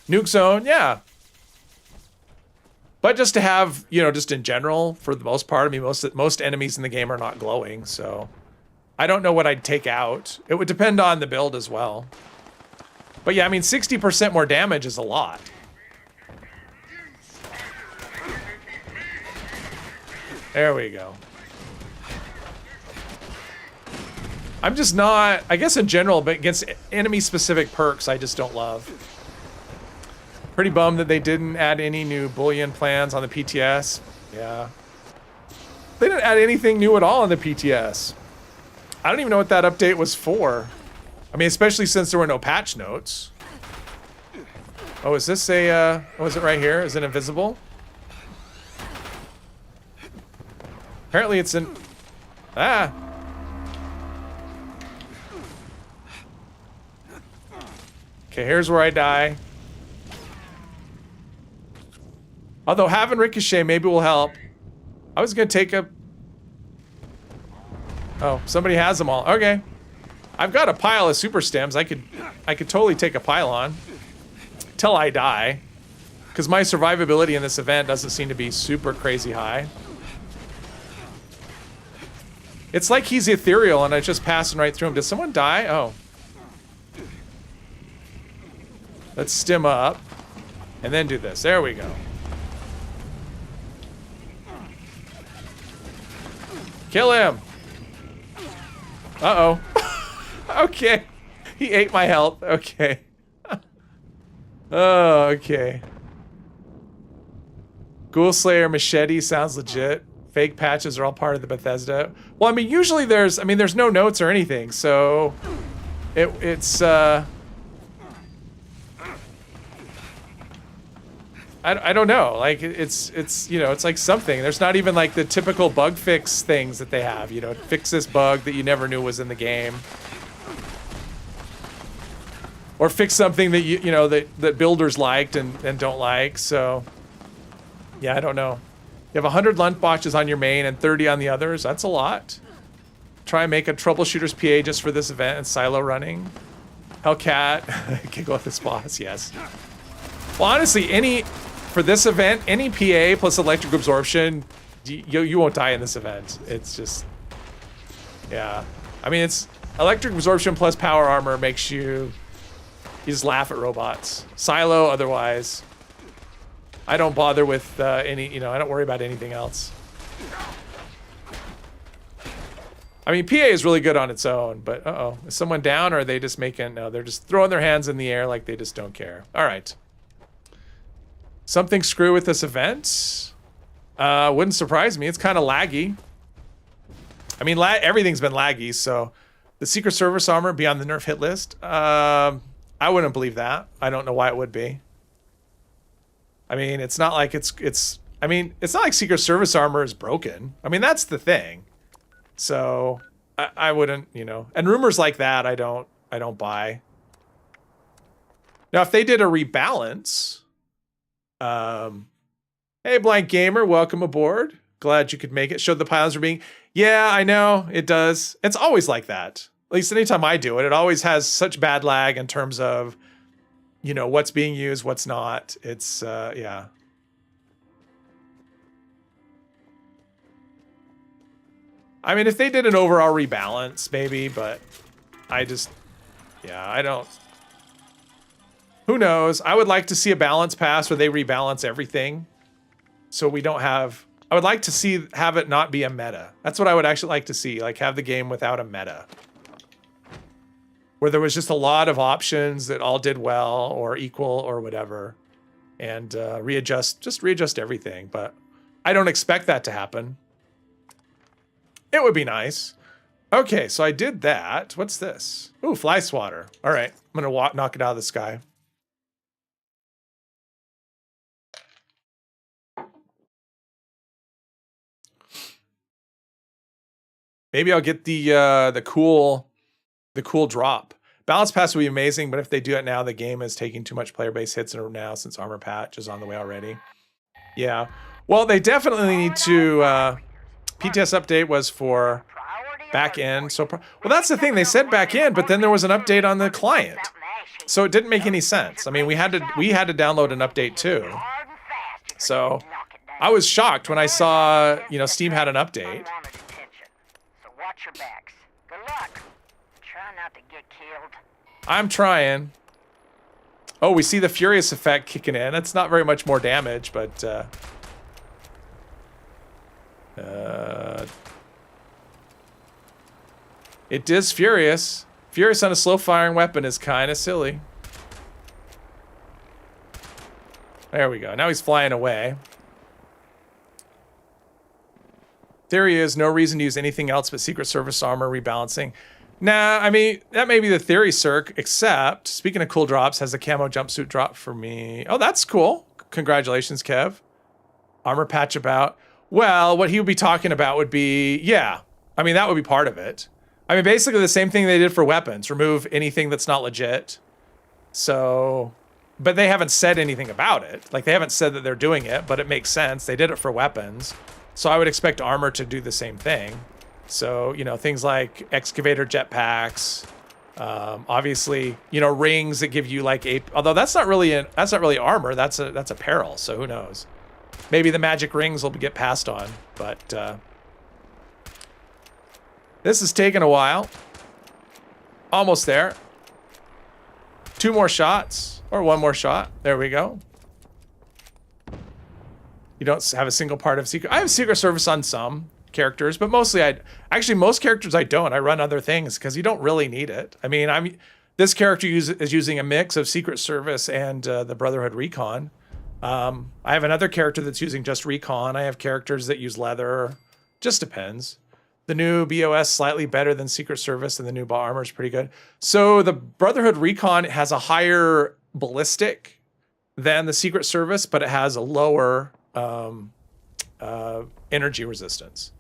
Nuke Zone, yeah. But just to have, you know, just in general, for the most part, I mean, most enemies in the game are not glowing, so... I don't know what I'd take out. It would depend on the build as well. But yeah, I mean, 60% more damage is a lot. There we go. I'm just not, I guess in general, but against enemy-specific perks, I just don't love. Pretty bummed that they didn't add any new bullion plans on the PTS. Yeah. They didn't add anything new at all on the PTS. I don't even know what that update was for. I mean, especially since there were no patch notes. Oh, is this a, oh, is it right here? Is it invisible? Apparently it's in... Ah! Okay, here's where I die. Although having Ricochet maybe will help. I was gonna take a... Oh, somebody has them all. Okay. I've got a pile of super stems. I could totally take a pylon. Till I die. Because my survivability in this event doesn't seem to be super crazy high. It's like he's ethereal and I'm just passing right through him. Did someone die? Oh. Let's stim up. And then do this. There we go. Kill him. Uh-oh. Okay. He ate my health. Okay. Oh, okay. Ghoul Slayer Machete sounds legit. Fake patches are all part of the Bethesda. Well, I mean, usually there's no notes or anything, so it's I don't know. Like it's you know, it's like something. There's not even like the typical bug fix things that they have. You know, fix this bug that you never knew was in the game. Or fix something that you know that builders liked and don't like. So yeah, I don't know. You have 100 lunchboxes on your main and 30 on the others. That's a lot. Try and make a troubleshooter's PA just for this event and silo running. Hellcat, giggle at this boss. Yes. Well, honestly, for this event, any PA plus electric absorption, you won't die in this event. It's just, yeah. I mean, it's electric absorption plus power armor makes you just laugh at robots. Silo, otherwise, I don't bother with any, you know, I don't worry about anything else. I mean, PA is really good on its own, but uh-oh. Is someone down or are they just making, no, they're just throwing their hands in the air like they just don't care. All right. Something screw with this event. Wouldn't surprise me. It's kind of laggy. I mean, everything's been laggy, so the Secret Service armor be on the nerf hit list. I wouldn't believe that. I don't know why it would be. I mean, it's not like it's not like Secret Service armor is broken. I mean, that's the thing. So I wouldn't, you know, and rumors like that, I don't buy. Now, if they did a rebalance, hey, Blank Gamer, welcome aboard. Glad you could make it. Showed the pylons are being, yeah, I know it does. It's always like that. At least anytime I do it, it always has such bad lag in terms of, you know, what's being used, what's not. It's, yeah. I mean, if they did an overall rebalance, maybe, but I just, yeah, I don't. Who knows? I would like to see a balance pass where they rebalance everything. So we don't have, I would like to have it not be a meta. That's what I would actually like to see, like have the game without a meta. Where there was just a lot of options that all did well or equal or whatever. And readjust everything. But I don't expect that to happen. It would be nice. Okay, so I did that. What's this? Ooh, fly swatter. All right, I'm gonna knock it out of the sky. Maybe I'll get the cool drop. Balance pass would be amazing, but if they do it now, the game is taking too much player base hits now since armor patch is on the way already. Yeah. Well, they definitely need to. PTS update was for back end. So, well, that's the thing. They said back end, but then there was an update on the client, so it didn't make any sense. I mean, we had to download an update too. So, I was shocked when I saw, you know, Steam had an update. So watch your backs. Good luck. Try not to get killed. I'm trying. Oh, we see the Furious effect kicking in. That's not very much more damage, but it is Furious. Furious on a slow firing weapon is kind of silly. There we go. Now he's flying away. Theory is no reason to use anything else but Secret Service armor rebalancing. Nah, I mean, that may be the theory, Cirque, except, speaking of cool drops, has the camo jumpsuit drop for me. Oh, that's cool. Congratulations, Kev. Armor patch about. Well, what he would be talking about would be, yeah. I mean, that would be part of it. I mean, basically the same thing they did for weapons. Remove anything that's not legit. So, but they haven't said anything about it. Like, they haven't said that they're doing it, but it makes sense. They did it for weapons. So I would expect armor to do the same thing. So, you know, things like excavator jetpacks, obviously, you know, rings that give you like although that's not really armor, that's apparel, so who knows. Maybe the magic rings will get passed on, but this is taking a while. Almost there. 2 more shots, or 1 more shot. There we go. You don't have a single part of Secret. I have Secret Service on some characters, but mostly actually most characters I don't. I run other things because you don't really need it. I mean, this character is using a mix of Secret Service and the Brotherhood Recon. I have another character that's using just Recon. I have characters that use leather. Just depends. The new BOS slightly better than Secret Service, and the new armor is pretty good. So the Brotherhood Recon has a higher ballistic than the Secret Service, but it has a lower energy resistance.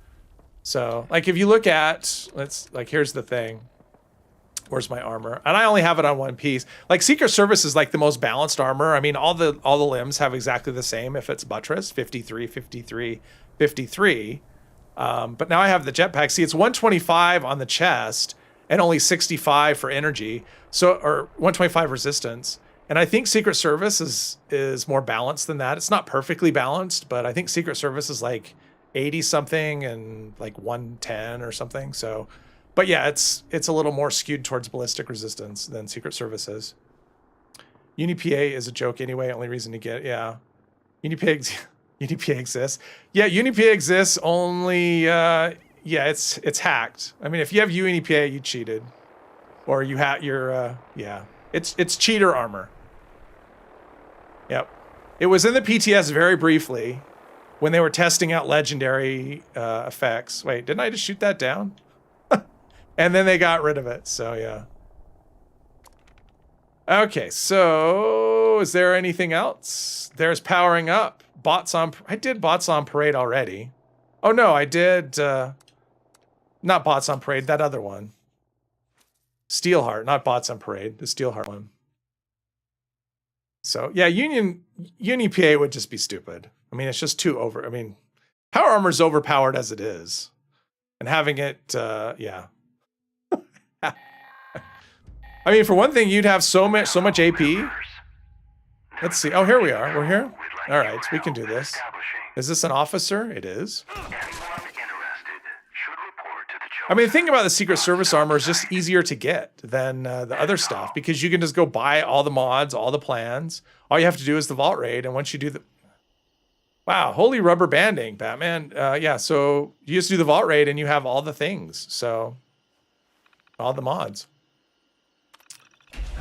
So, like, if you look at, here's the thing. Where's my armor? And I only have it on one piece. Like, Secret Service is like the most balanced armor. I mean, all the limbs have exactly the same if it's buttress, 53, 53, 53. But now I have the jetpack. See, it's 125 on the chest and only 65 for energy. So, or 125 resistance. And I think Secret Service is more balanced than that. It's not perfectly balanced, but I think Secret Service is like 80 something and like 110 or something. So, but yeah, it's a little more skewed towards ballistic resistance than Secret Service is. UniPA is a joke anyway. Only reason to get, yeah. UniPA exists. Yeah, UniPA exists only, yeah, it's hacked. I mean, if you have UniPA, you cheated. Or you had your, yeah. It's cheater armor. Yep. It was in the PTS very briefly when they were testing out legendary effects. Wait, didn't I just shoot that down? And then they got rid of it, so yeah. Okay, so is there anything else? There's powering up. I did Bots on Parade already. Oh no, I did, not Bots on Parade, that other one. Steelheart, not Bots on Parade, the Steelheart one. So yeah, UniPA would just be stupid. I mean, it's just too over. I mean, Power Armor's overpowered as it is. And having it, yeah. I mean, for one thing, you'd have so much AP. Let's see. Oh, here we are. We're here. All right, we can do this. Is this an officer? It is. I mean, the thing about the Secret Service armor is just easier to get than the other stuff because you can just go buy all the mods, all the plans. All you have to do is the vault raid, and once you do the... Wow, holy rubber banding, Batman. Yeah, so you just do the vault raid and you have all the things. So, all the mods.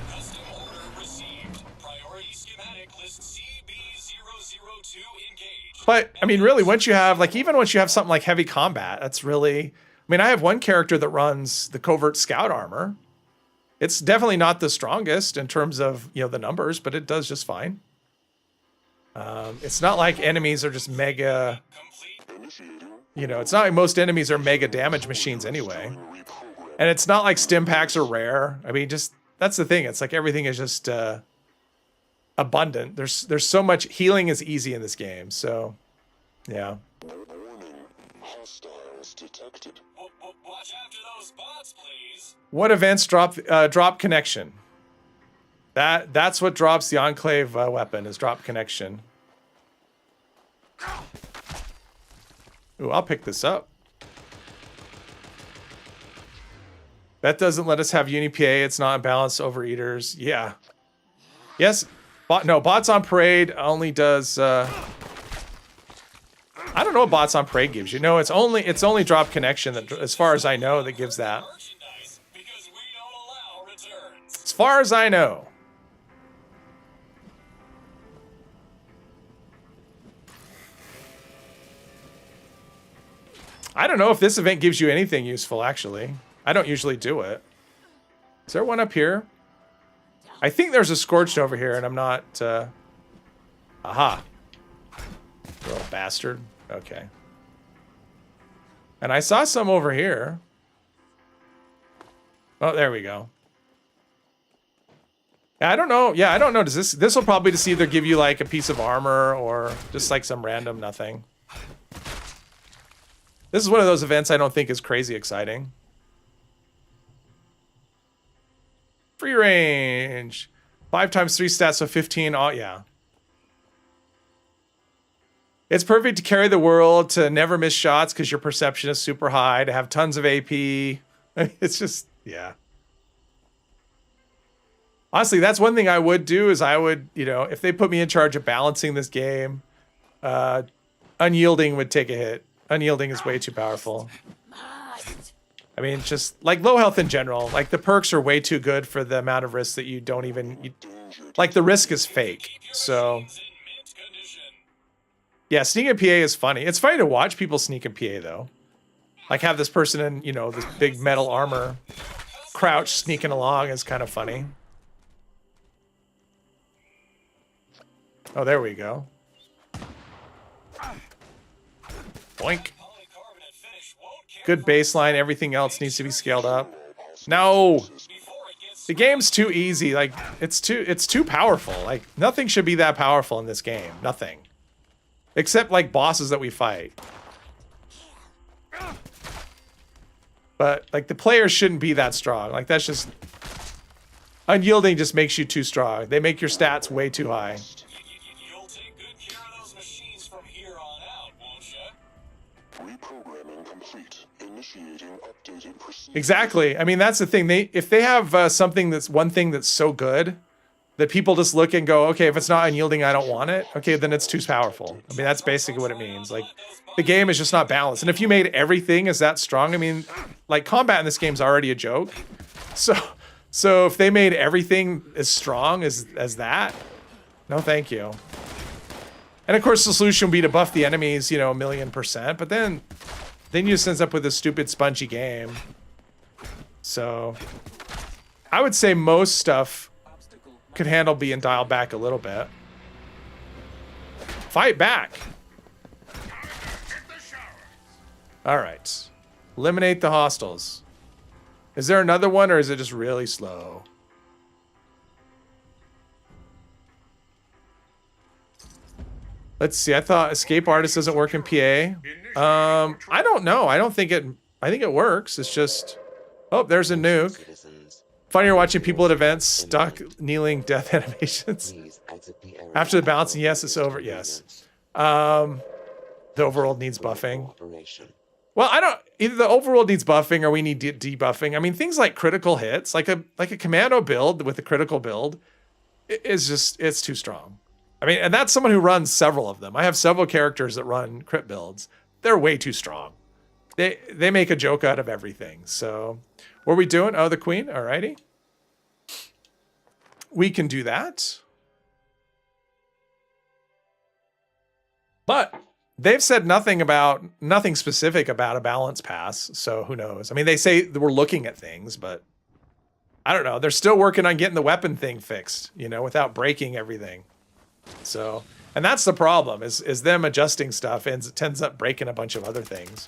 Custom order received. Priority schematic list CB002 engaged. But, I mean, really, once you have, like, even once you have something like heavy combat, that's really... I mean, I have one character that runs the covert scout armor. It's definitely not the strongest in terms of, you know, the numbers, but it does just fine. It's not like enemies are just mega, you know, it's not like most enemies are mega damage machines anyway. And it's not like stim packs are rare. I mean, just, that's the thing. It's like everything is just abundant. There's so much, healing is easy in this game, so, yeah. Hostiles detected. Watch after those bots, please. What events drop connection? That's what drops the Enclave weapon, is drop connection. Ooh, I'll pick this up. That doesn't let us have UniPA. It's not balanced overeaters. Yeah. Yes. Bots on Parade only does... I don't know what Bots on Parade gives you. No, it's only drop connection that, as far as I know, that gives that. As far as I know. I don't know if this event gives you anything useful, actually. I don't usually do it. Is there one up here? I think there's a Scorched over here, and I'm not... Aha. Little bastard. Okay. And I saw some over here. Oh, there we go. Yeah, I don't know. Yeah, I don't know. Does this will probably just either give you like a piece of armor or just like some random nothing. This is one of those events I don't think is crazy exciting. Free range. 5 times 3 stats, so 15. Oh, yeah. It's perfect to carry the world, to never miss shots because your perception is super high, to have tons of AP. It's just, yeah. Honestly, that's one thing I would do is I would, you know, if they put me in charge of balancing this game, Unyielding would take a hit. Unyielding is way too powerful. I mean, just like low health in general, like the perks are way too good for the amount of risk that you don't even, like the risk is fake. So yeah, sneak in PA is funny. It's funny to watch people sneak in PA though. Like have this person in, you know, this big metal armor crouch sneaking along is kind of funny. Oh, there we go. Boink. Good baseline. Everything else needs to be scaled up. No. The game's too easy. Like it's too powerful. Like nothing should be that powerful in this game. Nothing. Except like bosses that we fight. But like the players shouldn't be that strong. Like that's just Unyielding just makes you too strong. They make your stats way too high. You'll take good care of those machines from here on out, won't you? Reprogramming complete. Initiating updated procedure. Exactly. I mean, that's the thing. If they have something that's one thing that's so good that people just look and go, okay, if it's not Unyielding, I don't want it. Okay, then it's too powerful. I mean, that's basically what it means. Like the game is just not balanced. And if you made everything as that strong, I mean, like combat in this game is already a joke. So if they made everything as strong as that, no, thank you. And of course, the solution would be to buff the enemies, you know, 1,000,000%. But then you just ends up with a stupid spongy game. So I would say most stuff could handle being dialed back a little bit. Fight back. All right. Eliminate the hostiles. Is there another one or is it just really slow? Let's see. I thought escape artist doesn't work in PA. I don't know. I think it works. It's just, oh, there's a nuke. Funnier watching people at events stuck kneeling death animations. After the balancing, yes, it's over. Yes. The overworld needs buffing. Well, either the overworld needs buffing or we need debuffing. I mean, things like critical hits, like a commando build with a critical build is just, it's too strong. I mean, and that's someone who runs several of them. I have several characters that run crit builds. They're way too strong. They make a joke out of everything. So what are we doing? Oh, the queen. Alrighty. We can do that. But they've said nothing specific about a balance pass. So who knows? I mean, they say we're looking at things, but I don't know. They're still working on getting the weapon thing fixed, you know, without breaking everything. So, and that's the problem is them adjusting stuff and it tends up breaking a bunch of other things.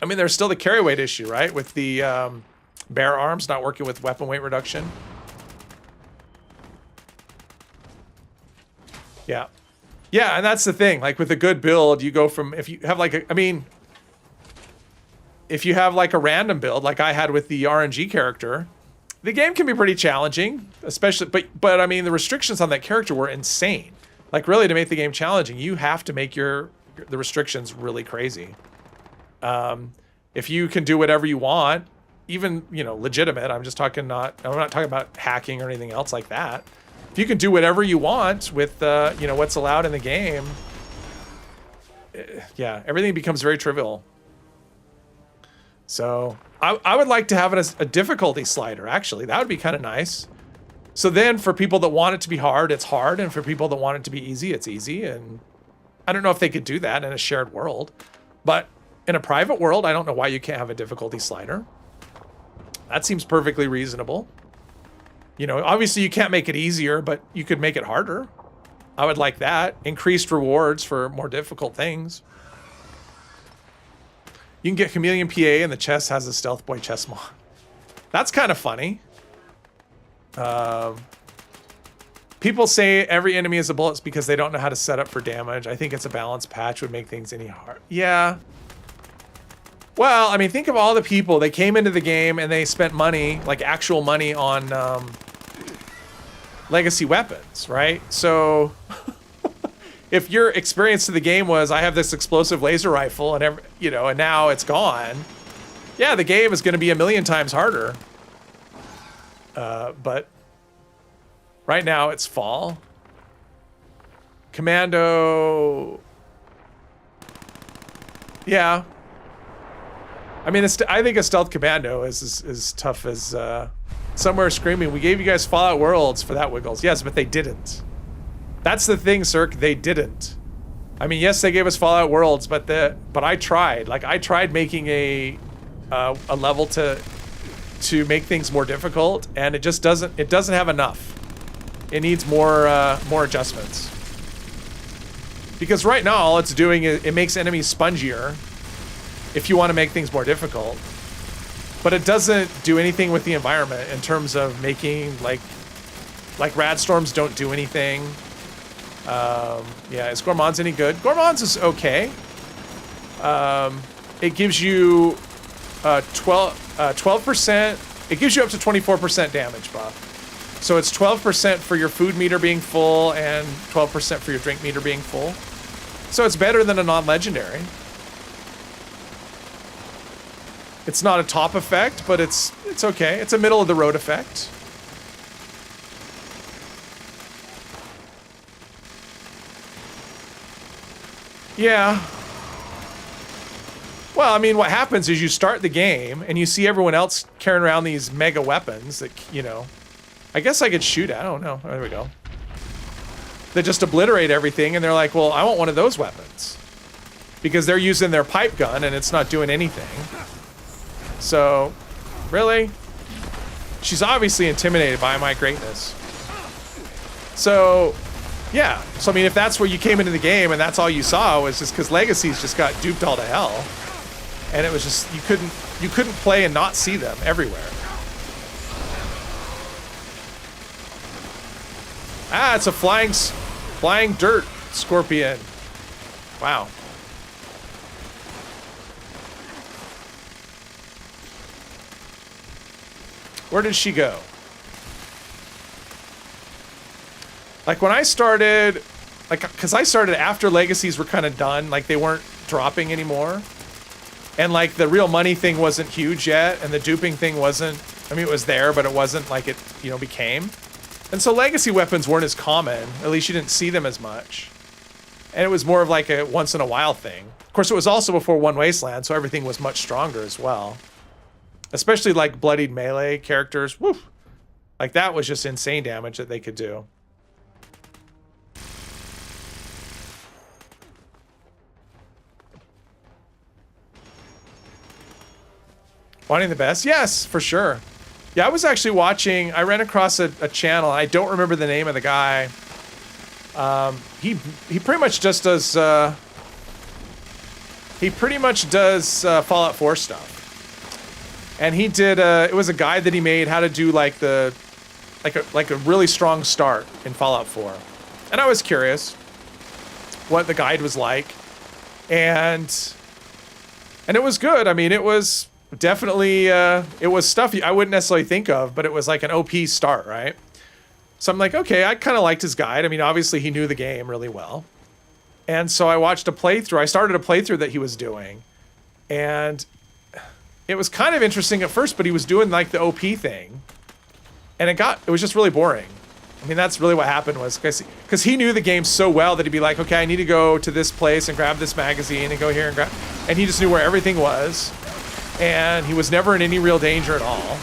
I mean, there's still the carry weight issue, right? With the bear arms not working with weapon weight reduction. Yeah. Yeah, and that's the thing. Like with a good build, you go from, if you have like if you have like a random build, like I had with the RNG character, the game can be pretty challenging, especially, but I mean, the restrictions on that character were insane. Like really to make the game challenging, you have to make the restrictions really crazy. If you can do whatever you want, even, you know, legitimate, I'm not talking about hacking or anything else like that. If you can do whatever you want with, you know, what's allowed in the game, yeah, everything becomes very trivial. So I would like to have a difficulty slider, actually. That would be kind of nice. So then for people that want it to be hard, it's hard. And for people that want it to be easy, it's easy. And I don't know if they could do that in a shared world. But in a private world, I don't know why you can't have a difficulty slider. That seems perfectly reasonable. You know, obviously you can't make it easier, but you could make it harder. I would like that. Increased rewards for more difficult things. You can get Chameleon PA and the chest has a Stealth Boy chest mod. That's kind of funny. People say every enemy is a bullet because they don't know how to set up for damage. I think it's a balanced patch would make things any hard. Yeah. Well, I mean, think of all the people that came into the game and they spent money, like actual money on legacy weapons, right? So if your experience to the game was, I have this explosive laser rifle and and now it's gone. Yeah, the game is going to be a million times harder. But right now it's fall. Commando. Yeah. I mean, I think a stealth commando is as tough as Somewhere Screaming. We gave you guys Fallout Worlds for that, Wiggles. Yes, but they didn't. That's the thing, Cirque. They didn't. I mean, yes, they gave us Fallout Worlds, but I tried. Like, I tried making a level to make things more difficult, and it just doesn't have enough. It needs more adjustments. Because right now, all it's doing is it makes enemies spongier if you want to make things more difficult. But it doesn't do anything with the environment in terms of making, like rad storms don't do anything. Yeah, is Gourmand's any good? Gourmand's is okay. It gives you 12%. It gives you up to 24% damage buff. So it's 12% for your food meter being full and 12% for your drink meter being full. So it's better than a non-legendary. It's not a top effect, but it's okay. It's a middle of the road effect. Yeah. Well, I mean, what happens is you start the game and you see everyone else carrying around these mega weapons that, I guess I could shoot at. I don't know. There we go. They just obliterate everything, and they're like, well, I want one of those weapons. Because they're using their pipe gun, and it's not doing anything. So, really? She's obviously intimidated by my greatness. So, yeah. So, I mean, if that's where you came into the game, and that's all you saw, was just because Legacies just got duped all to hell. And it was just, you couldn't play and not see them everywhere. Ah, it's a flying dirt scorpion. Wow. Where did she go? Like when I started, because I started after Legacies were kind of done, like they weren't dropping anymore. And like the real money thing wasn't huge yet, and the duping thing wasn't, I mean, it was there, but it wasn't like it, became. And so legacy weapons weren't as common. At least you didn't see them as much. And it was more of like a once in a while thing. Of course, it was also before One Wasteland, so everything was much stronger as well. Especially like bloodied melee characters. Woo! Like that was just insane damage that they could do. Wanting the best? Yes, for sure. Yeah, I was actually watching, I ran across a channel. I don't remember the name of the guy. He pretty much just does, Fallout 4 stuff. And he did, it was a guide that he made how to do like a really strong start in Fallout 4. And I was curious what the guide was like. And it was good. I mean, it was definitely, it was stuff I wouldn't necessarily think of, but it was like an OP start, right? So I'm like, okay, I kind of liked his guide. I mean, obviously he knew the game really well. And so I watched a playthrough. I started a playthrough that he was doing. And it was kind of interesting at first, but he was doing like the OP thing. And it was just really boring. I mean, that's really what happened was, because he knew the game so well that he'd be like, okay, I need to go to this place and grab this magazine and go here and grab, and he just knew where everything was. And he was never in any real danger at all.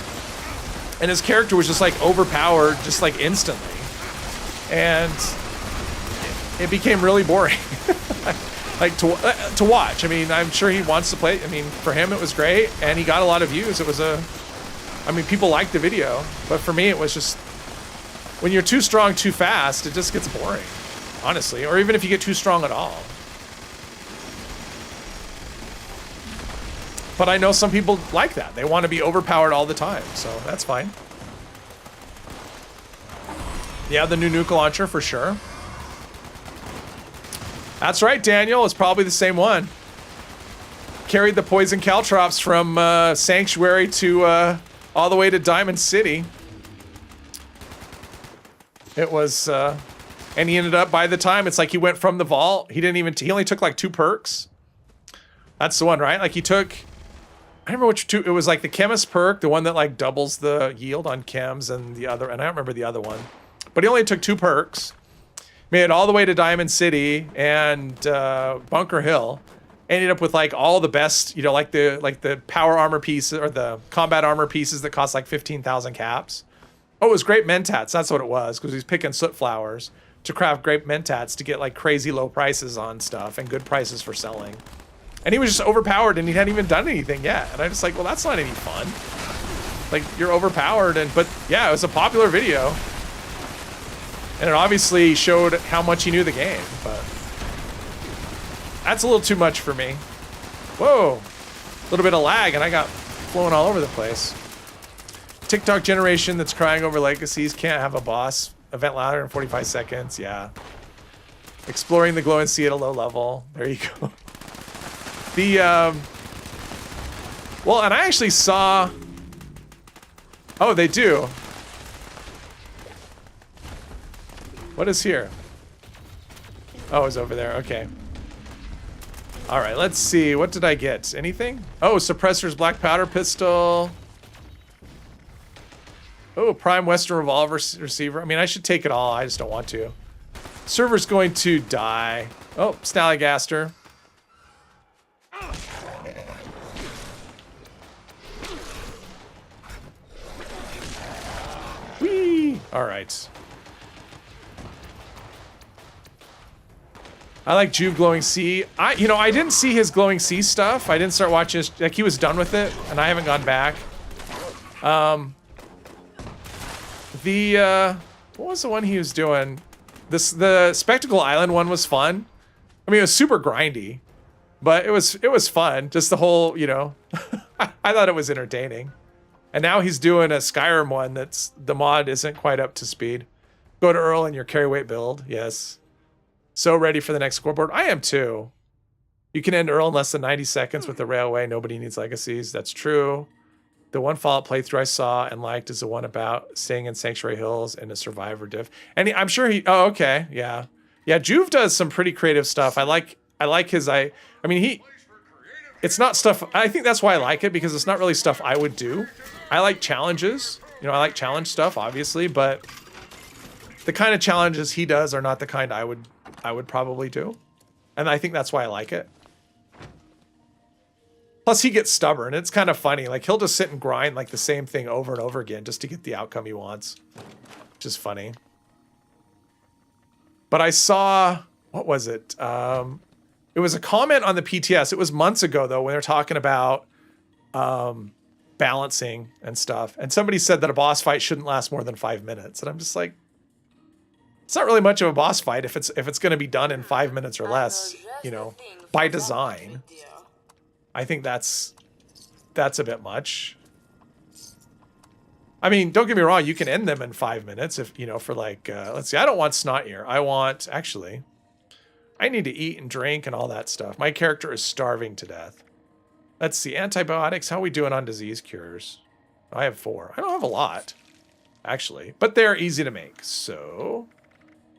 And his character was just like overpowered, just like instantly. And it became really boring. Like to watch. I mean, I'm sure he wants to play. I mean, for him it was great, and he got a lot of views. It was I mean, people liked the video, but for me it was just, when you're too strong too fast, it just gets boring, honestly. Or even if you get too strong at all. But I know some people like that. They want to be overpowered all the time, so that's fine. Yeah, the new Nuka launcher for sure. That's right, Daniel. It's probably the same one. Carried the poison caltrops from Sanctuary to all the way to Diamond City. It was, and he ended up, by the time, it's like he went from the vault. He only took like 2 perks. That's the one, right? Like he took, I don't remember which 2, it was like the chemist perk, the one that like doubles the yield on chems, and the other, and I don't remember the other one. But he only took 2 perks. Made it all the way to Diamond City and Bunker Hill. Ended up with like all the best, you know, like the power armor pieces or the combat armor pieces that cost like 15,000 caps. Oh, it was grape mentats. That's what it was, because he's picking soot flowers to craft grape mentats to get like crazy low prices on stuff and good prices for selling. And he was just overpowered and he hadn't even done anything yet. And I just like, well, that's not any fun. Like, you're overpowered, but yeah, it was a popular video. And it obviously showed how much he knew the game, but that's a little too much for me. Whoa, a little bit of lag and I got flowing all over the place. TikTok generation that's crying over legacies can't have a boss event louder in 45 seconds. Yeah. Exploring the glowing sea at a low level. There you go. Well, and I actually saw, oh, they do. What is here? Oh, it's over there. Okay. All right, let's see. What did I get? Anything? Oh, suppressors, black powder pistol. Oh, prime Western revolver receiver. I mean, I should take it all. I just don't want to. Server's going to die. Oh, Snallygaster. Whee! All right. I like Juve Glowing Sea. I didn't see his Glowing Sea stuff. I didn't start watching his, like, he was done with it, and I haven't gone back. What was the one he was doing? The Spectacle Island one was fun. I mean, it was super grindy, but it was fun. Just the whole, you know, I thought it was entertaining. And now he's doing a Skyrim one that's, the mod isn't quite up to speed. Go to Earl in your carry weight build. Yes. So ready for the next scoreboard. I am too. You can end Earl in less than 90 seconds with the railway. Nobody needs legacies. That's true. The one Fallout playthrough I saw and liked is the one about staying in Sanctuary Hills and a Survivor diff. And I'm sure he, oh, okay. Yeah. Yeah. Juve does some pretty creative stuff. I like his, I mean, it's not stuff, I think that's why I like it, because it's not really stuff I would do. I like challenges. You know, I like challenge stuff, obviously, but the kind of challenges he does are not the kind I would probably do. And I think that's why I like it. Plus he gets stubborn. It's kind of funny. Like, he'll just sit and grind like the same thing over and over again just to get the outcome he wants. Which is funny. But I saw, what was it? It was a comment on the PTS. It was months ago though, when they're talking about balancing and stuff. And somebody said that a boss fight shouldn't last more than 5 minutes. And I'm just like, it's not really much of a boss fight if it's going to be done in 5 minutes or less, you know, by design. I think that's a bit much. I mean, don't get me wrong, you can end them in 5 minutes if, you know, for like, let's see, I don't want snot ear. Actually, I need to eat and drink and all that stuff. My character is starving to death. Let's see, antibiotics, how are we doing on disease cures? I have 4. I don't have a lot, actually, but they're easy to make. So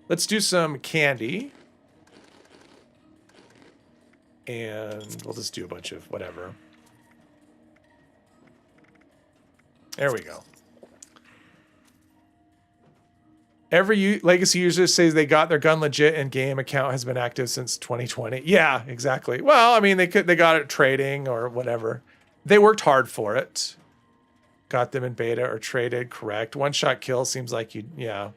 let's do some candy. And we'll just do a bunch of whatever. There we go. Every legacy user says they got their gun legit and game account has been active since 2020. Yeah, exactly. Well, I mean, they got it trading or whatever. They worked hard for it. Got them in beta or traded, correct. One-shot kill seems like yeah.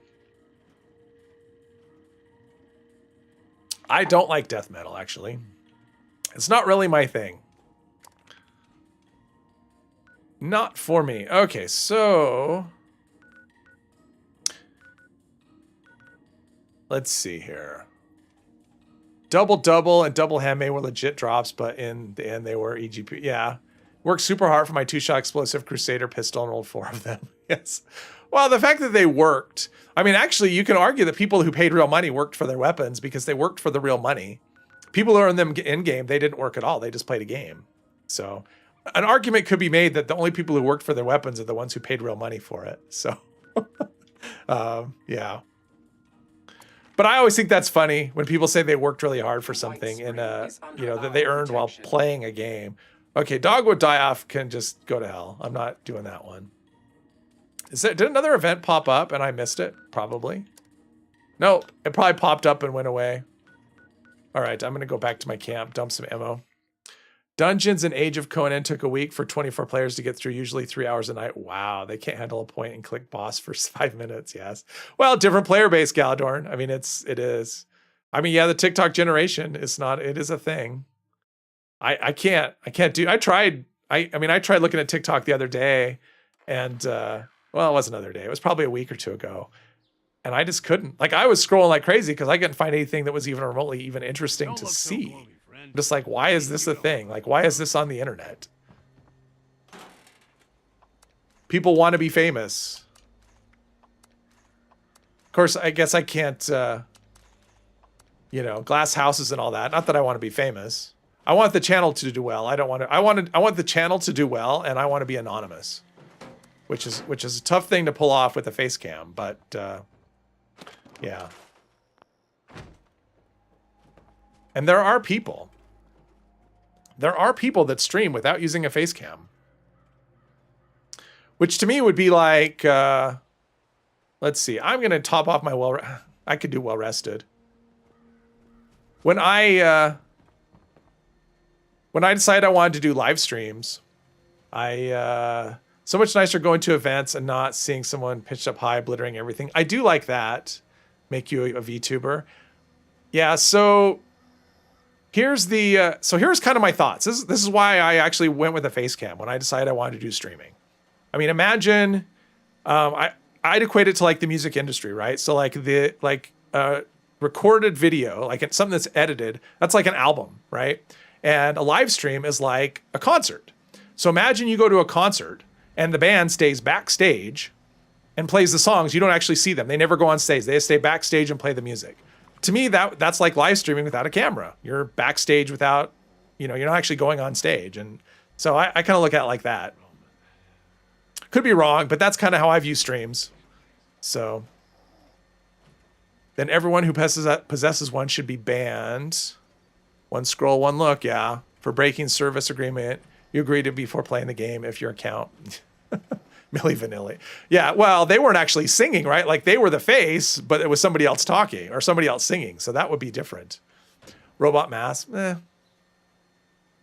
I don't like death metal, actually. It's not really my thing. Not for me. Okay, so let's see here. Double and double handmade were legit drops, but in the end they were EGP. Yeah. Worked super hard for my 2-shot explosive Crusader pistol and rolled 4 of them. Yes. Well, the fact that they worked, I mean, actually, you can argue that people who paid real money worked for their weapons because they worked for the real money. People who earned them in-game, they didn't work at all. They just played a game. So an argument could be made that the only people who worked for their weapons are the ones who paid real money for it. So, yeah. But I always think that's funny when people say they worked really hard for something and, you know, that they earned while playing a game. Okay, Dogwood Die-Off can just go to hell. I'm not doing that one. Did another event pop up and I missed it? Probably. No, it probably popped up and went away. All right, I'm going to go back to my camp, dump some ammo. Dungeons in Age of Conan took a week for 24 players to get through, usually 3 hours a night. Wow, they can't handle a point and click boss for 5 minutes, yes. Well, different player base, Galadorn. I mean, it is. I mean, yeah, the TikTok generation is not, it is a thing. I can't do, I tried looking at TikTok the other day and, well, it wasn't another day. It was probably a week or two ago. And I just couldn't. Like, I was scrolling like crazy because I couldn't find anything that was even remotely even interesting to see. I'm just like, why is this a thing? Like, why is this on the internet? People want to be famous. Of course, I guess I can't, you know, glass houses and all that. Not that I want to be famous. I want the channel to do well. I want the channel to do well, and I want to be anonymous. Which is a tough thing to pull off with a face cam, but yeah. And there are people that stream without using a face cam. Which to me would be like, let's see, I'm going to top off my I could do well rested. When I decided I wanted to do live streams, so much nicer going to events and not seeing someone pitched up high, obliterating everything. I do like that. Make you a VTuber. Yeah, so here's kind of my thoughts. This is why I actually went with a face cam when I decided I wanted to do streaming. I mean, imagine, I'd equate it to like the music industry, right? So like recorded video, like something that's edited, that's like an album, right? And a live stream is like a concert. So imagine you go to a concert and the band stays backstage and plays the songs. You don't actually see them. They never go on stage. They just stay backstage and play the music. To me, that's like live streaming without a camera. You're backstage without, you know, you're not actually going on stage. And so I kind of look at it like that. Could be wrong, but that's kind of how I view streams. So then everyone who possesses one should be banned. One scroll, one look, yeah. For breaking service agreement, you agree to before playing the game if your account... Milli Vanilli. Yeah, well, they weren't actually singing, right? Like they were the face, but it was somebody else talking or somebody else singing. So that would be different. Robot Mask,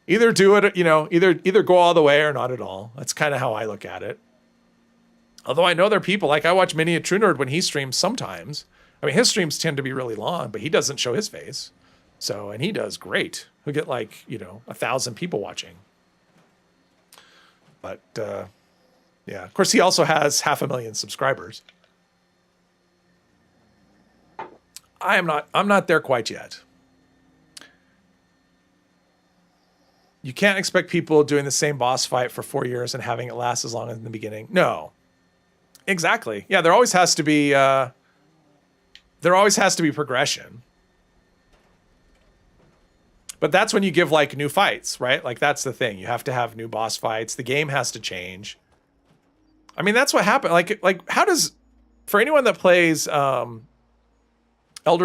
Either do it, you know, either go all the way or not at all. That's kind of how I look at it. Although I know there are people, like I watch Mini a True Nerd when he streams sometimes. I mean, his streams tend to be really long, but he doesn't show his face. So, and he does great. He'll get like, you know, 1,000 people watching. But, yeah, of course, he also has 500,000 subscribers. I'm not there quite yet. You can't expect people doing the same boss fight for 4 years and having it last as long as in the beginning. No, exactly. Yeah, there always has to be progression. But that's when you give like new fights, right? Like that's the thing. You have to have new boss fights. The game has to change. I mean, that's what happened. Like how does, for anyone that plays Elder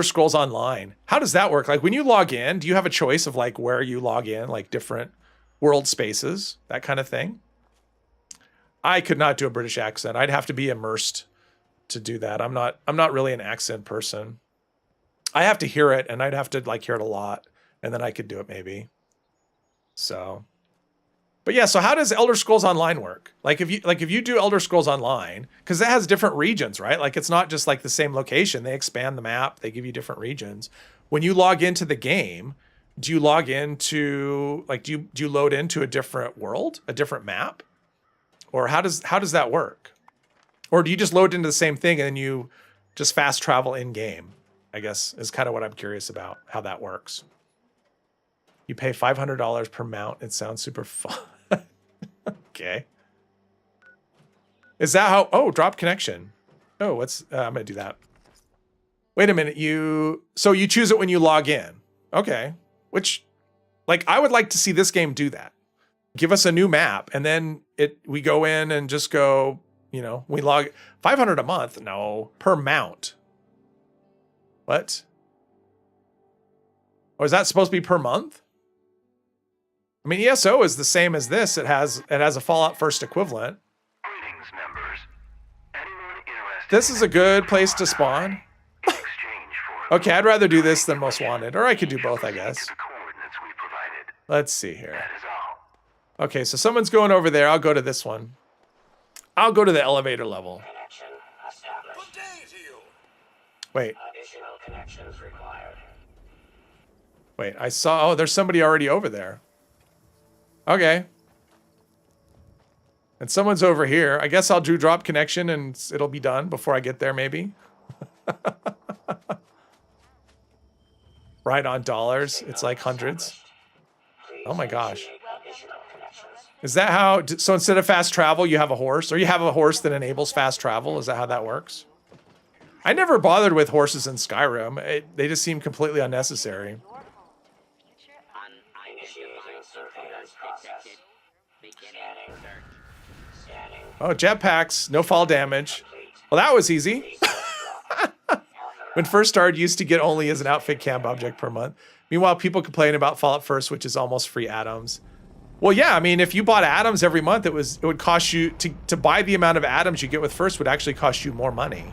Scrolls Online, how does that work? Like when you log in, do you have a choice of like where you log in, like different world spaces, that kind of thing? I could not do a British accent. I'd have to be immersed to do that. I'm not really an accent person. I have to hear it, and I'd have to like hear it a lot, and then I could do it maybe. So. But yeah, so how does Elder Scrolls Online work? Like if you do Elder Scrolls Online, because it has different regions, right? Like it's not just like the same location. They expand the map. They give you different regions. When you log into the game, do you log into like do you load into a different world, a different map, or how does that work? Or do you just load into the same thing and then you just fast travel in game? I guess is kind of what I'm curious about how that works. You pay $500 per mount. It sounds super fun. Okay. Is that how... Oh, drop connection. Oh, what's... I'm going to do that. Wait a minute. So you choose it when you log in. Okay. Which, like, I would like to see this game do that. Give us a new map, and then we go in and just go, you know, we log... 500 a month? No. Per mount. What? Oh, is that supposed to be per month? I mean, ESO is the same as this. It has a Fallout First equivalent. Greetings, members. Anyone interested This is a good place to spawn. in exchange for Okay, I'd rather do this than Most Wanted. Or I could do both, I guess. the coordinates we provided. Let's see here. That is all. Okay, so someone's going over there. I'll go to this one. I'll go to the elevator level. Connection established. Good day to you. Wait, Additional connections required. wait. I saw... Oh, there's somebody already over there. Okay. And someone's over here. I guess I'll do drop connection and it'll be done before I get there, maybe. Right on dollars. It's like hundreds. Oh my gosh. Additional connections. Is that how... So instead of fast travel, you have a horse? Or you have a horse that enables fast travel? Is that how that works? I never bothered with horses in Skyrim. They just seem completely unnecessary. Initiating surveillance process. Beginning search. Scanning. Oh, jetpacks. No fall damage. Well, that was easy. When first started, used to get only as an outfit camp object per month. Meanwhile, people complain about Fallout First, which is almost free atoms. Well, yeah, I mean, if you bought atoms every month, it would cost you to buy the amount of atoms you get with First would actually cost you more money.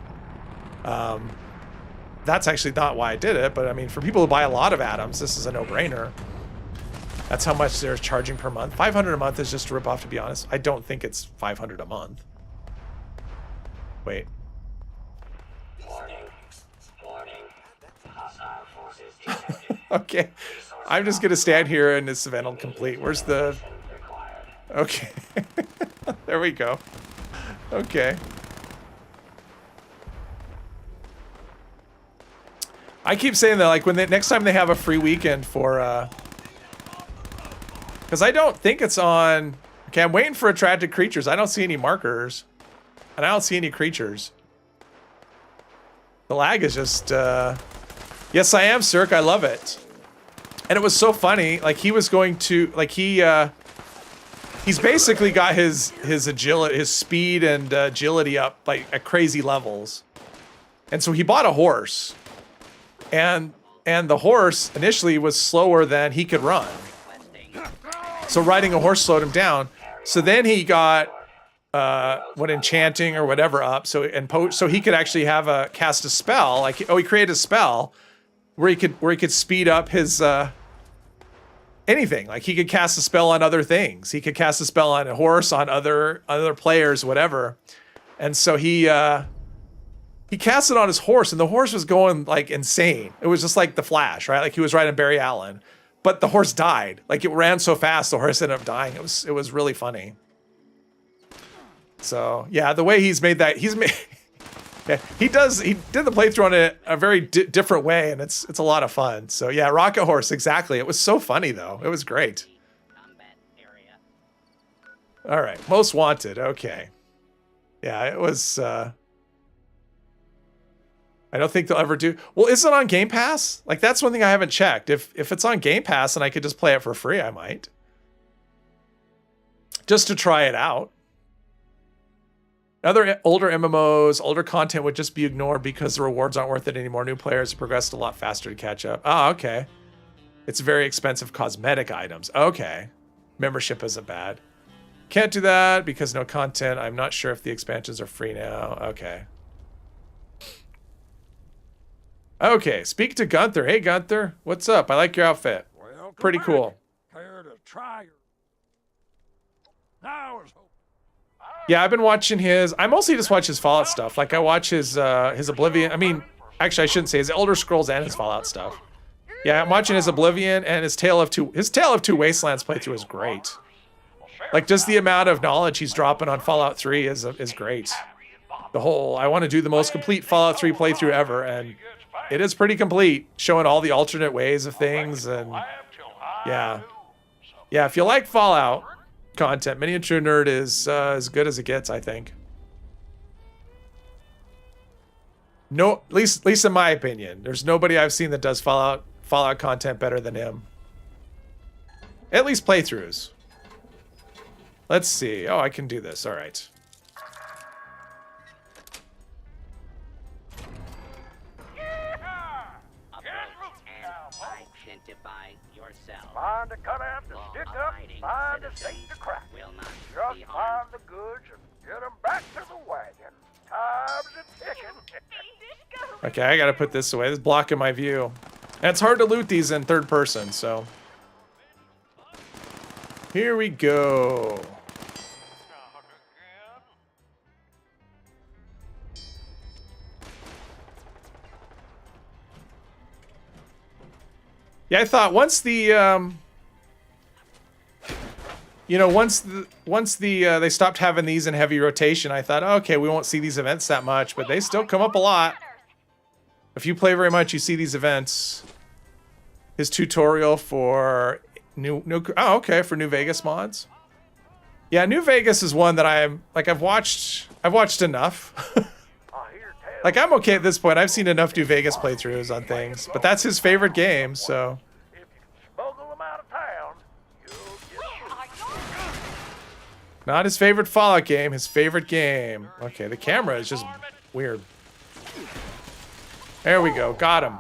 That's actually not why I did it, but I mean, for people who buy a lot of atoms, this is a no-brainer. That's how much they're charging per month. 500 a month is just a ripoff, to be honest. I don't think it's 500 a month. Wait. Warning. Warning. Hostile forces detected. Okay. I'm just going to stand here and this event will complete. Where's the... Required. Okay. There we go. Okay. I keep saying that, like, when next time they have a free weekend for, because I don't think it's on... Okay, I'm waiting for Attracted Creatures. I don't see any markers. And I don't see any creatures. The lag is just, Yes, I am, Cirque. I love it. And it was so funny. Like, he was going to... Like, he's basically got his agility, his speed and agility up, like, at crazy levels. And so he bought a horse. And the horse initially was slower than he could run. So riding a horse slowed him down. So then he got enchanting or whatever up. So he could actually have cast a spell. Like, he created a spell where he could speed up his anything. Like, he could cast a spell on other things. He could cast a spell on a horse, on other players, whatever. And so he cast it on his horse, and the horse was going, like, insane. It was just like the Flash, right? Like, he was riding Barry Allen, but the horse died. Like, it ran so fast, the horse ended up dying. It was really funny. So yeah, the way he's made that, yeah, he did the playthrough on a very different way, and it's a lot of fun. So yeah, Rocket Horse, exactly. It was so funny though. It was great. All right, Most Wanted. Okay. Yeah, it was. I don't think they'll ever do... Well, is it on Game Pass? Like, that's one thing I haven't checked. If it's on Game Pass and I could just play it for free, I might. Just to try it out. Other older MMOs, older content would just be ignored because the rewards aren't worth it anymore. New players have progressed a lot faster to catch up. Oh, okay. It's very expensive cosmetic items. Okay. Membership isn't bad. Can't do that because no content. I'm not sure if the expansions are free now. Okay. Okay, speak to Gunther. Hey, Gunther. What's up? I like your outfit. Well, Pretty cool. Care to try your... I was hoping. Yeah, I've been watching his... I mostly just watch his Fallout stuff. Like, I watch his Oblivion... I mean, actually, I shouldn't say his Elder Scrolls and his Fallout stuff. Yeah, I'm watching his Oblivion and his Tale of Two Wastelands playthrough is great. Like, just the amount of knowledge he's dropping on Fallout 3 is great. The whole... I want to do the most complete Fallout 3 playthrough ever, and... It is pretty complete, showing all the alternate ways of things, and yeah. Yeah, if you like Fallout, content. Miniature Nerd is as good as it gets, I think. No, at least in my opinion, there's nobody I've seen that does Fallout content better than him. At least playthroughs. Let's see. Oh, I can do this. All right. Identify yourself. Find a cutout to stick up, find a seat to crack. Just find the goods and get them back to the wagon. Time's a ticking. Okay, I gotta put this away. This is blocking my view. And it's hard to loot these in third person, so. Here we go. Yeah, I thought once the they stopped having these in heavy rotation, I thought, okay, we won't see these events that much, but they still come up a lot. If you play very much, you see these events. His tutorial for for New Vegas mods. Yeah, New Vegas is one that I've watched enough. Like, I'm okay at this point. I've seen enough New Vegas playthroughs on things, but that's his favorite game, so. Not his favorite Fallout game, his favorite game. Okay, the camera is just weird. There we go, got him.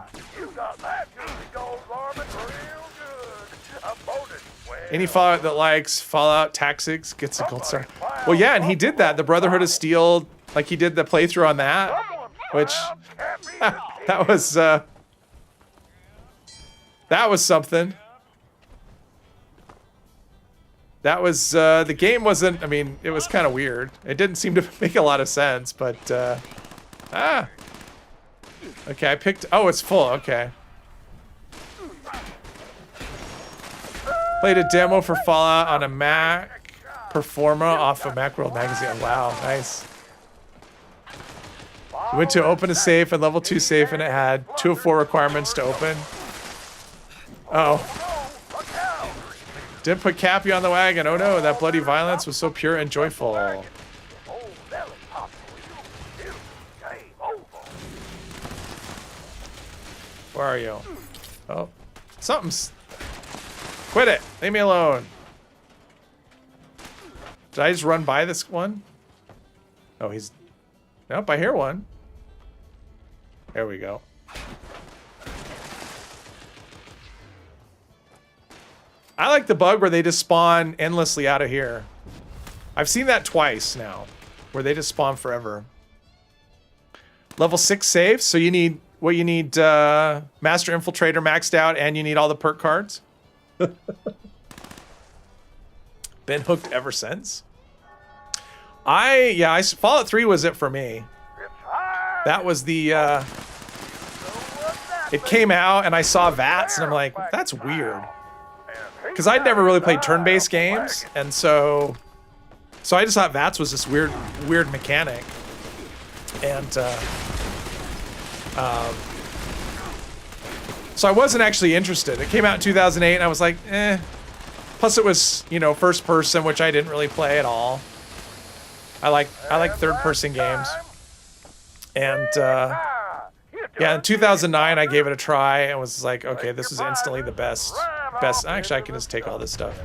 Any Fallout that likes Fallout Tactics gets a gold star. Well, yeah, and he did that. The Brotherhood of Steel, like he did the playthrough on that, which that was something. That was the game wasn't. I mean, it was kind of weird. It didn't seem to make a lot of sense, but okay, I picked. Oh, it's full. Okay. Played a demo for Fallout on a Mac Performa off of Macworld magazine. Oh, wow, nice. Went to open a safe, and level 2 safe, and it had 2 of 4 requirements to open. Oh. Didn't put Cappy on the wagon. Oh no, that bloody violence was so pure and joyful. Where are you? Oh, something's... Quit it. Leave me alone. Did I just run by this one? Oh, he's... Nope, I hear one. There we go. I like the bug where they just spawn endlessly out of here. I've seen that twice now, where they just spawn forever. Level 6 safe, so you need... What you need, Master Infiltrator maxed out, and you need all the perk cards. Been hooked ever since. Fallout 3 was it for me. That was the, it came out and I saw VATS and I'm like, that's weird. Because I'd never really played turn-based games, and so I just thought VATS was this weird mechanic. And, so I wasn't actually interested. It came out in 2008 and I was like, eh. Plus it was, first person, which I didn't really play at all. I like third person games. And yeah, in 2009 I gave it a try and was like, okay, this is instantly the best. Actually, I can just take all this stuff.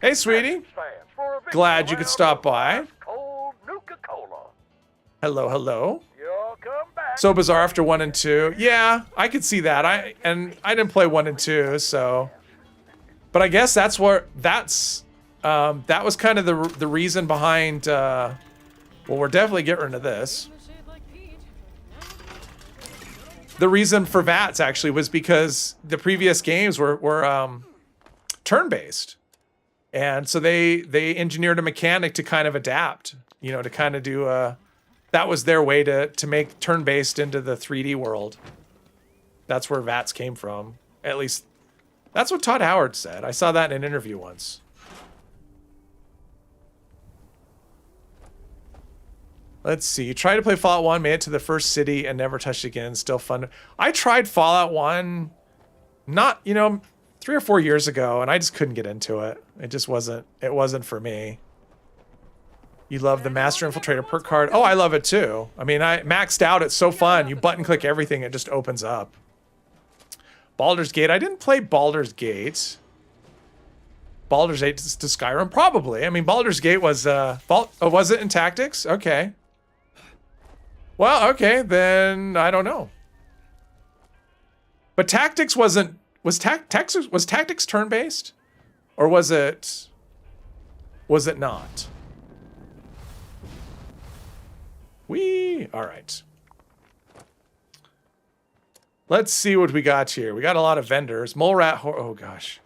Hey, sweetie. Glad you could stop by. Hello, hello. So bizarre after 1 and 2. Yeah, I could see that. I didn't play 1 and 2, so. But I guess that was kind of the reason behind. Well, we're definitely getting rid of this. The reason for VATS actually was because the previous games were turn-based, and so they engineered a mechanic to kind of adapt. To kind of do that was their way to make turn-based into the 3D world. That's where VATS came from. At least, that's what Todd Howard said. I saw that in an interview once. Let's see. You tried to play Fallout 1, made it to the first city, and never touched it again. Still fun. I tried Fallout 1. Not, 3 or 4 years ago, and I just couldn't get into it. It wasn't for me. You love the Master Infiltrator perk card. Oh, I love it too. I mean, I maxed out. It's so fun. You button click everything. It just opens up. Baldur's Gate. I didn't play Baldur's Gate. Baldur's Gate to Skyrim? Probably. I mean, Baldur's Gate was... was it in Tactics? Okay. Well, okay. Then I don't know. But Tactics wasn't... Was Tactics turn-based? Or was it... Was it not? All right. Let's see what we got here. We got a lot of vendors. Mole Rat Horde. Oh, gosh.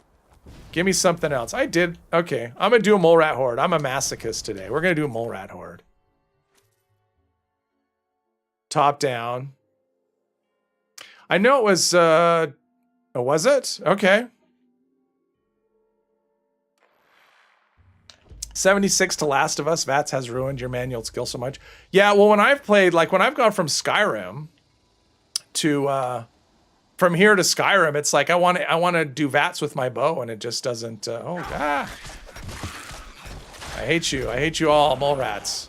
Give me something else. I did. Okay. I'm going to do a Mole Rat Horde. I'm a masochist today. We're going to do a Mole Rat Horde. Top down. I know it was... Oh, was it? Okay. 76 to Last of Us. VATS has ruined your manual skill so much. Yeah, well, when I've played, like when I've gone from Skyrim to from here to Skyrim, it's like I want to do VATS with my bow, and it just doesn't. Oh God! I hate you. I hate you all, mole rats.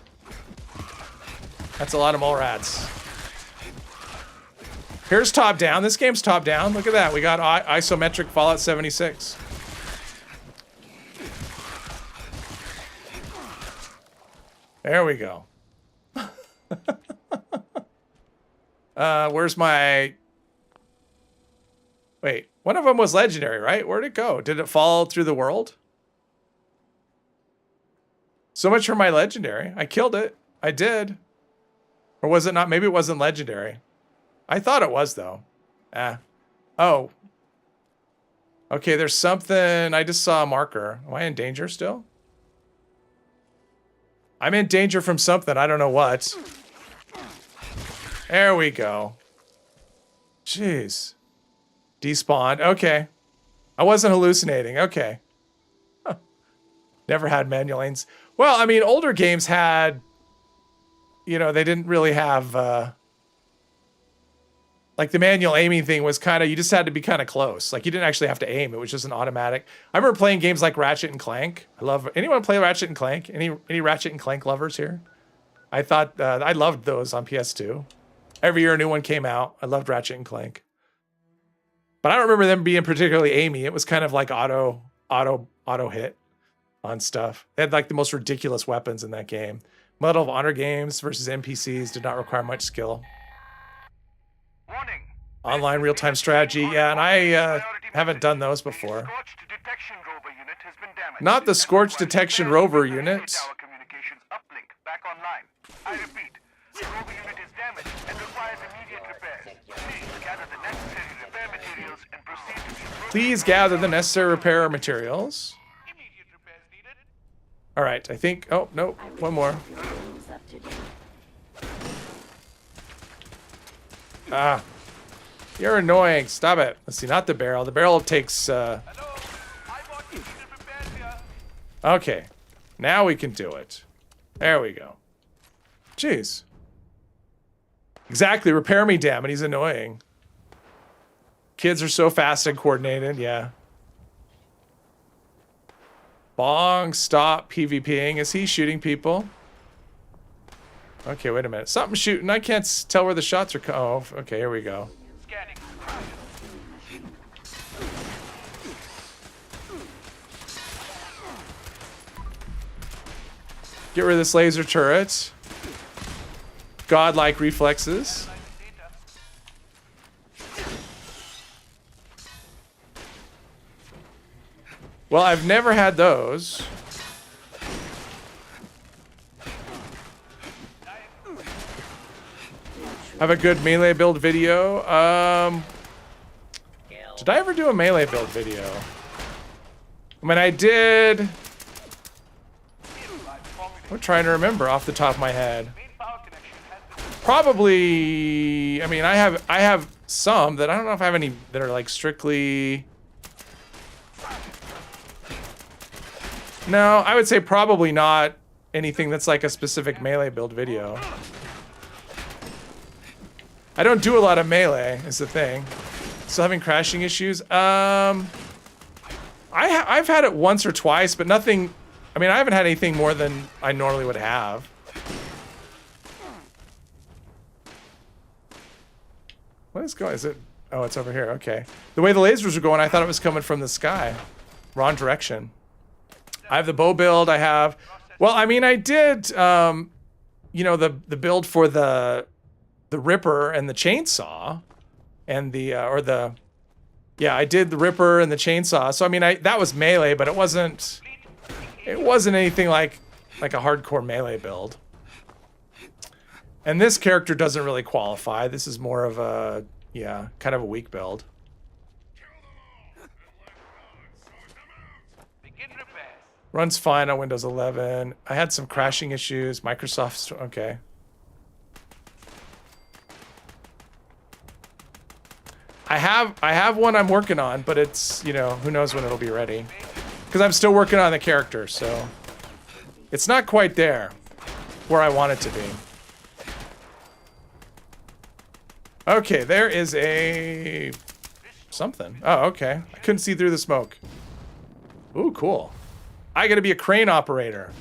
That's a lot of mole rats. Here's top down. This game's top down. Look at that. We got isometric Fallout 76. There we go. Where's my... Wait, one of them was legendary, right? Where'd it go? Did it fall through the world? So much for my legendary. I killed it. I did. Or was it not? Maybe it wasn't legendary. I thought it was, though. Oh. Okay, there's something... I just saw a marker. Am I in danger still? I'm in danger from something. I don't know what. There we go. Jeez. Despawned. Okay. I wasn't hallucinating. Okay. Huh. Never had manual lanes. Well, I mean, older games had... You know, they didn't really have... Like the manual aiming thing was kind of, you just had to be kind of close. Like you didn't actually have to aim. It was just an automatic. I remember playing games like Ratchet and Clank. I love, anyone play Ratchet and Clank? Any Ratchet and Clank lovers here? I thought, I loved those on PS2. Every year a new one came out. I loved Ratchet and Clank. But I don't remember them being particularly aimy. It was kind of like auto hit on stuff. They had like the most ridiculous weapons in that game. Medal of Honor games versus NPCs did not require much skill. Online real-time strategy, yeah, and I haven't done those before. Not the Scorch Detection Rover unit. Please gather the necessary repair materials. All right, I think. Oh no, one more. Ah. You're annoying. Stop it. Let's see, not the barrel. The barrel takes... Okay. Now we can do it. There we go. Jeez. Exactly. Repair me, damn it. He's annoying. Kids are so fast and coordinated. Yeah. Bong, stop PvPing. Is he shooting people? Okay, wait a minute. Something's shooting. I can't tell where the shots are... Oh, okay, here we go. Get rid of this laser turret. Godlike reflexes. Well, I've never had those. Have a good melee build video. Did I ever do a melee build video? I mean, I did. I'm trying to remember off the top of my head. Probably. I mean, I have some that I don't know if I have any that are like strictly. No, I would say probably not anything that's like a specific melee build video. I don't do a lot of melee, is the thing. Still having crashing issues? I've had it once or twice, but nothing. I mean, I haven't had anything more than I normally would have. What is going? Is it? Oh, it's over here. Okay. The way the lasers were going, I thought it was coming from the sky. Wrong direction. I have the bow build. I have. Well, I mean, I did. You know, the build for the Ripper and the chainsaw, and the yeah, I did the Ripper and the chainsaw. So I mean, that was melee, but it wasn't anything like a hardcore melee build. And this character doesn't really qualify. This is more of a, yeah, kind of a weak build. Runs fine on Windows 11. I had some crashing issues. Microsoft's okay. I have one I'm working on, but it's, you know, who knows when it'll be ready. Because I'm still working on the character, so it's not quite there where I want it to be. Okay, there is a something. Oh, okay. I couldn't see through the smoke. Ooh, cool. I gotta be a crane operator.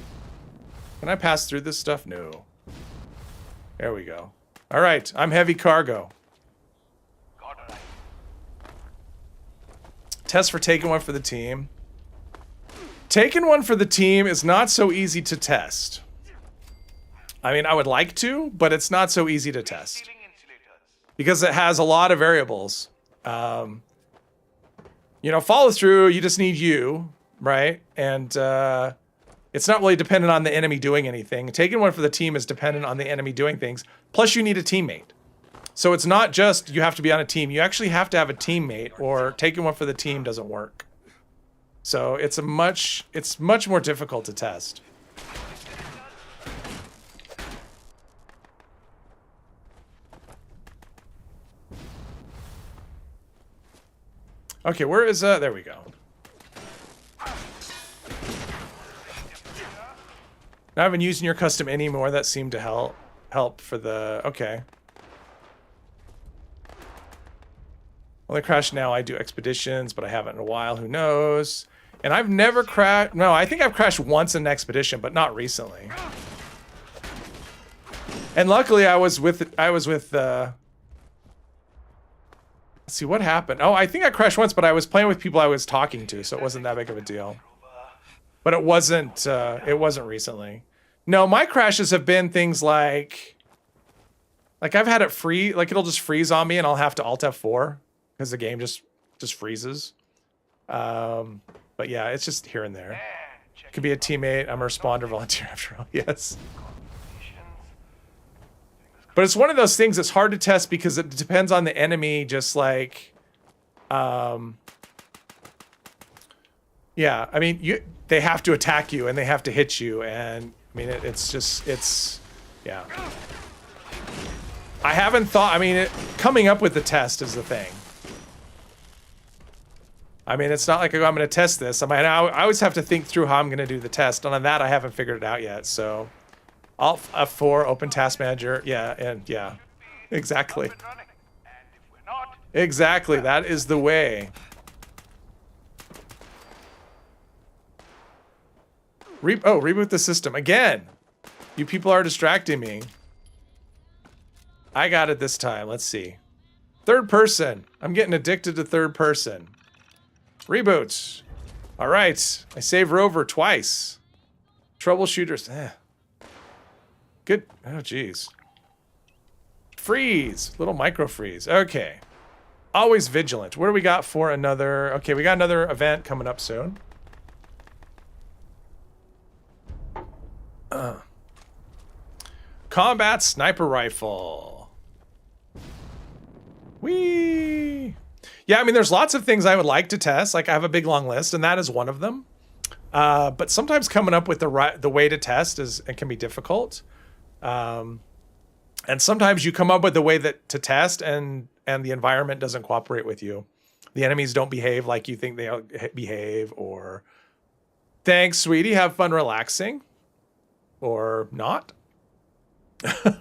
Can I pass through this stuff? No. There we go. All right, I'm heavy cargo. Test for taking one for the team. Taking one for the team is not so easy to test. I mean, I would like to, but it's not so easy to test. Because it has a lot of variables. You know, follow through, you just need you, right? And it's not really dependent on the enemy doing anything. Taking one for the team is dependent on the enemy doing things. Plus, you need a teammate. So it's not just you have to be on a team. You actually have to have a teammate, or taking one for the team doesn't work. So it's much more difficult to test. Okay, where is there we go. Now I've been using your custom anymore. That seemed to help for the okay. Well, I crash now. I do expeditions, but I haven't in a while. Who knows? And I've never crashed. No, I think I've crashed once in an expedition, but not recently. And luckily, I was with. Let's see what happened. Oh, I think I crashed once, but I was playing with people I was talking to, so it wasn't that big of a deal. But it wasn't recently. No, my crashes have been things like I've had it free, like it'll just freeze on me and I'll have to Alt F4 because the game just freezes. But yeah, it's just here and there. Could be a teammate. I'm a responder volunteer after all. Yes. But it's one of those things that's hard to test because it depends on the enemy. Just like, yeah. I mean, they have to attack you and they have to hit you, and I mean, it's yeah. I haven't thought. I mean, coming up with the test is the thing. I mean, it's not like I'm going to test this. I mean, I always have to think through how I'm going to do the test. And on that, I haven't figured it out yet. So, Alt F4, Open Task Manager. Yeah, and yeah, exactly. Exactly, that is the way. Reboot the system. Again, you people are distracting me. I got it this time. Let's see. Third person. I'm getting addicted to third person. Reboot. All right. I saved Rover twice. Troubleshooters. Good. Oh, geez. Freeze. Little micro freeze. Okay. Always vigilant. What do we got for another? Okay, we got another event coming up soon. Combat sniper rifle. Whee! Yeah, I mean, there's lots of things I would like to test. Like, I have a big long list, and that is one of them. But sometimes coming up with the way to test it can be difficult. And sometimes you come up with the way to test, and the environment doesn't cooperate with you. The enemies don't behave like you think they behave, or thanks, sweetie, have fun relaxing, or not,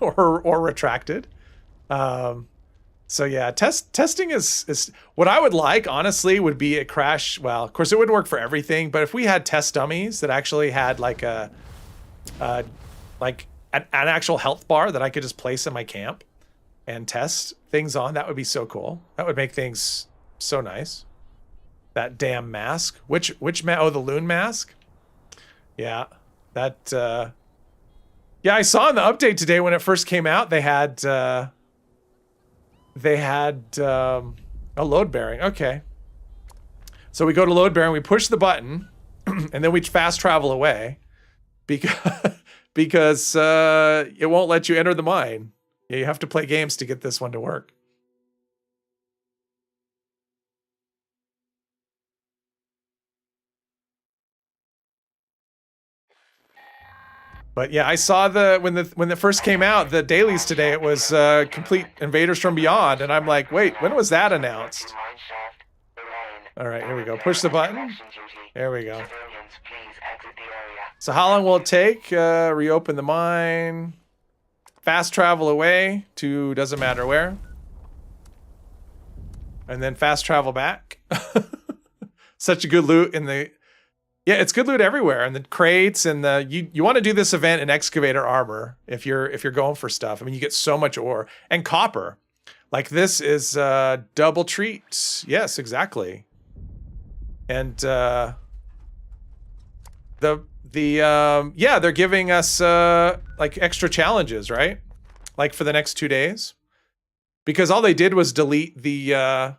or retracted. So yeah, testing is what I would like, honestly, would be a crash. Well, of course it wouldn't work for everything, but if we had test dummies that actually had like an actual health bar that I could just place in my camp and test things on, that would be so cool. That would make things so nice. That damn mask. Which oh, the loon mask? Yeah. That yeah, I saw in the update today when it first came out, they had a load bearing. Okay. So we go to load bearing, we push the button, and then we fast travel away because it won't let you enter the mine. Yeah, you have to play games to get this one to work. But yeah, I saw when it first came out, the dailies today, it was complete Invaders from Beyond, and I'm like, wait, when was that announced? All right, here we go. Push the button. There we go. So how long will it take? Reopen the mine. Fast travel away to doesn't matter where. And then fast travel back. Such a good loot in the... Yeah, it's good loot everywhere, and the crates and the you want to do this event in excavator armor if you're going for stuff. I mean, you get so much ore and copper. Like this is double treat. Yes, exactly. And yeah, they're giving us like extra challenges, right? Like for the next 2 days, because all they did was delete the.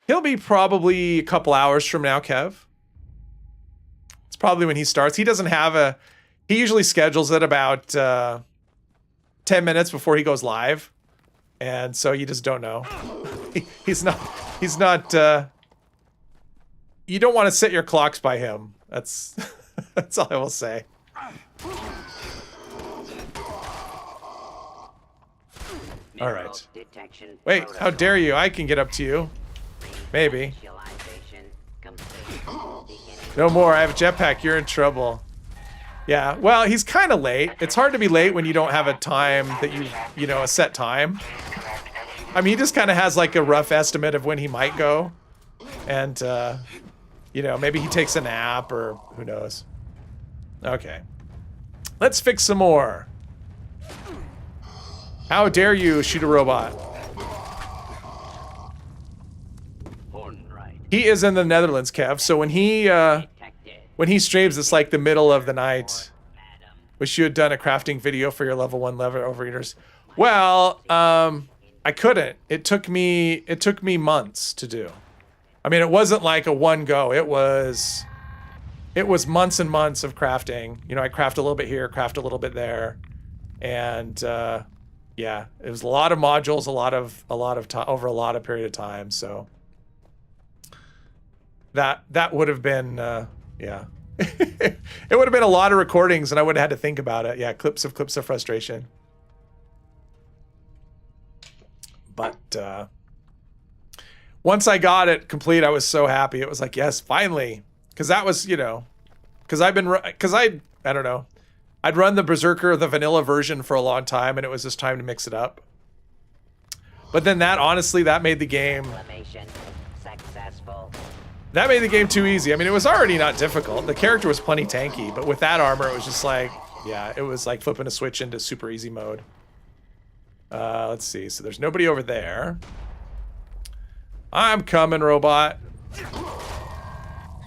He'll be probably a couple hours from now, Kev. Probably when he starts. He doesn't have he usually schedules it about 10 minutes before he goes live, and so you just don't know. He's not you don't want to set your clocks by him. That's that's all I will say. All right. Wait, how dare you? I can get up to you. Maybe. No more, I have a jetpack, you're in trouble. Yeah, well, he's kind of late. It's hard to be late when you don't have a time that you know, a set time. I mean, he just kind of has like a rough estimate of when he might go. And, you know, maybe he takes a nap or who knows. Okay. Let's fix some more. How dare you shoot a robot? He is in the Netherlands, Kev. So when he streams, it's like the middle of the night. Wish you had done a crafting video for your level 1 level overeaters. Well, I couldn't. It took me months to do. I mean, it wasn't like a one go. It was months and months of crafting. You know, I craft a little bit here, craft a little bit there, and yeah, it was a lot of modules, a lot of time over a lot of period of time. So. That would have been, yeah. It would have been a lot of recordings and I would have had to think about it. Yeah, clips of frustration. But once I got it complete, I was so happy. It was like, yes, finally. Because that was, you know, because I don't know. I'd run the Berserker, the vanilla version for a long time and it was just time to mix it up. But then that, honestly, that made the game... That made the game too easy. I mean, it was already not difficult. The character was plenty tanky, but with that armor, it was just like, yeah, it was like flipping a switch into super easy mode. Let's see. So there's nobody over there. I'm coming, robot.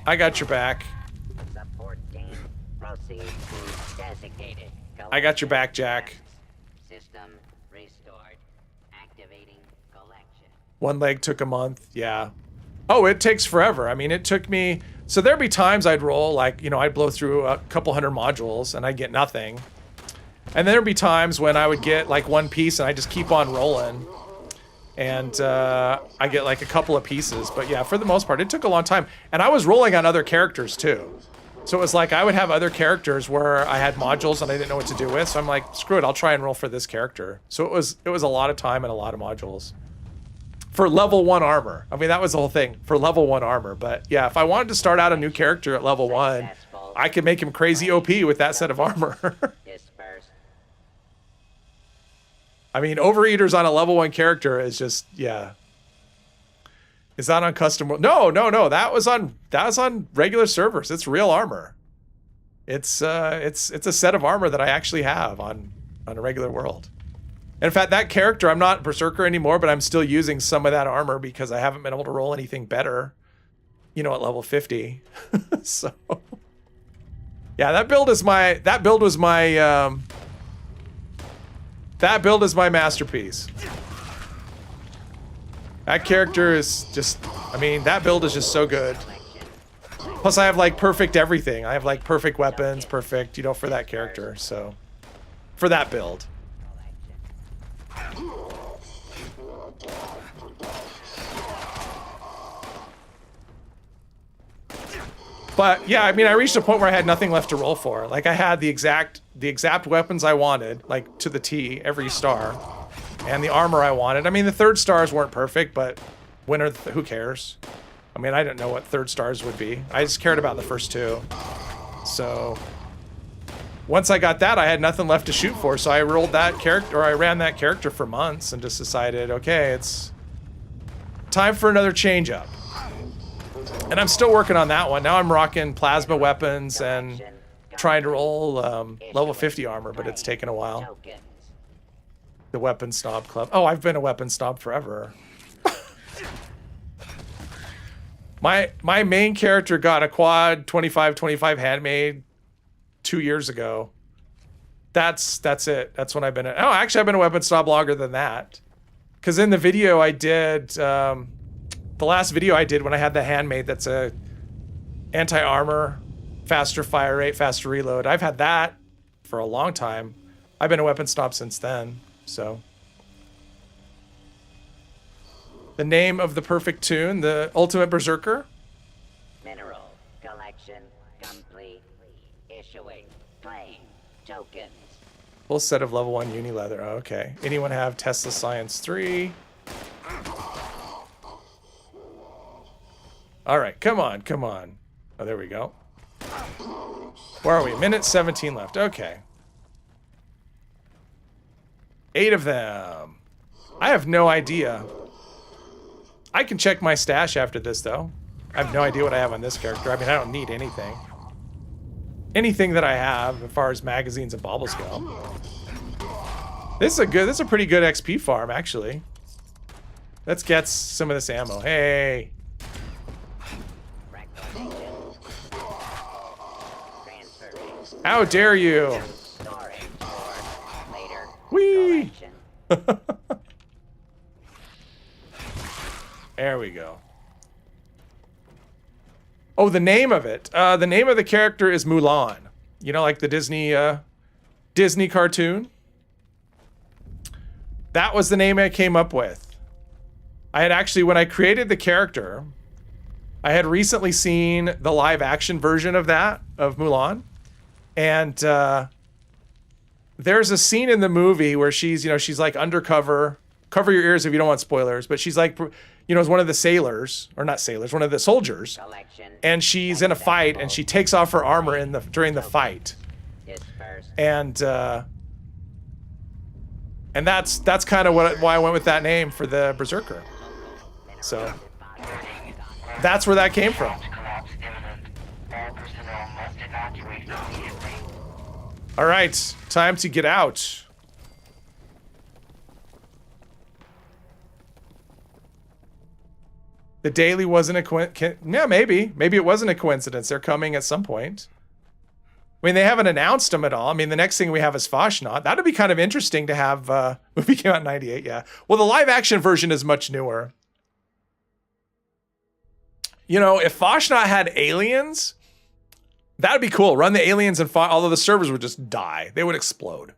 I got your back. I got your back, Jack. System restored. Activating collection. One leg took a month. Yeah. Oh, it takes forever. I mean, it took me... So there'd be times I'd roll, like, you know, I'd blow through a couple hundred modules and I'd get nothing. And then there'd be times when I would get, like, one piece and I just keep on rolling. And I get, like, a couple of pieces. But, yeah, for the most part, it took a long time. And I was rolling on other characters, too. So it was like I would have other characters where I had modules and I didn't know what to do with. So I'm like, screw it, I'll try and roll for this character. So it was a lot of time and a lot of modules. For level 1 armor. I mean, that was the whole thing. For level 1 armor. But yeah, if I wanted to start out a new character at level 1, I could make him crazy OP with that set of armor. I mean, Overeaters on a level 1 character is just, yeah. Is that on custom world? No. That was on regular servers. It's real armor. It's a set of armor that I actually have on a regular world. And in fact, that character, I'm not Berserker anymore, but I'm still using some of that armor because I haven't been able to roll anything better, you know, at level 50. So, yeah, that build is my masterpiece. That character is just, I mean, that build is just so good. Plus I have like perfect everything. I have like perfect weapons, perfect, you know, for that character. So, for that build. But yeah, I mean, I reached a point where I had nothing left to roll for. Like I had the exact weapons I wanted, like to the T, every star, and the armor I wanted. I mean, the 3rd stars weren't perfect, but who cares? I mean, I didn't know what 3rd stars would be. I just cared about the first 2. So once I got that, I had nothing left to shoot for. So I rolled that character, or I ran that character for months and just decided, okay, it's time for another change up. And I'm still working on that one. Now I'm rocking plasma weapons and trying to roll level 50 armor, but it's taken a while. The Weapon Snob Club. Oh, I've been a Weapon Snob forever. My main character got a quad 25-25 handmade 2 years ago. That's it. That's when I've been. Oh, actually, I've been a Weapon Snob longer than that. Because in the video I did, the last video I did when I had the handmade, that's a anti-armor, faster fire rate, faster reload. I've had that for a long time. I've been a Weapon Snob since then. So. The name of the perfect tune, the Ultimate Berserker. Mineral collection complete. Issuing claim tokens. Full set of level 1 uni leather. Oh, okay. Anyone have Tesla Science 3? All right, come on. Oh, there we go. Where are we? Minute 17 left. Okay. 8 of them. I have no idea. I can check my stash after this, though. I have no idea what I have on this character. I mean, I don't need anything. Anything that I have, as far as magazines and baubles go. This is a pretty good XP farm, actually. Let's get some of this ammo. Hey. How dare you? Whee! There we go. Oh, the name of it. The name of the character is Mulan. You know, like the Disney cartoon. That was the name I came up with. I had actually, when I created the character, I had recently seen the live action version of that, of Mulan. And there's a scene in the movie where she's like undercover. Cover your ears if you don't want spoilers, but she's like, you know, is one of the sailors, or not sailors, one of the soldiers, and she's in a fight, and she takes off her armor during the fight, and that's kind of why I went with that name for the Berserker. So that's where that came from. All right, time to get out. The daily wasn't a coincidence. Yeah, maybe. Maybe it wasn't a coincidence. They're coming at some point. I mean, they haven't announced them at all. I mean, the next thing we have is Fashnot. That'd be kind of interesting to have. Movie came out in 98, yeah. Well, the live action version is much newer. You know, if Fashnot had aliens, that'd be cool. Run the aliens and although the servers would just die. They would explode.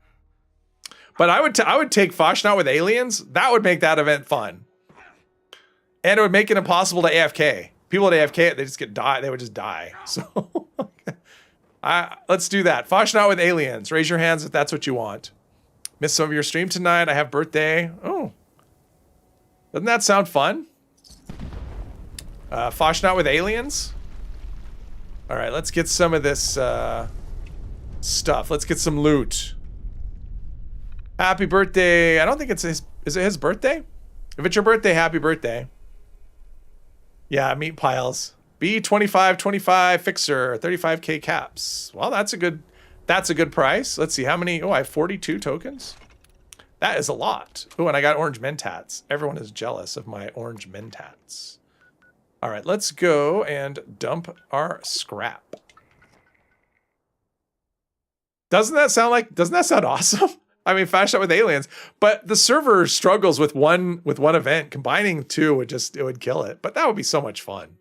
But I would take Fashnot with aliens. That would make that event fun. And it would make it impossible to AFK. People at AFK, they would just die. So let's do that. Fashnot with aliens. Raise your hands if that's what you want. Missed some of your stream tonight. I have birthday. Oh. Doesn't that sound fun? Fashnot with aliens? All right, let's get some of this stuff. Let's get some loot. Happy birthday. I don't think it's his. Is it his birthday? If it's your birthday, happy birthday. Yeah, meat piles. B2525 fixer, 35k caps. Well, that's a good price. Let's see how many. Oh, I have 42 tokens. That is a lot. Oh, and I got orange mentats. Everyone is jealous of my orange mentats. All right, let's go and dump our scrap. Doesn't that sound awesome? I mean, Fast Shot with aliens, but the server struggles with one event. Combining two would kill it. But that would be so much fun.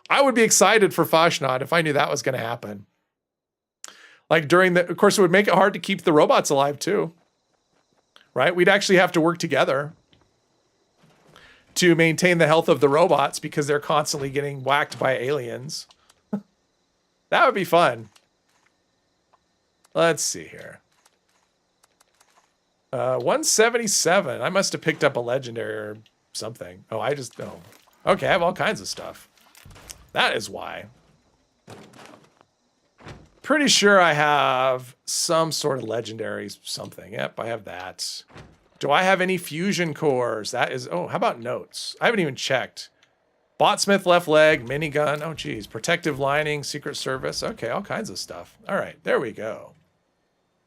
I would be excited for Fashnot if I knew that was going to happen. Like of course, it would make it hard to keep the robots alive too. Right? We'd actually have to work together to maintain the health of the robots because they're constantly getting whacked by aliens. That would be fun. Let's see here. 177. I must have picked up a legendary or something. Oh, okay, I have all kinds of stuff. That is why. Pretty sure I have some sort of legendary something. Yep, I have that. Do I have any fusion cores? That is, how about notes? I haven't even checked. Botsmith left leg, minigun. Oh, geez. Protective lining, Secret Service. Okay, all kinds of stuff. All right, there we go.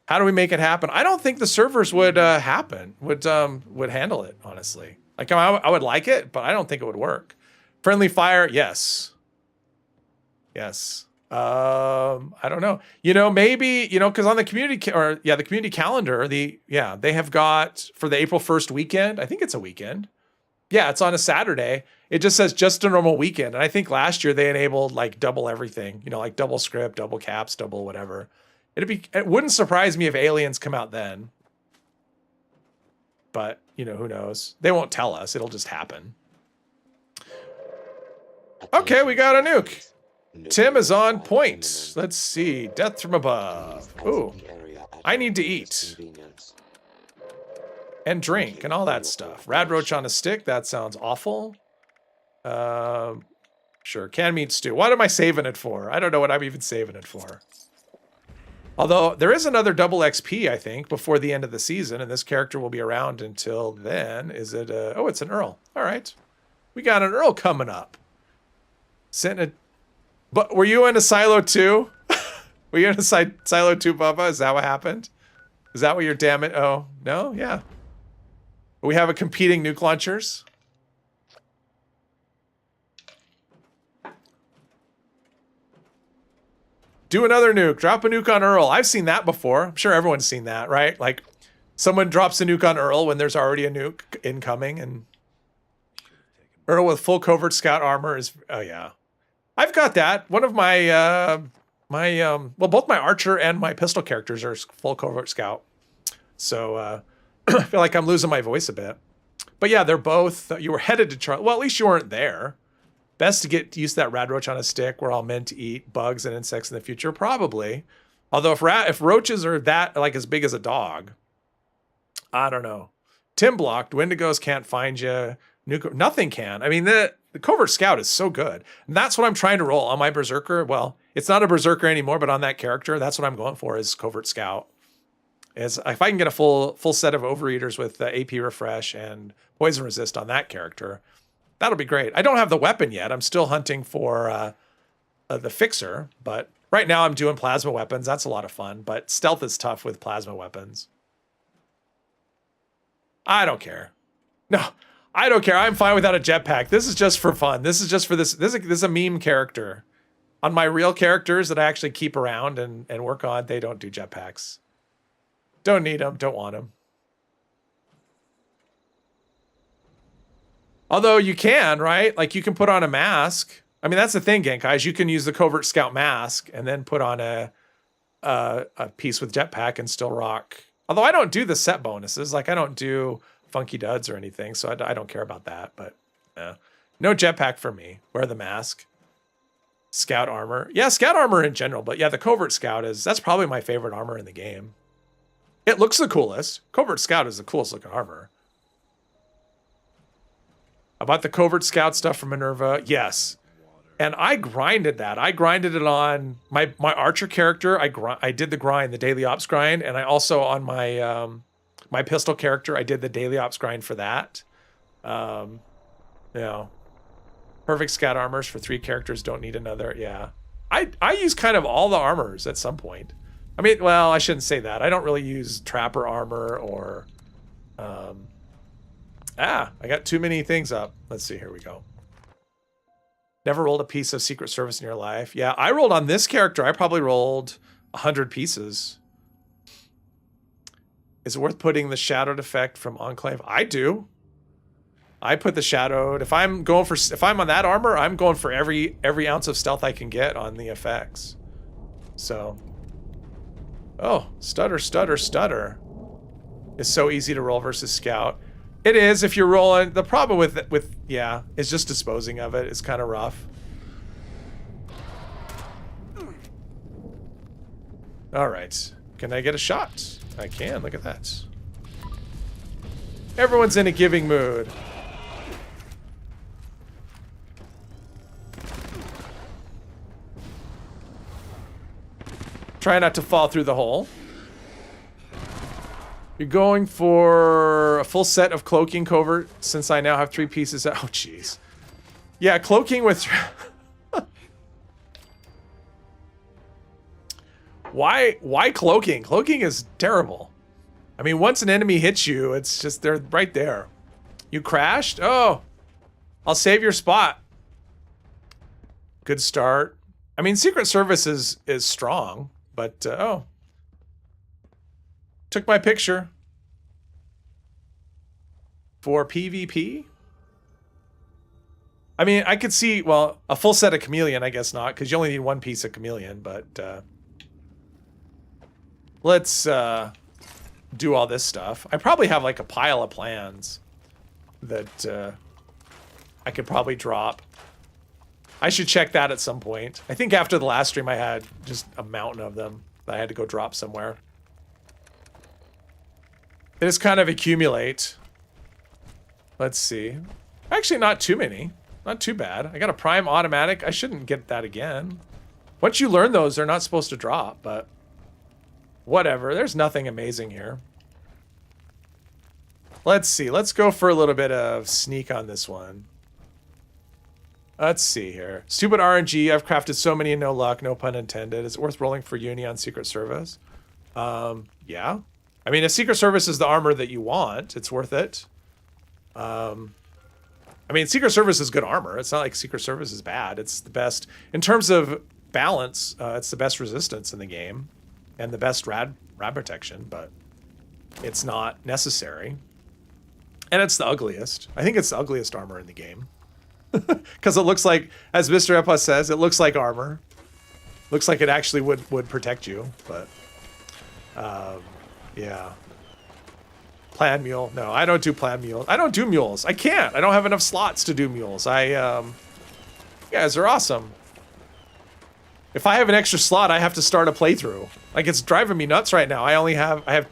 How do we make it happen? I don't think the servers would handle it, honestly. Like, I would like it, but I don't think it would work. Friendly fire, yes. Yes. I don't know. Maybe, because on the community the community calendar, they have got for the April 1st weekend. I think it's a weekend. Yeah, it's on a Saturday. It just says just a normal weekend. And I think last year they enabled like double everything, like double script, double caps, double whatever. It wouldn't surprise me if aliens come out then. But, who knows? They won't tell us. It'll just happen. Okay, we got a nuke. Tim is on point. Let's see. Death from above. Ooh. I need to eat. And drink and all that stuff. Radroach on a stick. That sounds awful. Sure. Canned meat stew. What am I saving it for? I don't know what I'm even saving it for. Although there is another double XP, I think, before the end of the season. And this character will be around until then. Is it it's an Earl. All right. We got an Earl coming up. But were you in a silo too? Were you in a silo too, Bubba? Is that what happened? Is that what you're damn it? Oh, no? Yeah. We have a competing nuke launchers. Do another nuke. Drop a nuke on Earl. I've seen that before. I'm sure everyone's seen that, right? Like someone drops a nuke on Earl when there's already a nuke incoming, and Earl with full covert scout armor is, oh yeah. I've got that. One of my, both my archer and my pistol characters are full covert scout. So I feel like I'm losing my voice a bit. But yeah, they're both, you were headed to Charlie. Well, at least you weren't there. Best to get used to that Radroach on a stick. We're all meant to eat bugs and insects in the future, probably. Although if roaches are that like as big as a dog, I don't know. Tim blocked. Wendigos can't find you. Nothing can. I mean, the covert scout is so good. And that's what I'm trying to roll on my berserker. Well, it's not a berserker anymore, but on that character, that's what I'm going for is covert scout. Is if I can get a full set of overeaters with AP refresh and poison resist on that character, that'll be great. I don't have the weapon yet. I'm still hunting for the fixer, but right now I'm doing plasma weapons. That's a lot of fun, but stealth is tough with plasma weapons. I don't care. No, I don't care. I'm fine without a jetpack. This is just for fun. This is just for this. This is a meme character. On my real characters that I actually keep around and work on, they don't do jetpacks. Don't need them. Don't want them. Although you can, right? Like you can put on a mask. I mean, that's the thing, Genkais. You can use the Covert Scout mask and then put on a piece with jetpack and still rock. Although I don't do the set bonuses. Like I don't do funky duds or anything. So I don't care about that. But no jetpack for me. Wear the mask. Scout armor. Yeah, scout armor in general. But yeah, the Covert Scout that's probably my favorite armor in the game. It looks the coolest. Covert Scout is the coolest looking armor. About the Covert Scout stuff from Minerva, yes. And I grinded that. I grinded it on my archer character. I did the grind, the daily ops grind, and I also on my My pistol character, I did the daily ops grind for that. You know, perfect scout armors for 3 characters, don't need another. Yeah. I use kind of all the armors at some point. I mean, well, I shouldn't say that. I don't really use trapper armor or... I got too many things up. Let's see, here we go. Never rolled a piece of Secret Service in your life. Yeah, I rolled on this character. I probably rolled 100 pieces. Is it worth putting the shadowed effect from Enclave? I do. I put the shadowed. If I'm on that armor, I'm going for every ounce of stealth I can get on the effects. So, oh, stutter, stutter, stutter. It's so easy to roll versus scout. It is if you're rolling. The problem with yeah, is just disposing of it. It's kind of rough. All right, can I get a shot? I can. Look at that. Everyone's in a giving mood. Try not to fall through the hole. You're going for a full set of cloaking covert since I now have 3 pieces. Oh, jeez. Yeah, cloaking with... Why cloaking? Cloaking is terrible. I mean, once an enemy hits you, it's just, they're right there. You crashed? Oh, I'll save your spot. Good start. I mean, Secret Service is strong, but, oh. Took my picture. For PvP? I mean, I could see, well, a full set of chameleon, I guess not, because you only need 1 piece of chameleon, but let's do all this stuff. I probably have like a pile of plans that I could probably drop. I should check that at some point. I think after the last stream I had just a mountain of them that I had to go drop somewhere. They just kind of accumulate. Let's see. Actually, not too many. Not too bad. I got a prime automatic. I shouldn't get that again. Once you learn those, they're not supposed to drop, but whatever. There's nothing amazing here. Let's see. Let's go for a little bit of sneak on this one. Let's see here. Stupid RNG. I've crafted so many and no luck. No pun intended. Is it worth rolling for Uni on Secret Service? Yeah. I mean, if Secret Service is the armor that you want, it's worth it. I mean, Secret Service is good armor. It's not like Secret Service is bad. It's the best. In terms of balance, it's the best resistance in the game. And the best rad protection, but it's not necessary. And it's the ugliest. I think it's the ugliest armor in the game. Because it looks like, as Mr. Epa says, it looks like armor. Looks like it actually would protect you, but... yeah. Plan mule. No, I don't do plan mules. I don't do mules. I can't. I don't have enough slots to do mules. You guys are awesome. If I have an extra slot, I have to start a playthrough. Like, it's driving me nuts right now. I have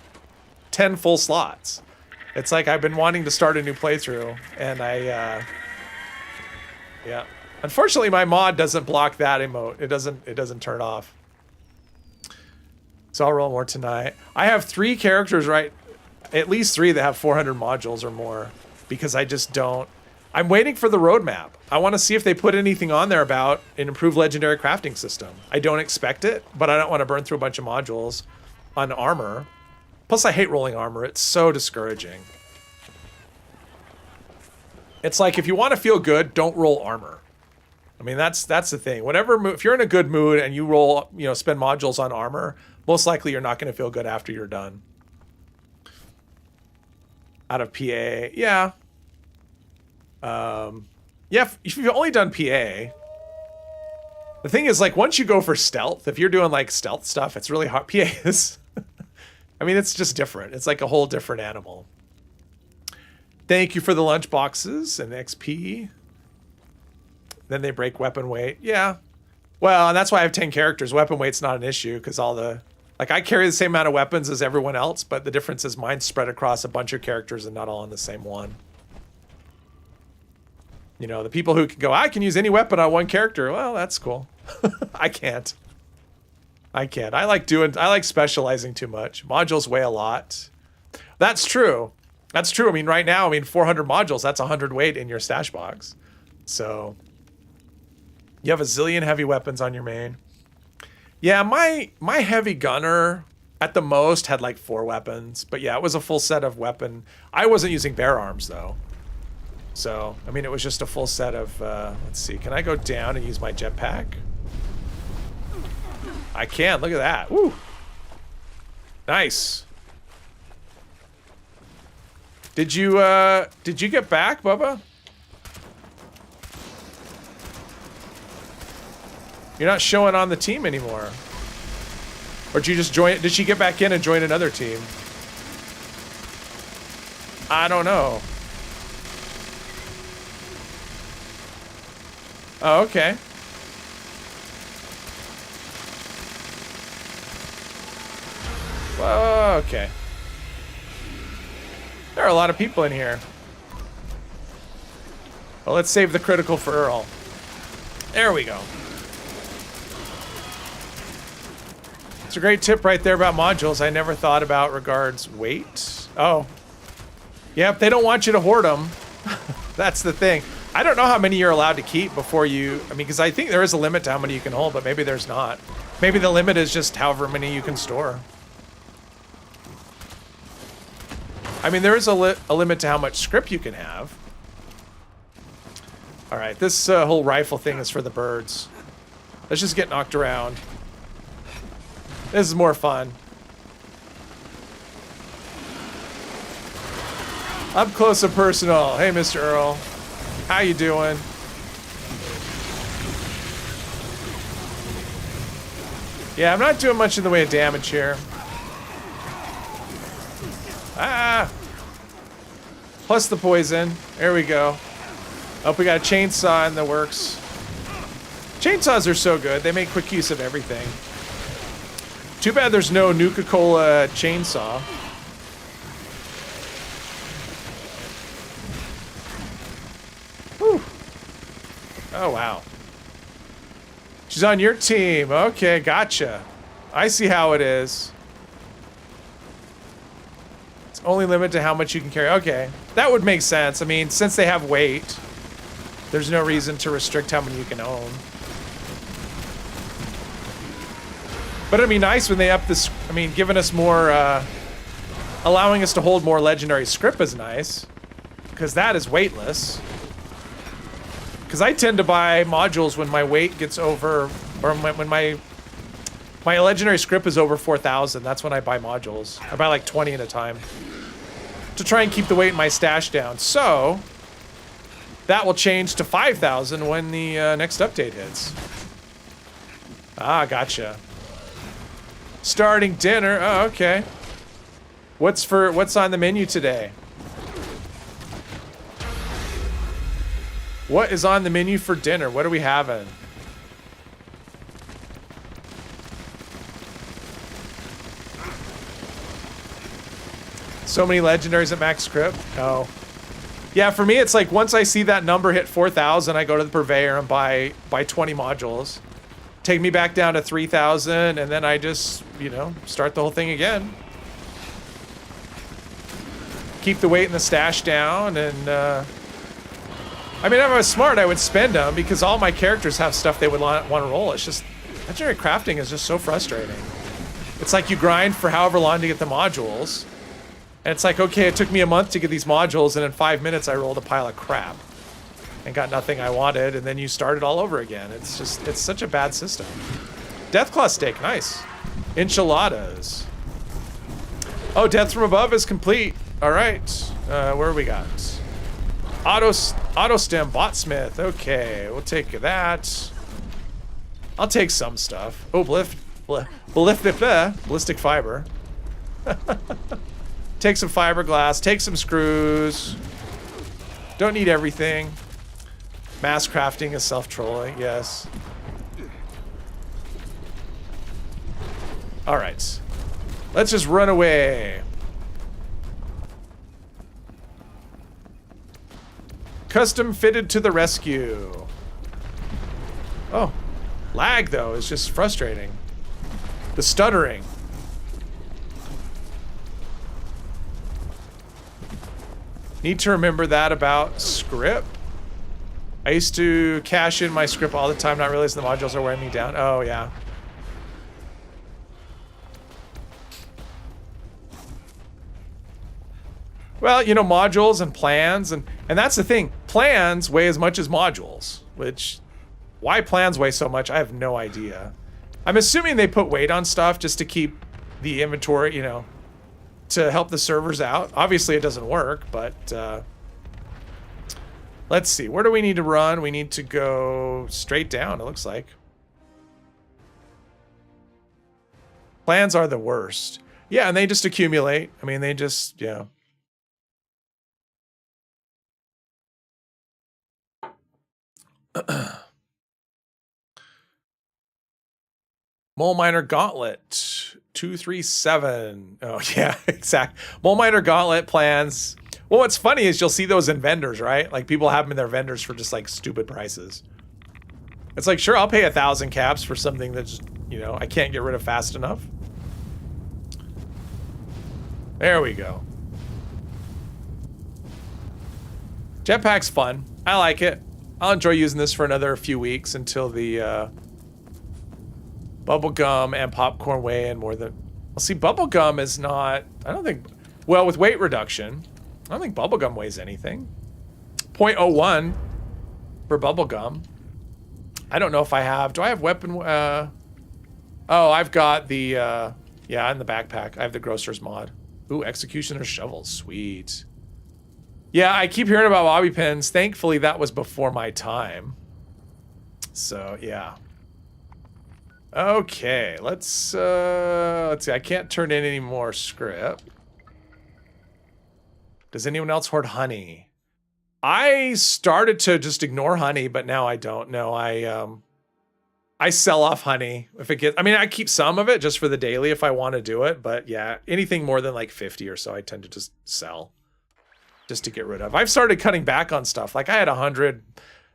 10 full slots. It's like I've been wanting to start a new playthrough, and yeah. Unfortunately, my mod doesn't block that emote. It doesn't turn off. So I'll roll more tonight. I have 3 characters, right? At least 3 that have 400 modules or more, because I just don't. I'm waiting for the roadmap. I want to see if they put anything on there about an improved legendary crafting system. I don't expect it, but I don't want to burn through a bunch of modules on armor. Plus, I hate rolling armor. It's so discouraging. It's like, if you want to feel good, don't roll armor. I mean, that's the thing. If you're in a good mood and you roll, spend modules on armor, most likely you're not going to feel good after you're done. Out of PA, yeah. Yeah, if you've only done PA, the thing is, like, once you go for stealth, if you're doing like stealth stuff, it's really hard. PA is, I mean, it's just different. It's like a whole different animal. Thank you for the lunch boxes and XP. Then they break weapon weight. Yeah. Well, and that's why I have 10 characters. Weapon weight's not an issue, because like, I carry the same amount of weapons as everyone else, but the difference is mine's spread across a bunch of characters and not all on the same one. The people who can go, I can use any weapon on one character. Well, that's cool. I can't. I like specializing too much. Modules weigh a lot. That's true. That's true. I mean, right now, 400 modules, that's 100 weight in your stash box. So you have a zillion heavy weapons on your main. Yeah, my heavy gunner at the most had like 4 weapons. But yeah, it was a full set of weapon. I wasn't using bear arms though. So, I mean, it was just a full set of, let's see, can I go down and use my jetpack? I can, look at that. Woo! Nice. Did you get back, Bubba? You're not showing on the team anymore. Or did you just join, did she get back in and join another team? I don't know. Oh, okay. Whoa, okay. There are a lot of people in here. Well, let's save the critical for Earl. There we go. It's a great tip right there about modules. I never thought about regards weight. Oh. Yep, they don't want you to hoard them. That's the thing. I don't know how many you're allowed to keep before you... I mean, because I think there is a limit to how many you can hold, but maybe there's not. Maybe the limit is just however many you can store. I mean, there is a limit to how much script you can have. All right, this whole rifle thing is for the birds. Let's just get knocked around. This is more fun. Up close and personal. Hey, Mr. Earl. How you doing? Yeah, I'm not doing much in the way of damage here. Ah! Plus the poison. There we go. Oh, we got a chainsaw in the works. Chainsaws are so good. They make quick use of everything. Too bad there's no Nuka-Cola chainsaw. Whew. Oh, wow. She's on your team. Okay, gotcha. I see how it is. It's only limited to how much you can carry. Okay, that would make sense. I mean, since they have weight, there's no reason to restrict how many you can own. But it'd be nice when they up this, I mean, giving us more, allowing us to hold more legendary script is nice. Because that is weightless. Because I tend to buy modules when my weight gets over, or when my legendary script is over 4,000. That's when I buy modules. I buy like 20 at a time. To try and keep the weight in my stash down. So, that will change to 5,000 when the next update hits. Ah, gotcha. Starting dinner. Oh, okay. What's on the menu today? What is on the menu for dinner? What are we having? So many legendaries at max script? Oh. Yeah, for me, it's like once I see that number hit 4,000, I go to the purveyor and buy 20 modules. Take me back down to 3,000, and then I just, you know, start the whole thing again. Keep the weight in the stash down, and, I mean, if I was smart, I would spend them, because all my characters have stuff they would want to roll. It's just, legendary crafting is just so frustrating. It's like you grind for however long to get the modules, and it's like, okay, it took me a month to get these modules, and in 5 minutes I rolled a pile of crap. And got nothing I wanted, and then you start it all over again. It's just, it's such a bad system. Deathclaw steak, nice. Enchiladas. Oh, Death from Above is complete. All right, where we got? Auto stem, botsmith. Okay, we'll take that. I'll take some stuff. Oh, ballistic fiber. Take some fiberglass, take some screws. Don't need everything. Mass crafting is self-trolling, yes. All right. Let's just run away. Custom fitted to the rescue. Oh, lag though is just frustrating. The stuttering. Need to remember that about script. I used to cash in my script all the time, not realizing the modules are wearing me down. Oh, yeah. Well, you know, modules and plans, and that's the thing. Plans weigh as much as modules, which, why plans weigh so much, I have no idea. I'm assuming they put weight on stuff just to keep the inventory, you know, to help the servers out. Obviously, it doesn't work, but let's see. Where do we need to run? We need to go straight down, it looks like. Plans are the worst. Yeah, and they just accumulate. I mean, they just, yeah. Mole Miner Gauntlet 237. Oh yeah, exact. Mole Miner Gauntlet plans. Well, what's funny is you'll see those in vendors, right? Like people have them in their vendors for just like stupid prices. It's like, sure, I'll pay 1,000 caps for something that's, you know, I can't get rid of fast enough. There we go. Jetpack's fun. I like it. I'll enjoy using this for another few weeks until the bubblegum and popcorn weigh in more than... Well, see, bubblegum is not... I don't think... Well, with weight reduction, I don't think bubblegum weighs anything. 0.01 for bubblegum. I don't know if I have... Do I have weapon... Oh, I've got the... yeah, in the backpack. I have the Grocer's mod. Ooh, Executioner's Shovels. Sweet. Yeah, I keep hearing about bobby pins. Thankfully, that was before my time. So, yeah. Okay, let's see. I can't turn in any more script. Does anyone else hoard honey? I started to just ignore honey, but now I don't know. I sell off honey if it gets... I mean, I keep some of it just for the daily if I want to do it. But yeah, anything more than like 50 or so, I tend to just sell. Just to get rid of. I've started cutting back on stuff. Like I had 100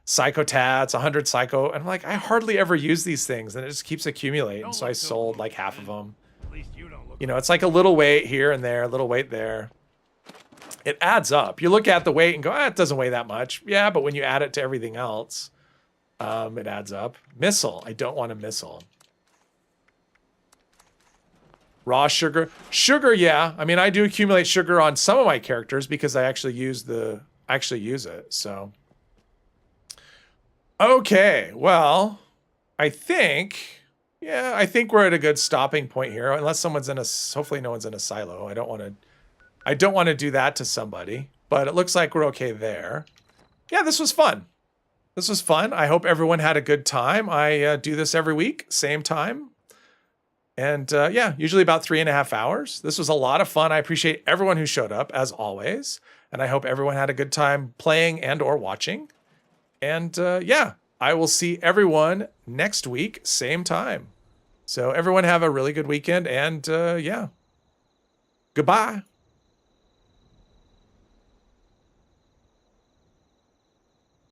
psychotats, 100 psycho, and I'm like, I hardly ever use these things, and it just keeps accumulating. So I sold like half of them. You know, it's like a little weight here and there, a little weight there. It adds up. You look at the weight and go, it doesn't weigh that much. Yeah, but when you add it to everything else, it adds up. Missile. I don't want a missile. Raw sugar. Sugar, yeah. I mean, I do accumulate sugar on some of my characters because I actually use it. So, okay. Well, I think we're at a good stopping point here. Unless someone's in a, hopefully no one's in a silo. I don't want to do that to somebody. But it looks like we're okay there. Yeah, this was fun. This was fun. I hope everyone had a good time. I do this every week, same time. And yeah, usually about 3.5 hours. This was a lot of fun. I appreciate everyone who showed up, as always. And I hope everyone had a good time playing and or watching. And yeah, I will see everyone next week, same time. So everyone have a really good weekend. And yeah, goodbye.